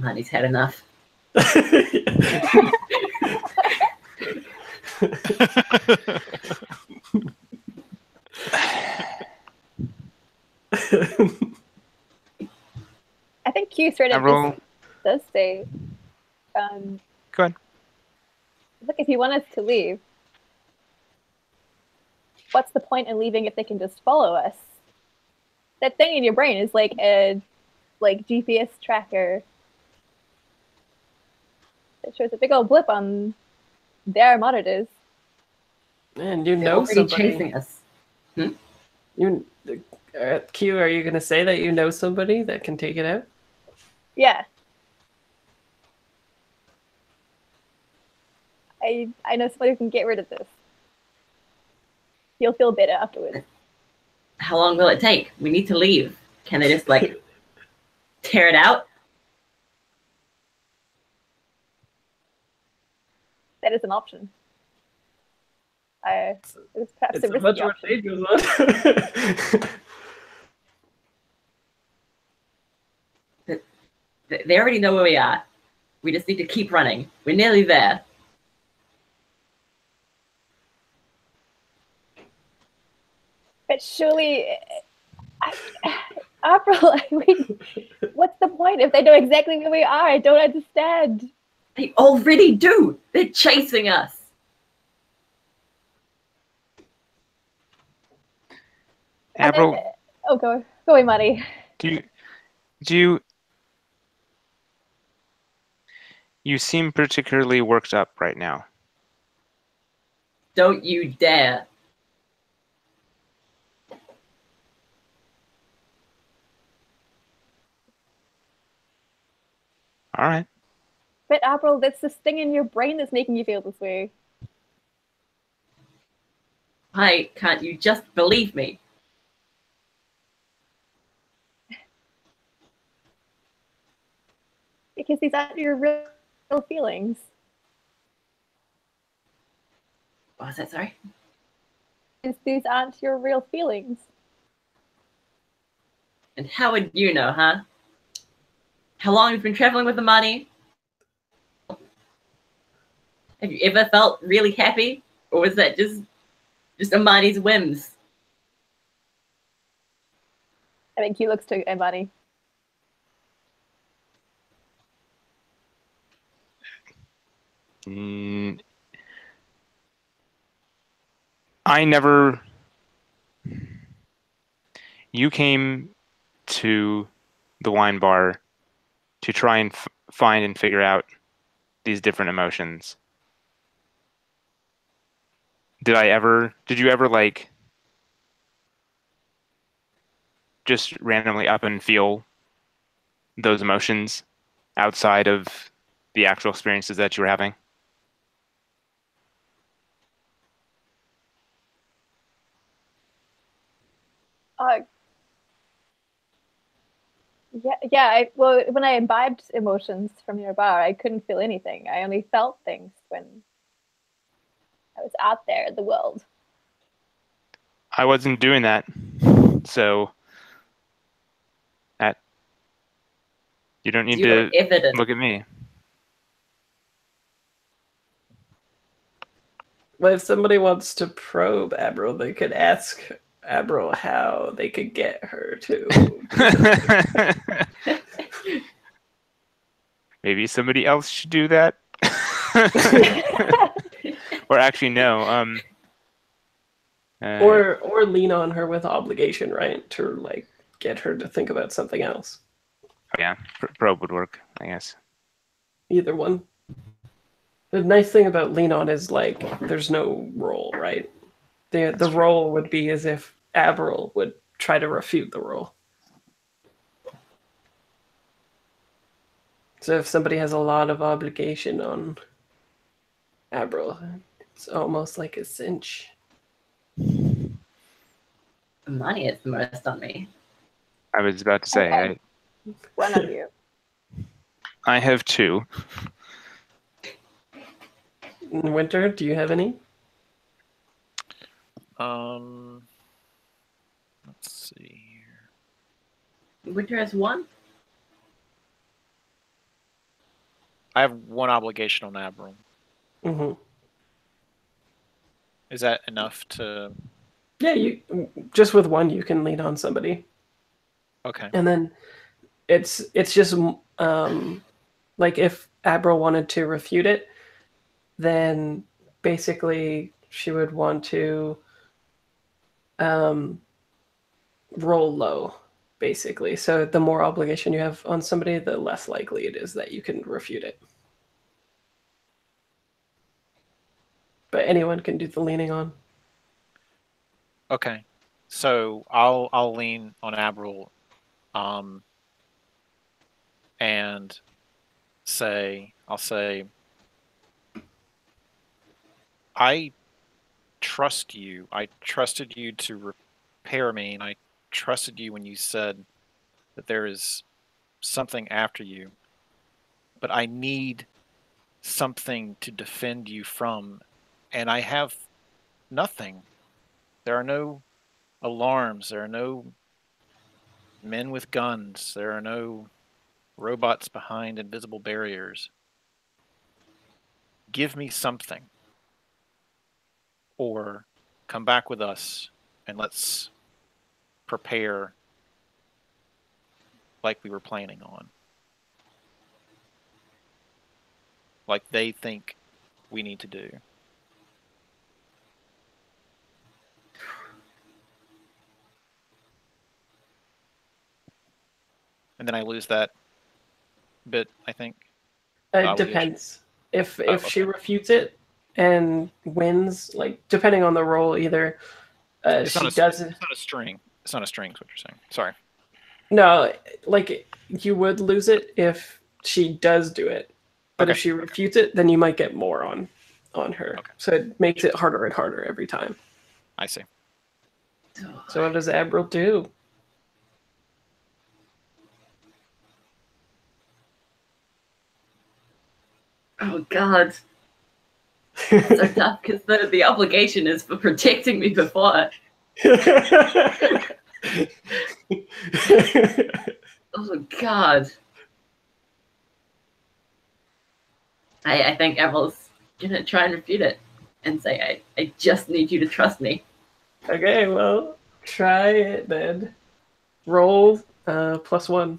Honey's had enough. I think Q straight up Avril, just does say, um, go ahead. look, if you want us to leave, what's the point in leaving if they can just follow us? That thing in your brain is like a GPS tracker. It shows a big old blip on their monitors. Man, you They're know already somebody. chasing us. You, Q, are you going to say that you know somebody that can take it out? Yeah. I know somebody who can get rid of this. You'll feel better afterwards. How long will it take? We need to leave. Can they just like tear it out? That is an option. It's perhaps It's a a risky much more option. dangerous one. They already know where we are. We just need to keep running. We're nearly there. But surely, April, what's the point if they know exactly where we are? I don't understand. They already do. They're chasing us. And then- Avril, oh, go away, Marty. do you seem particularly worked up right now. Don't you dare. All right. But April, that's this thing in your brain that's making you feel this way. Why can't you just believe me? Because these aren't your real feelings. What was that, sorry? These aren't your real feelings. And how would you know, huh? How long have you been traveling with the money? Have you ever felt really happy? Or was that just Amani's whims? I think he looks to Imani. I never. You came to the wine bar to try and find and figure out these different emotions. Did you ever like just randomly up and feel those emotions outside of the actual experiences that you were having? Yeah. Well, when I imbibed emotions from your bar, I couldn't feel anything. I only felt things when I was out there in the world. I wasn't doing that, so you don't need You to have evidence. look at me. Well, if somebody wants to probe Abril, they could ask Abril how they could get her to. Maybe somebody else should do that. Or actually, no. Or lean on her with obligation, right? To like get her to think about something else. Yeah, probe would work, I guess. Either one. The nice thing about lean on is like there's no roll, right? The roll would be as if Avril would try to refute the roll. So if somebody has a lot of obligation on Abril, it's almost like a cinch. Money is the most on me. I was about to say, Okay. One of you. I have 2. Winter, do you have any? Let's see here. Winter has 1? I have 1 obligation on Abril. Mm-hmm. Is that enough to? Yeah, you just with 1 you can lean on somebody, Okay. and then it's just like if Abril wanted to refute it, then basically she would want to roll low, basically. So the more obligation you have on somebody, the less likely it is that you can refute it. But anyone can do the leaning on. Okay. So I'll lean on Abril, and I'll say, I trust you. I trusted you to repair me, and I trusted you when you said that there is something after you. But I need something to defend you from, and I have nothing. There are no alarms. There are no men with guns. There are no robots behind invisible barriers. Give me something. Or come back with us and let's prepare like we were planning on. Like they think we need to do. And then I lose that bit, I think. It Obligation. depends. If okay. she refutes it and wins, like depending on the roll, either she does it. It's not a string. It's not a string, is what you're saying. Sorry. No, like you would lose it if she does do it, but if Okay. she refutes it, then you might get more on her. Okay. So it makes it harder and harder every time. I see. So what does Abril do? Oh God. It's so tough because the obligation is for protecting me before. Oh God. I think Evel's gonna try and refute it and say, I just need you to trust me. Okay, well, try it then. Roll +1.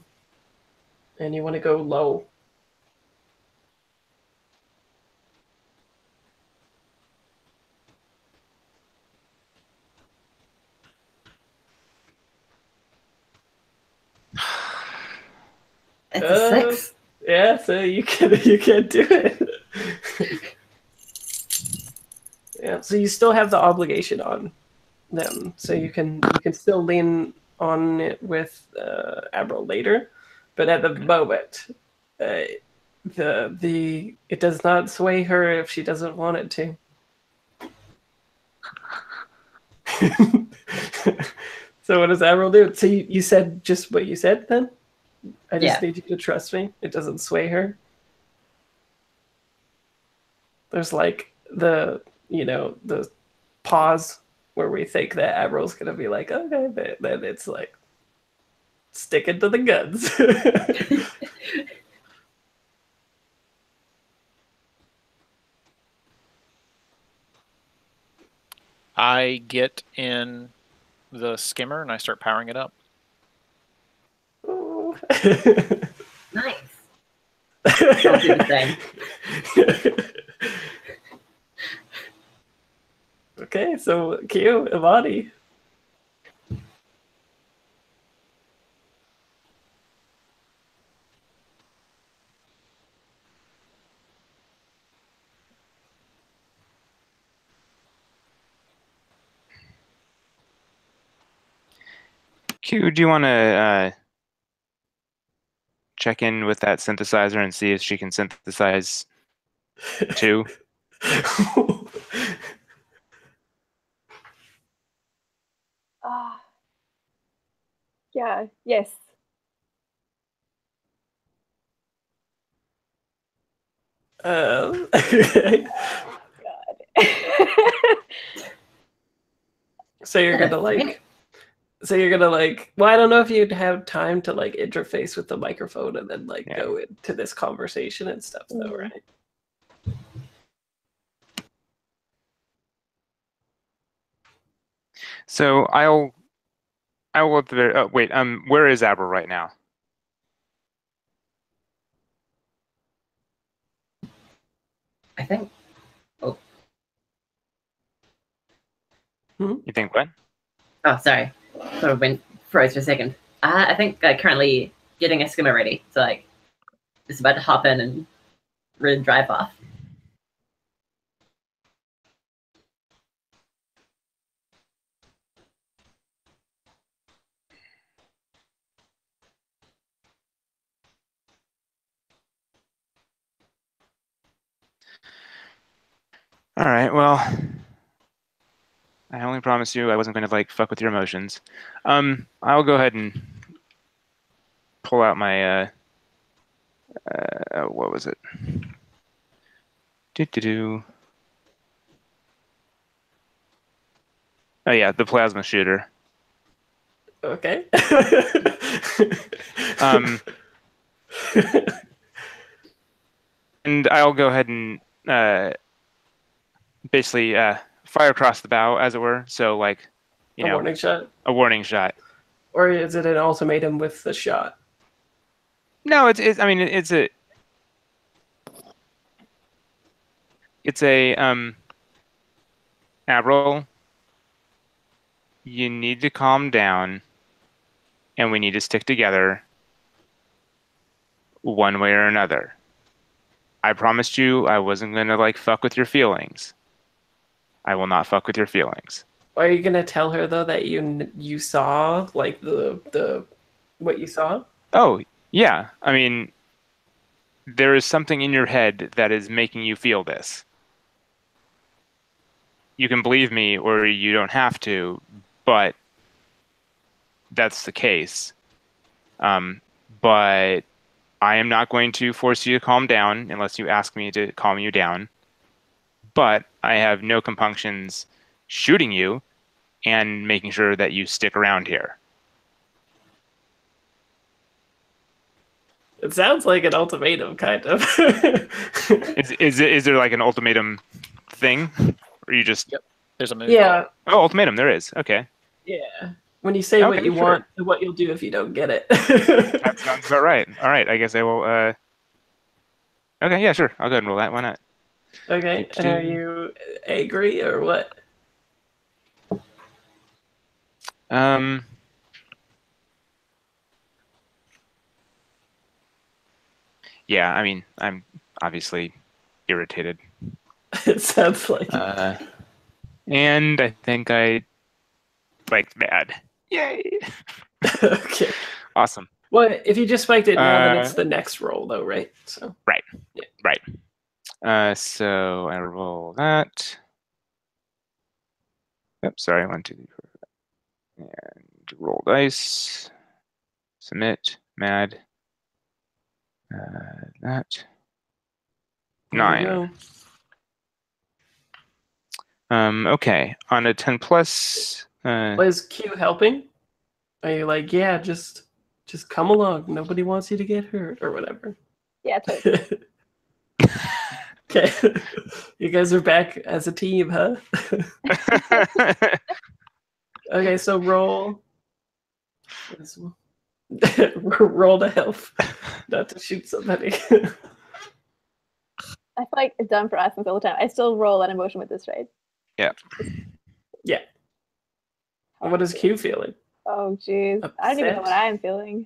And you want to go low. It's a 6. Yeah, so you can do it. Yeah, so you still have the obligation on them, so you can still lean on it with Abril later, but at the moment, the it does not sway her if she doesn't want it to. So what does Abril do? So you said just what you said then? I just need you to trust me. It doesn't sway her. There's like the pause where we think that Abril's gonna be like, okay, but then it's like sticking to the guns. I get in the skimmer and I start powering it up. Ooh. Nice. I'll do the same. Okay, so Q, Imani. Q, do you want to check in with that synthesizer and see if she can synthesize too? Yeah. Yes. Okay. So you're gonna like. So you're gonna like. Well, I don't know if you'd have time to like interface with the microphone and then like go into this conversation and stuff, though, right? So I will at the very, oh wait, where is Avril right now? I think. Oh, You think what? oh, sorry. Sort of went froze for a second. I think currently getting a skimmer ready. So like, just about to hop in and really drive off. All right, well, I only promised you I wasn't going to like fuck with your emotions. I'll go ahead and pull out my what was it? Do. Oh yeah, the plasma shooter. Okay. And I'll go ahead and basically fire across the bow, as it were. So like, you a know, warning shot, a warning shot. or is it an ultimatum with the shot? No, it's. I mean, it's a Avril, you need to calm down, and we need to stick together one way or another. I promised you I wasn't gonna like fuck with your feelings. I will not fuck with your feelings. Are you gonna tell her though that you saw like the what you saw? Oh, yeah. I mean, there is something in your head that is making you feel this. You can believe me or you don't have to, but that's the case. But I am not going to force you to calm down unless you ask me to calm you down. But I have no compunctions shooting you and making sure that you stick around here. It sounds like an ultimatum, kind of. Is there like an ultimatum thing? Or you just... Yep. There's a move. Yeah. Oh, ultimatum, there is. Okay. Yeah. When you say what Okay, you sure. want, what you'll do if you don't get it. That sounds about right. All right, I guess I will... Okay, yeah, sure. I'll go ahead and roll that. Why not? Okay. And are you angry or what? Yeah, I mean, I'm obviously irritated. It sounds like And I think I liked mad. Yay! okay. Awesome. Well, if you just spiked it now, then it's the next roll, though, right? So Right. Yeah. Right. So I roll that. Oops, sorry. 1, 2, 3, 4, 5. And roll dice. Submit. Mad. That. there you 9. go. Okay. On a 10 plus. Was Q helping? Are you like, yeah, just come along. Nobody wants you to get hurt or whatever. Yeah, totally. Okay. You guys are back as a team, huh? Okay, so roll. Roll to help, not to shoot somebody. I feel like it's done for us all the time. I still roll an emotion with this, right? Yeah. Yeah. What is Q feeling? Oh, jeez. I don't even know what I am feeling.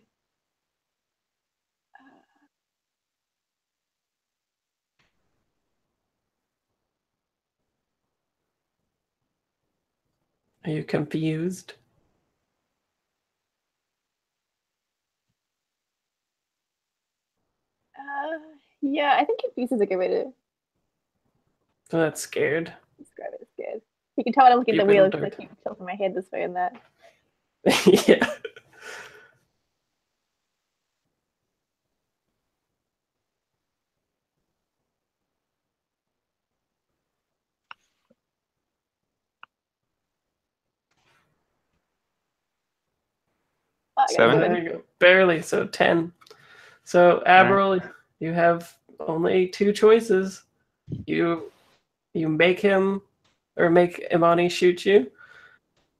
Are you confused? Yeah, I think confused is a good way to So that's scared. describe it. It's good. You can tell when I'm looking at the Keep it in wheel because I dark. keep tilting my head this way and that. Yeah. Oh, I got a Seven? There seven. you go. Barely. So 10. So Avril, you have only two choices. You make him or make Imani shoot you,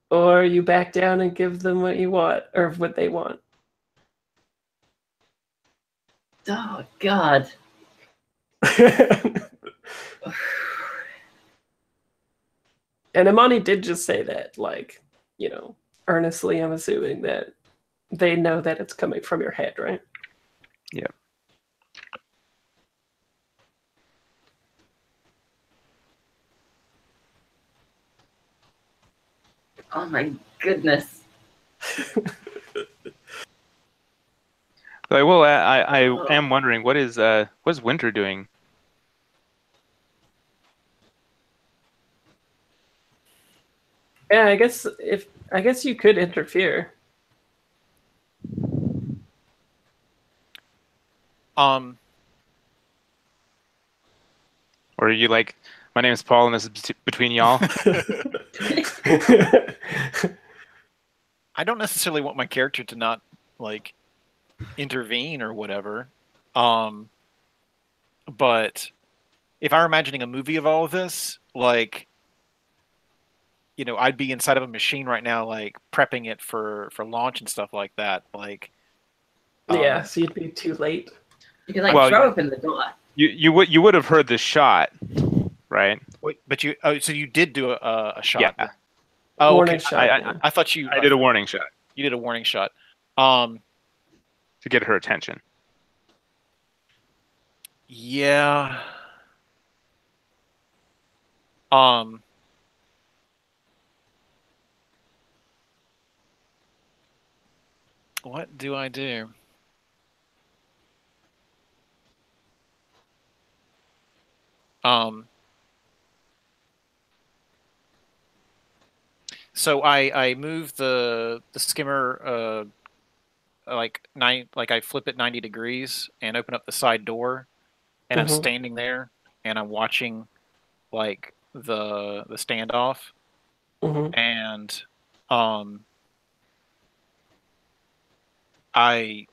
or you back down and give them what you want or what they want. Oh God. And Imani did just say that, like, earnestly. I'm assuming that they know that it's coming from your head, right? Yeah. Oh my goodness. But I am wondering what's Winter doing? Yeah, I guess you could interfere. Um, Or are you like, my name is Paul and this is between y'all? I don't necessarily want my character to not like intervene or whatever. But if I were imagining a movie of all of this, like, I'd be inside of a machine right now, like prepping it for launch and stuff like that. Like, Yeah, so you'd be too late. You could like Well, throw open the door. You would have heard the shot, right? wait, but so you did do a shot. Yeah. Oh, Warning okay. shot. I thought you. I did a warning shot You did a warning shot. to get her attention. Yeah. What do I do? So I move the skimmer like I flip it 90 degrees and open up the side door, and I'm Mhm. standing there and I'm watching like the standoff, Mhm. and I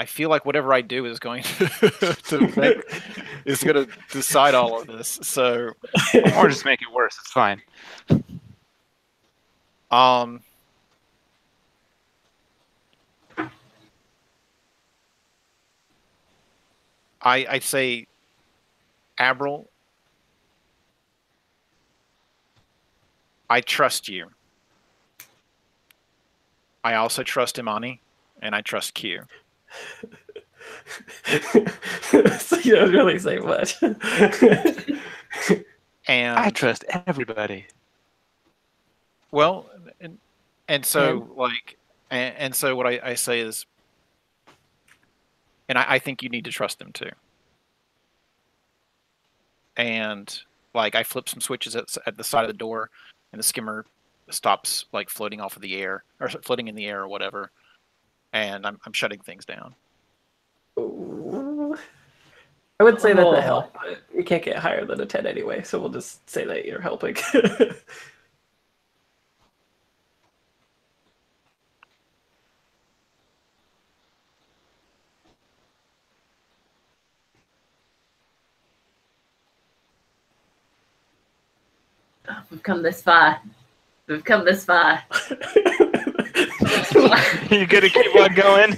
feel like whatever I do is going is going to decide all of this. So Or just make it worse. It's fine. I say, Abril, I trust you. I also trust Imani, and I trust Q. So you don't really say much. And I trust everybody. well, and so like, and so what I say is, and I think you need to trust them too. And like, I flip some switches at the side of the door, and the skimmer stops like floating off of the air or floating in the air or whatever, and I'm shutting things down. Ooh. I would say that's a help, but you can't get higher than a 10 anyway, so we'll just say that you're helping. Oh, we've come this far. We've come this far. You gotta keep on going.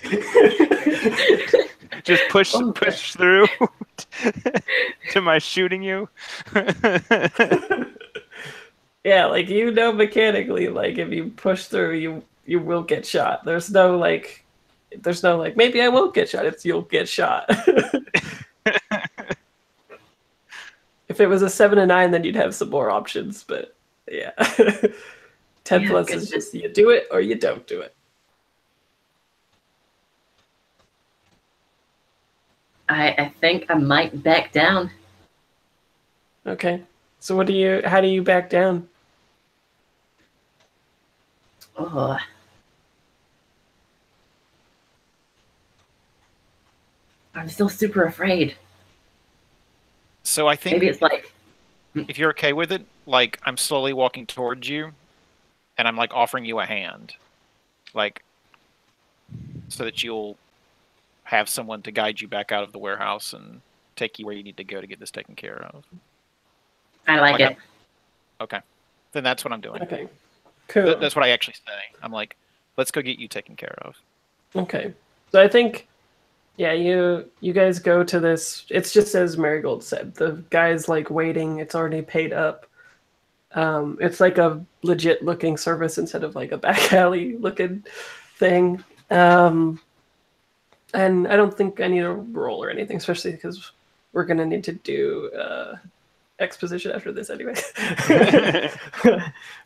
Just push through to my shooting you. Yeah, like mechanically, like if you push through, you will get shot. There's no like maybe I won't get shot. It's you'll get shot. If it was a 7 and 9, then you'd have some more options. But yeah, 10 Yeah, plus is just you do it or you don't do it. I think I might back down. Okay. So how do you back down? Oh. I'm still super afraid. So I think Maybe it's like, if you're okay with it, like I'm slowly walking towards you, and I'm like offering you a hand, like so that you'll have someone to guide you back out of the warehouse and take you where you need to go to get this taken care of. I like it. Okay, then that's what I'm doing. Okay. Cool. That's what I actually say. I'm like, let's go get you taken care of. Okay. So I think, yeah, you guys go to this. It's just as Marigold said. The guy's like waiting. It's already paid up. It's like a legit looking service instead of like a back alley looking thing. And I don't think I need a roll or anything, especially because we're gonna need to do exposition after this anyway.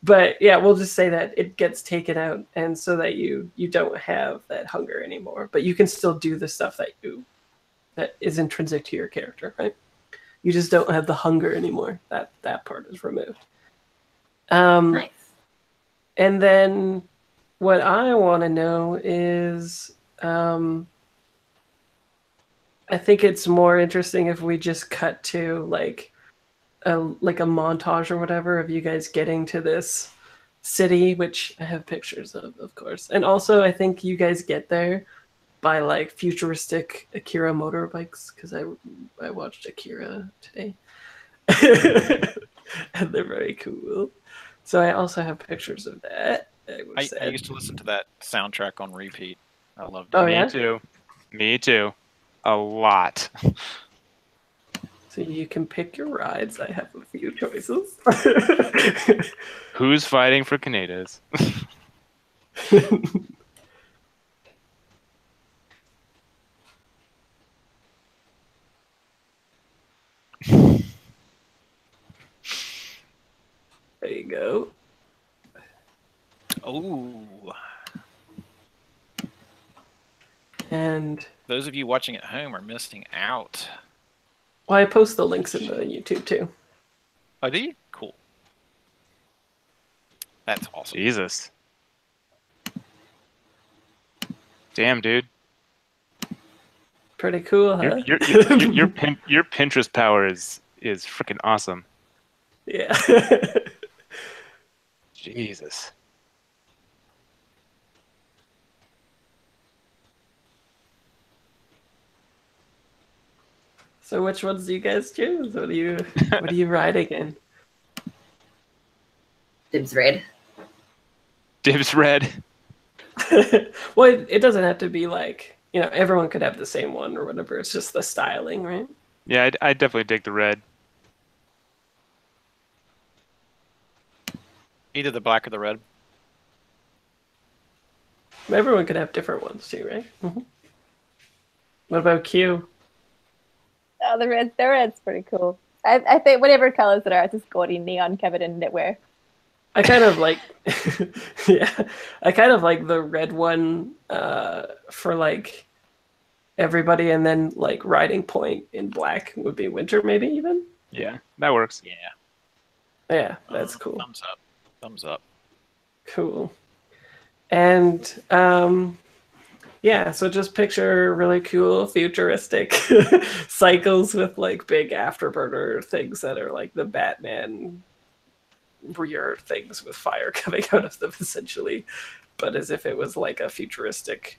But yeah, we'll just say that it gets taken out, and so that you don't have that hunger anymore, but you can still do the stuff that is intrinsic to your character, right? You just don't have the hunger anymore. That part is removed. Nice. And then what I want to know is, I think it's more interesting if we just cut to like a montage or whatever of you guys getting to this city, which I have pictures of course. And also I think you guys get there by like futuristic Akira motorbikes, because I watched Akira today. And they're very cool. So I also have pictures of that. I used to listen to that soundtrack on repeat. I loved it. Oh, Me yeah? too. Me too. A lot. So you can pick your rides. I have a few choices. Who's fighting for Kanedas? There you go. Oh, And those of you watching at home are missing out. well, I post the links in the YouTube too. Oh, do you? Cool. That's awesome. Jesus. Damn, dude. Pretty cool, huh? Your Pinterest power is freaking awesome. Yeah. Jesus. So which ones do you guys choose? What are you riding in? Dibs red. Dibs red. Well, it doesn't have to be like, everyone could have the same one or whatever. It's just the styling, right? Yeah, I definitely dig the red. Either the black or the red. Everyone could have different ones too, right? Mm-hmm. What about Q? Oh, the red's pretty cool. I think whatever colors it are, it's just gaudy neon covered in knitwear. I kind of like, yeah, I kind of like the red one for like everybody, and then like riding point in black would be winter, maybe even. Yeah, that works. Yeah. Yeah, that's cool. Thumbs up. Thumbs up. Cool. And yeah, so just picture really cool futuristic cycles with like big afterburner things that are like the Batman rear things with fire coming out of them essentially, but as if it was like a futuristic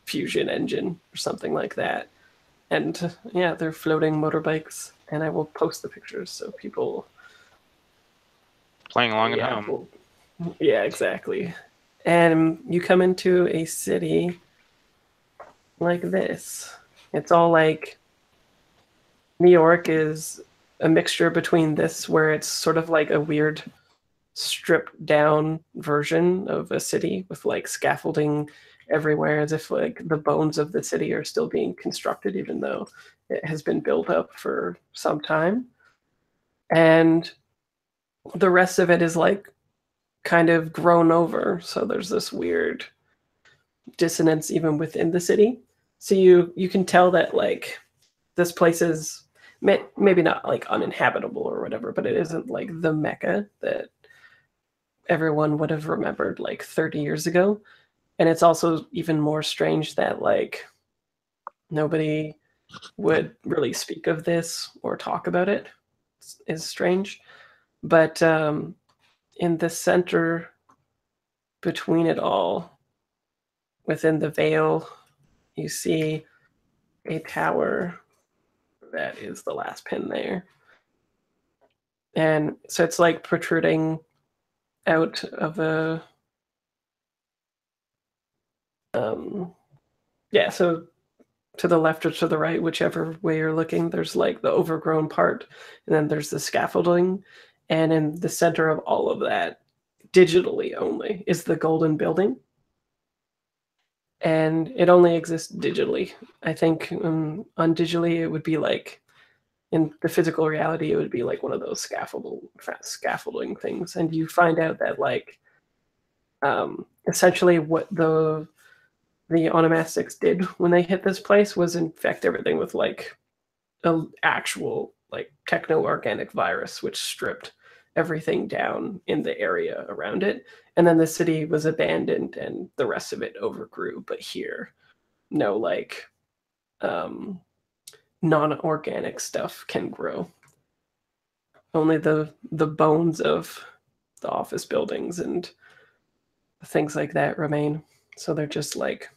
fusion engine or something like that. And yeah, they're floating motorbikes, and I will post the pictures so people Playing along at home. Yeah, exactly. And you come into a city like this. It's all like New York is a mixture between this, where it's sort of like a weird stripped down version of a city with like scaffolding everywhere, as if like the bones of the city are still being constructed, even though it has been built up for some time. And the rest of it is like kind of grown over. So there's this weird dissonance even within the city. So you can tell that like this place is maybe not like uninhabitable or whatever, but it isn't like the Mecca that everyone would have remembered like 30 years ago. And it's also even more strange that like nobody would really speak of this or talk about it. Is strange. But in the center between it all, within the veil, you see a tower that is the last pin there. And so it's like protruding out of a so to the left or to the right, whichever way you're looking, there's like the overgrown part, and then there's the scaffolding, and in the center of all of that, digitally only, is the golden building. And it only exists digitally. I think on digitally it would be like, in the physical reality, it would be like one of those scaffolding things. And you find out that like essentially what the onomastics did when they hit this place was infect everything with like an actual like techno-organic virus, which stripped everything down in the area around it. And then the city was abandoned and the rest of it overgrew. But here, no like non-organic stuff can grow. Only the bones of the office buildings and things like that remain. So they're just like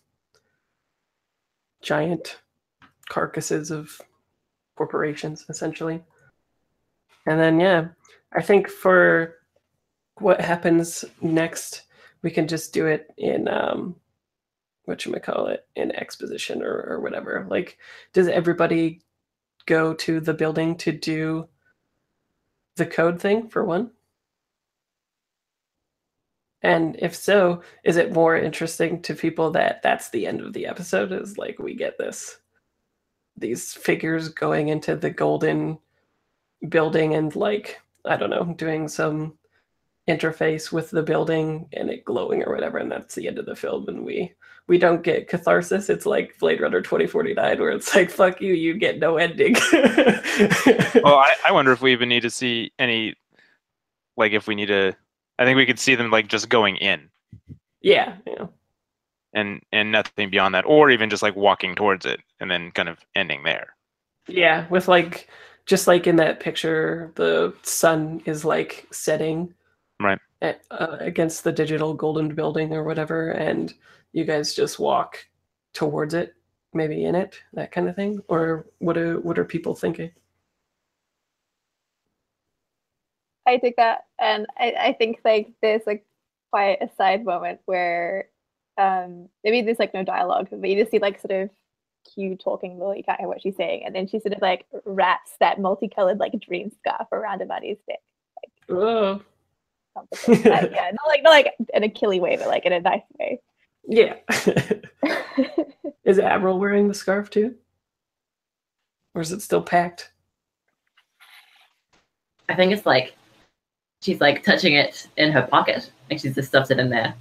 giant carcasses of corporations, essentially. And then, yeah, I think for what happens next, we can just do it in whatchamacallit, in exposition or whatever. Like, does everybody go to the building to do the code thing for one? And if so, is it more interesting to people that that's the end of the episode? Is like we get these figures going into the golden building and like, I don't know, doing some interface with the building and it glowing or whatever, and that's the end of the film, and we don't get catharsis. It's like Blade Runner 2049 where it's like, fuck you, you get no ending. Well, I wonder if we even need to see any, like if we need to, I think we could see them like just going in. Yeah. And nothing beyond that, or even just like walking towards it and then kind of ending there. Yeah, with like, just like in that picture, the sun is like setting right against the digital golden building or whatever, and you guys just walk towards it, maybe in it, that kind of thing. Or what are people thinking? I think that, and I think like there's like quite a side moment where maybe there's like no dialogue, but you just see like sort of Q talking, but you can't hear what she's saying, and then she sort of like wraps that multicolored like dream scarf around Amani's neck. Like, oh. Like, yeah, not like in a killy way, but like in a nice way. Yeah. Is Avril wearing the scarf too? Or is it still packed? I think it's like she's like touching it in her pocket, and she's just stuffed it in there.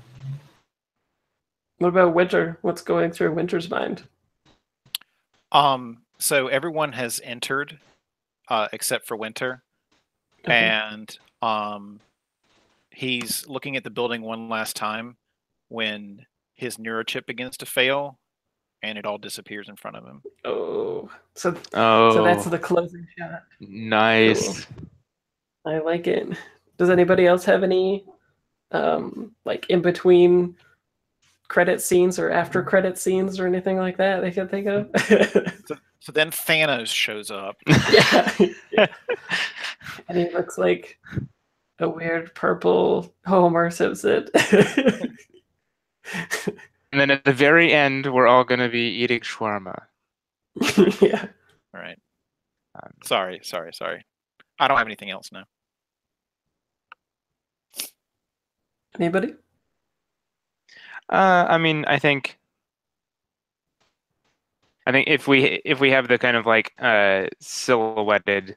What about Winter? What's going through Winter's mind? So everyone has entered, except for Winter, Okay. and he's looking at the building one last time when his neurochip begins to fail, and it all disappears in front of him. Oh, so that's the closing shot. Nice. Cool. I like it. Does anybody else have any like in between credit scenes or after credit scenes or anything like that they can think of? So then Thanos shows up. Yeah. And he looks like a weird purple Homer Simpson. And then at the very end, we're all going to be eating shawarma. Yeah. All right. Sorry. I don't have anything else now. Anybody? I mean, I think if we have the kind of like silhouetted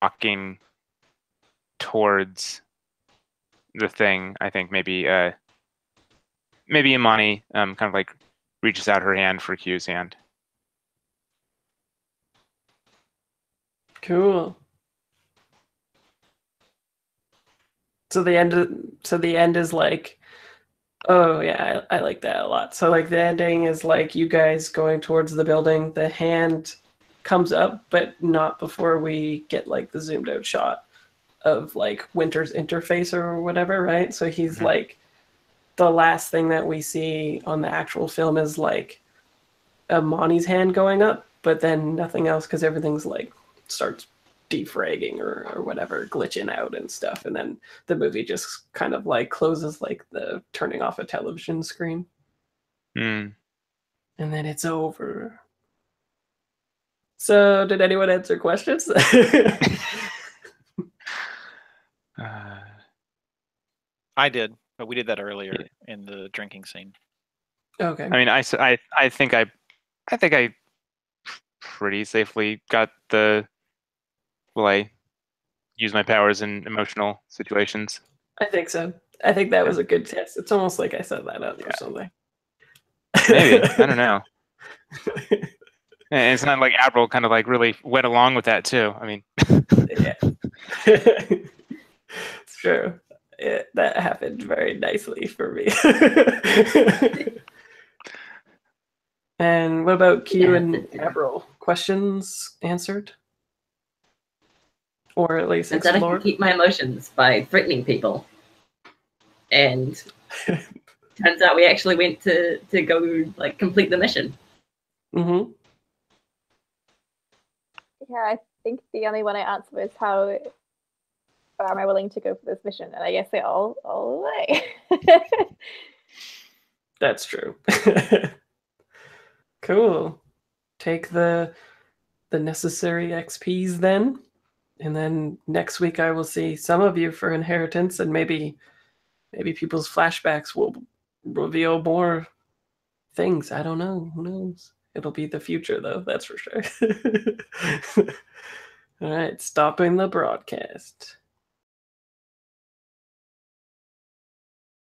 walking towards the thing, I think maybe Imani kind of like reaches out her hand for Q's hand. Cool. So the end is like, oh yeah, I like that a lot. So like the ending is like you guys going towards the building. The hand comes up, but not before we get like the zoomed out shot of like Winter's interface or whatever, right? So he's like, the last thing that we see on the actual film is like Monty's hand going up, but then nothing else because everything's like starts defragging or whatever, glitching out and stuff, and then the movie just kind of like closes like the turning off a television screen, and then it's over. So, did anyone answer questions? I did, but we did that earlier in the drinking scene. Okay. I mean, I think I pretty safely got the. Will I use my powers in emotional situations? I think so. I think that was a good test. It's almost like I set that up or something. Maybe. I don't know. And it's not like Avril kind of like really went along with that too. I mean, yeah, it's true. That happened very nicely for me. And what about Q and Avril? Questions answered? Or at least And then I can explored? keep my emotions by threatening people. And turns out we actually went to go like complete the mission. Mm-hmm. Yeah, I think the only one I answered was how far am I willing to go for this mission? And I guess they all the way. That's true. Cool. Take the necessary XPs then. And then next week I will see some of you for Inheritance, and maybe people's flashbacks will reveal more things. I don't know. Who knows? It'll be the future though, that's for sure. All right, stopping the broadcast.